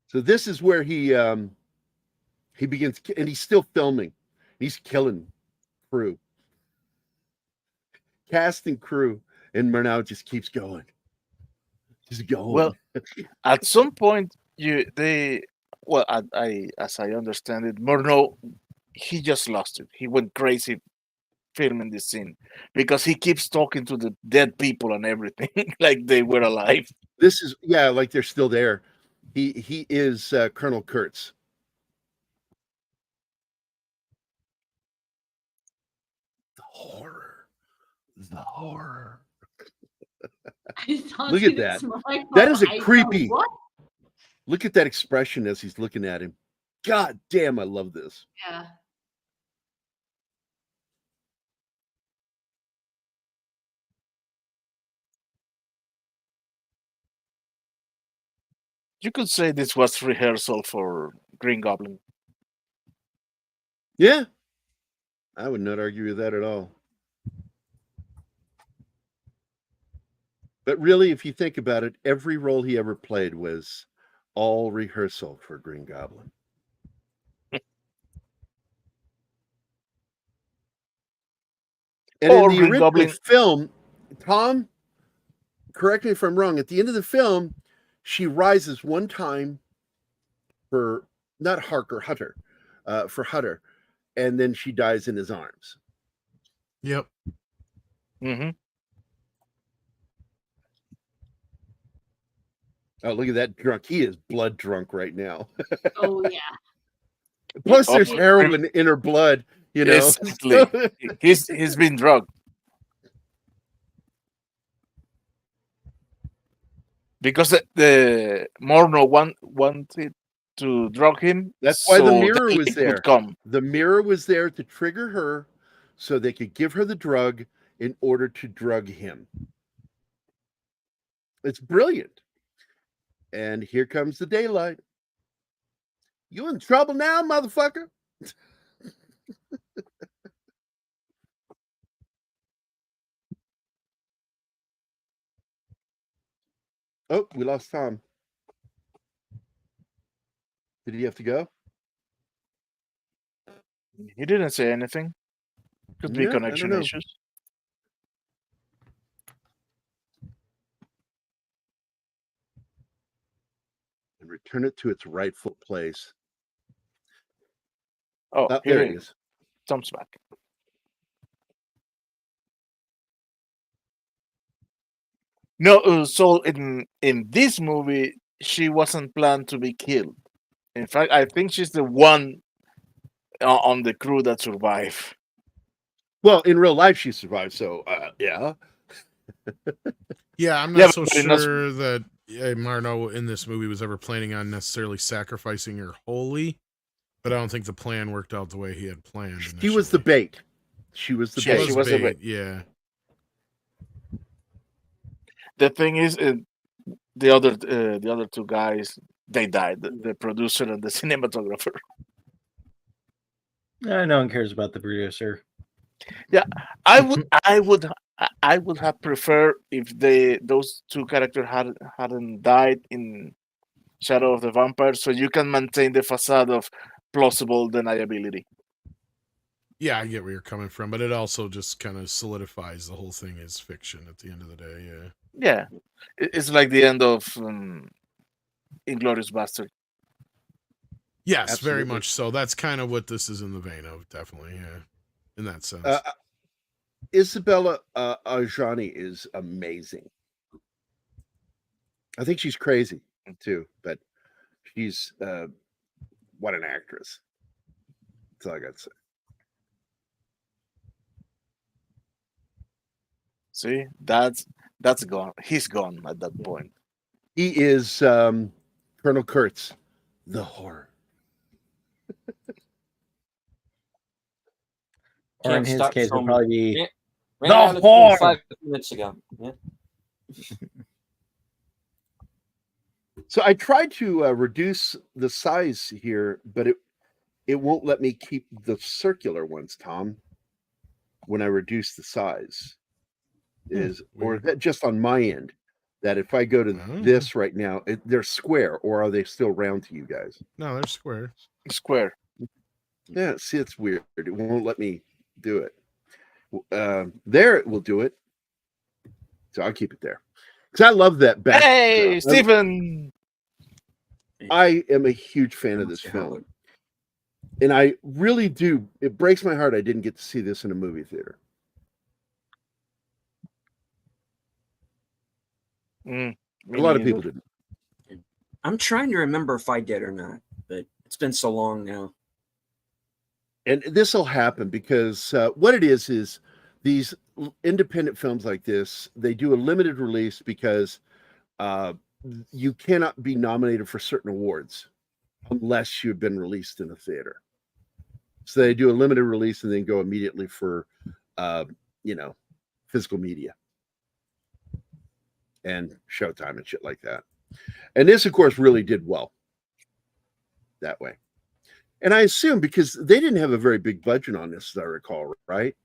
So this is where he begins, and he's still filming. He's killing crew, cast and crew, and Murnau just keeps going, just going. Well, at some point, I as I understand it, Murnau, he just lost it. He went crazy filming this scene because he keeps talking to the dead people and everything like they were alive. This is like they're still there. He is Colonel Kurtz. The horror. I thought Look he at did that. smell like That is a I know creepy. what? Look at that expression as he's looking at him. God damn, I love this. Yeah. You could say this was rehearsal for Green Goblin. Yeah, I would not argue with that at all. But really, if you think about it, every role he ever played was all rehearsal for Green Goblin. And in Or the Green original Goblin. film, Tom, correct me if I'm wrong, at the end of the film, she rises one time for not Harker, Hutter, for Hutter, and then she dies in his arms. Yep. Mm-hmm. Oh, look at that drunk. He is blood drunk right now. Oh yeah. Plus, Oh, there's heroin in her blood, you know. Exactly. He's been drugged. Because the Morno wanted to drug him. That's why the so mirror that was it there. would come. The mirror was there to trigger her so they could give her the drug in order to drug him. It's brilliant. And here comes the daylight. You in trouble now, motherfucker? Oh, we lost Tom. Did he have to go? He didn't say anything. Could be Yeah, I don't connection know. issues. And return it to its rightful place. Oh, There he is. Tom's back. No, so in this movie, she wasn't planned to be killed. In fact, I think she's the one on the crew that survived. Well, in real life, she survived. So, yeah. Yeah, I'm not so sure that Marno in this movie was ever planning on necessarily sacrificing her wholly, but I don't think the plan worked out the way he had planned. Initially. She was the bait. She was the bait. She was the bait. Yeah. The thing is, the other two guys, they died. The producer and the cinematographer. No one cares about the producer. Yeah, I would have preferred if those two characters hadn't died in Shadow of the Vampire, so you can maintain the facade of plausible deniability. Yeah, I get where you're coming from, but it also just kind of solidifies the whole thing as fiction at the end of the day. Yeah. Yeah, it's like the end of Inglourious Bastard. Yes, Absolutely. very much so. That's kind of what this is in the vein of, definitely. Yeah, in that sense. Isabella Adjani is amazing. I think she's crazy too, but she's what an actress. That's all I got to say. See, that's gone. He's gone at that point. He is Colonel Kurtz, the horror. Or in his case, it'd probably be ran out of whore! 5 minutes ago. Yeah. So I tried to reduce the size here, but it won't let me keep the circular ones, Tom. When I reduce the size, or that just on my end, that if I go to this right now, they're square, or are they still round to you guys? No, they're square. Square. Yeah, see, it's weird. It won't let me do it. There, it will do it. So I'll keep it there because I love that back. Hey, Stephen! I am a huge fan of this film, and I really do. It breaks my heart I didn't get to see this in a movie theater. A lot of people didn't. I'm trying to remember if I did or not, but it's been so long now. And this will happen because what it is these independent films like this, they do a limited release because you cannot be nominated for certain awards unless you've been released in a theater. So they do a limited release and then go immediately for, physical media and Showtime and shit like that. And this, of course, really did well that way. And I assume because they didn't have a very big budget on this, as I recall, right?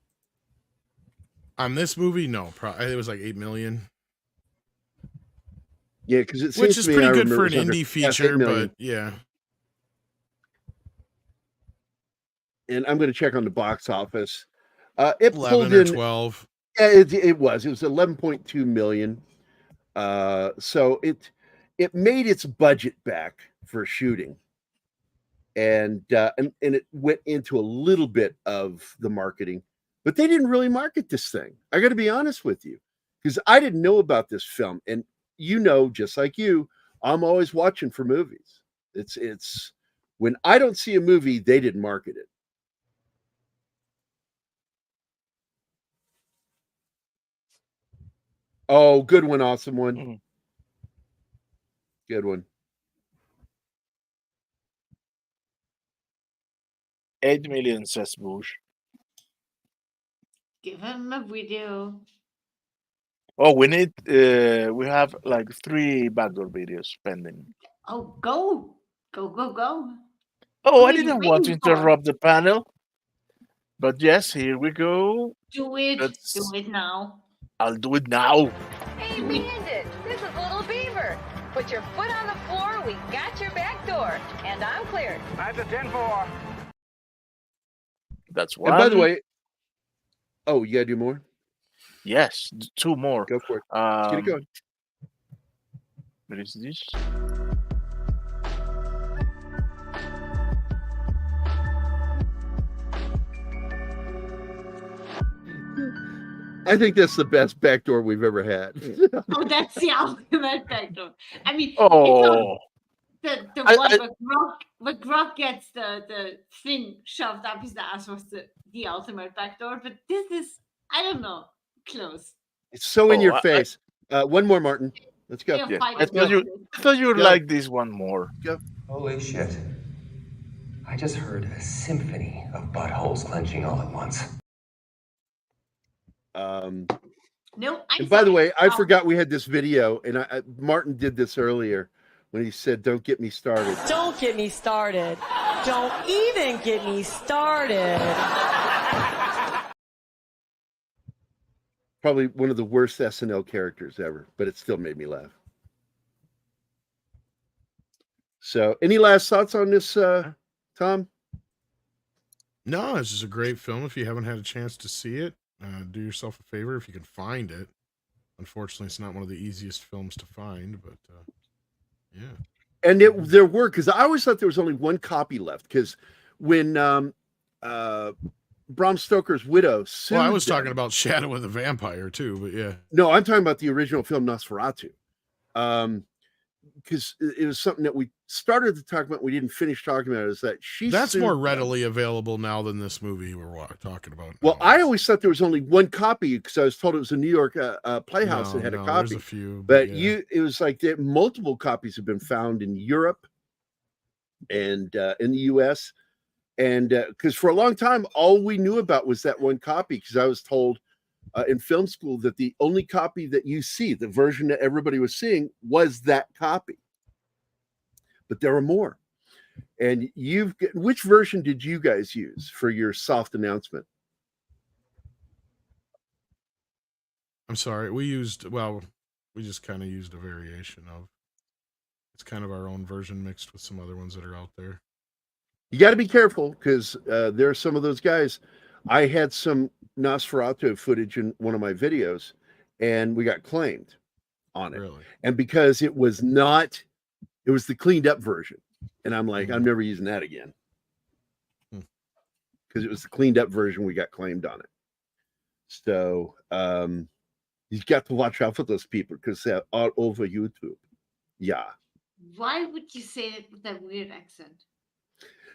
On this movie, no, it was like $8 million. Yeah, because it seems which is to me, pretty I good for remember an it was indie under- yes, $8 feature, million. but yeah. And I'm going to check on the box office. It 11 pulled or in 12. Yeah, it was 11.2 million. So it made its budget back for shooting, and it went into a little bit of the marketing, but they didn't really market this thing. I got to be honest with you, because I didn't know about this film, and just like you, I'm always watching for movies. It's when I don't see a movie, they didn't market it. Oh, good one, awesome one. Good one. 8 million, says Bush. Give him a video. Oh, we have like 3 backdoor videos pending. Oh, go. Oh, What I are you didn't want to waiting for? interrupt the panel, but yes, here we go. Do it. Let's- Do it now. I'll do it now. Hey, Bandit, this is Little Beaver. Put your foot on the floor, we got your back door, and I'm cleared. That's a 10-4. That's one. And by the way, oh, you gotta do more? Yes, 2 more. Go for it. Let's get it going. What is this? I think that's the best backdoor we've ever had. Oh, that's the ultimate backdoor. I mean, Oh. the I- one I- where Grog gets the thing shoved up his ass was the ultimate backdoor, but this is, I don't know, close. It's so in Oh, your I- face. One more, Martin. Let's go. Yeah, Yeah. fight I it. thought you would Go. like this one more. Go. Holy shit. I just heard a symphony of buttholes clenching all at once. No, And by the way, I forgot we had this video, and Martin did this earlier when he said, "Don't get me started." Don't get me started. don't even get me started. Probably one of the worst SNL characters ever, but it still made me laugh. So, any last thoughts on this, Tom? No, this is a great film. If you haven't had a chance to see it, do yourself a favor if you can find it. Unfortunately, it's not one of the easiest films to find, but yeah. And there were, because I always thought there was only one copy left. Because when Bram Stoker's widow sued Well, I was them, talking about Shadow of the Vampire too, but yeah. No, I'm talking about the original film Nosferatu. Because it was something that we started to talk about, we didn't finish talking about, is that That's sued more them. readily available now than this movie we're talking about. Well, I always thought there was only one copy because I was told it was a New York Playhouse that had a copy. There's a few, but yeah. it was like multiple copies have been found in Europe and in the U.S. And because for a long time, all we knew about was that one copy. Because I was told in film school that the only copy that you see, the version that everybody was seeing, was that copy. But there are more. And which version did you guys use for your soft announcement? I'm sorry. We just kind of used a variation of. It's kind of our own version mixed with some other ones that are out there. You got to be careful because there are some of those guys. I had some Nosferatu footage in one of my videos, and we got claimed on it. Really? And because it was the cleaned up version. And I'm like, I'm never using that again. Because it was the cleaned up version, we got claimed on it. So you've got to watch out for those people because they're all over YouTube. Yeah. Why would you say it with that weird accent?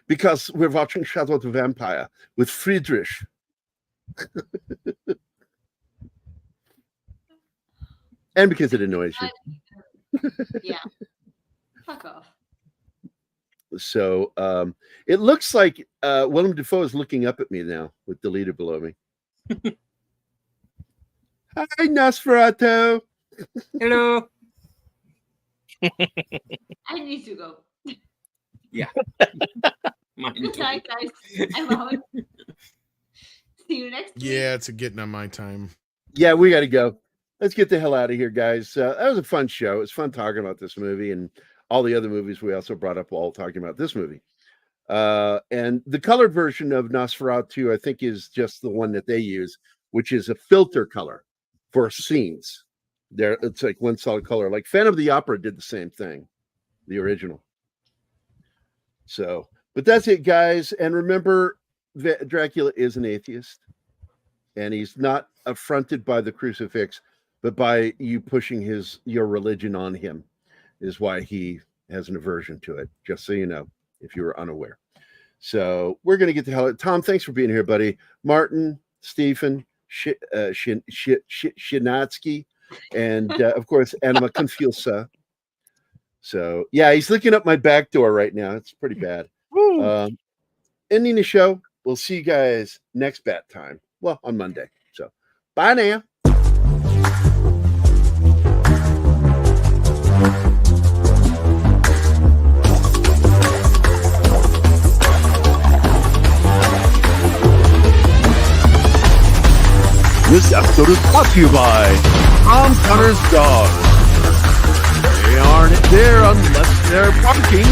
Because we're watching Shadow of the Vampire with Friedrich. And because it annoys you. Yeah. Fuck off. So it looks like Willem Dafoe is looking up at me now with deleted below me. Hi, Nosferatu. Hello. I need to go. Yeah. Good night, guys. I'm out. See you next week. Yeah, it's getting on my time. Yeah, we got to go. Let's get the hell out of here, guys. That was a fun show. It was fun talking about this movie and all the other movies we also brought up while talking about this movie. And the colored version of Nosferatu, I think, is just the one that they use, which is a filter color for scenes. It's like one solid color. Like Phantom of the Opera did the same thing, the original. So, but that's it, guys. And remember, Dracula is an atheist, and he's not affronted by the crucifix, but by you pushing your religion on him is why he has an aversion to it, just so you know, if you were unaware. So we're going to get the hell out. Tom, thanks for being here, buddy. Martin, Stephen, Shinatsky, and of course, Anima Confusa. So yeah, he's looking up my back door right now. It's pretty bad. Ending the show. We'll see you guys next bat time. Well, on Monday. So bye now. This episode is brought to you by Tom Cutter's Dog. They aren't there unless they're barking.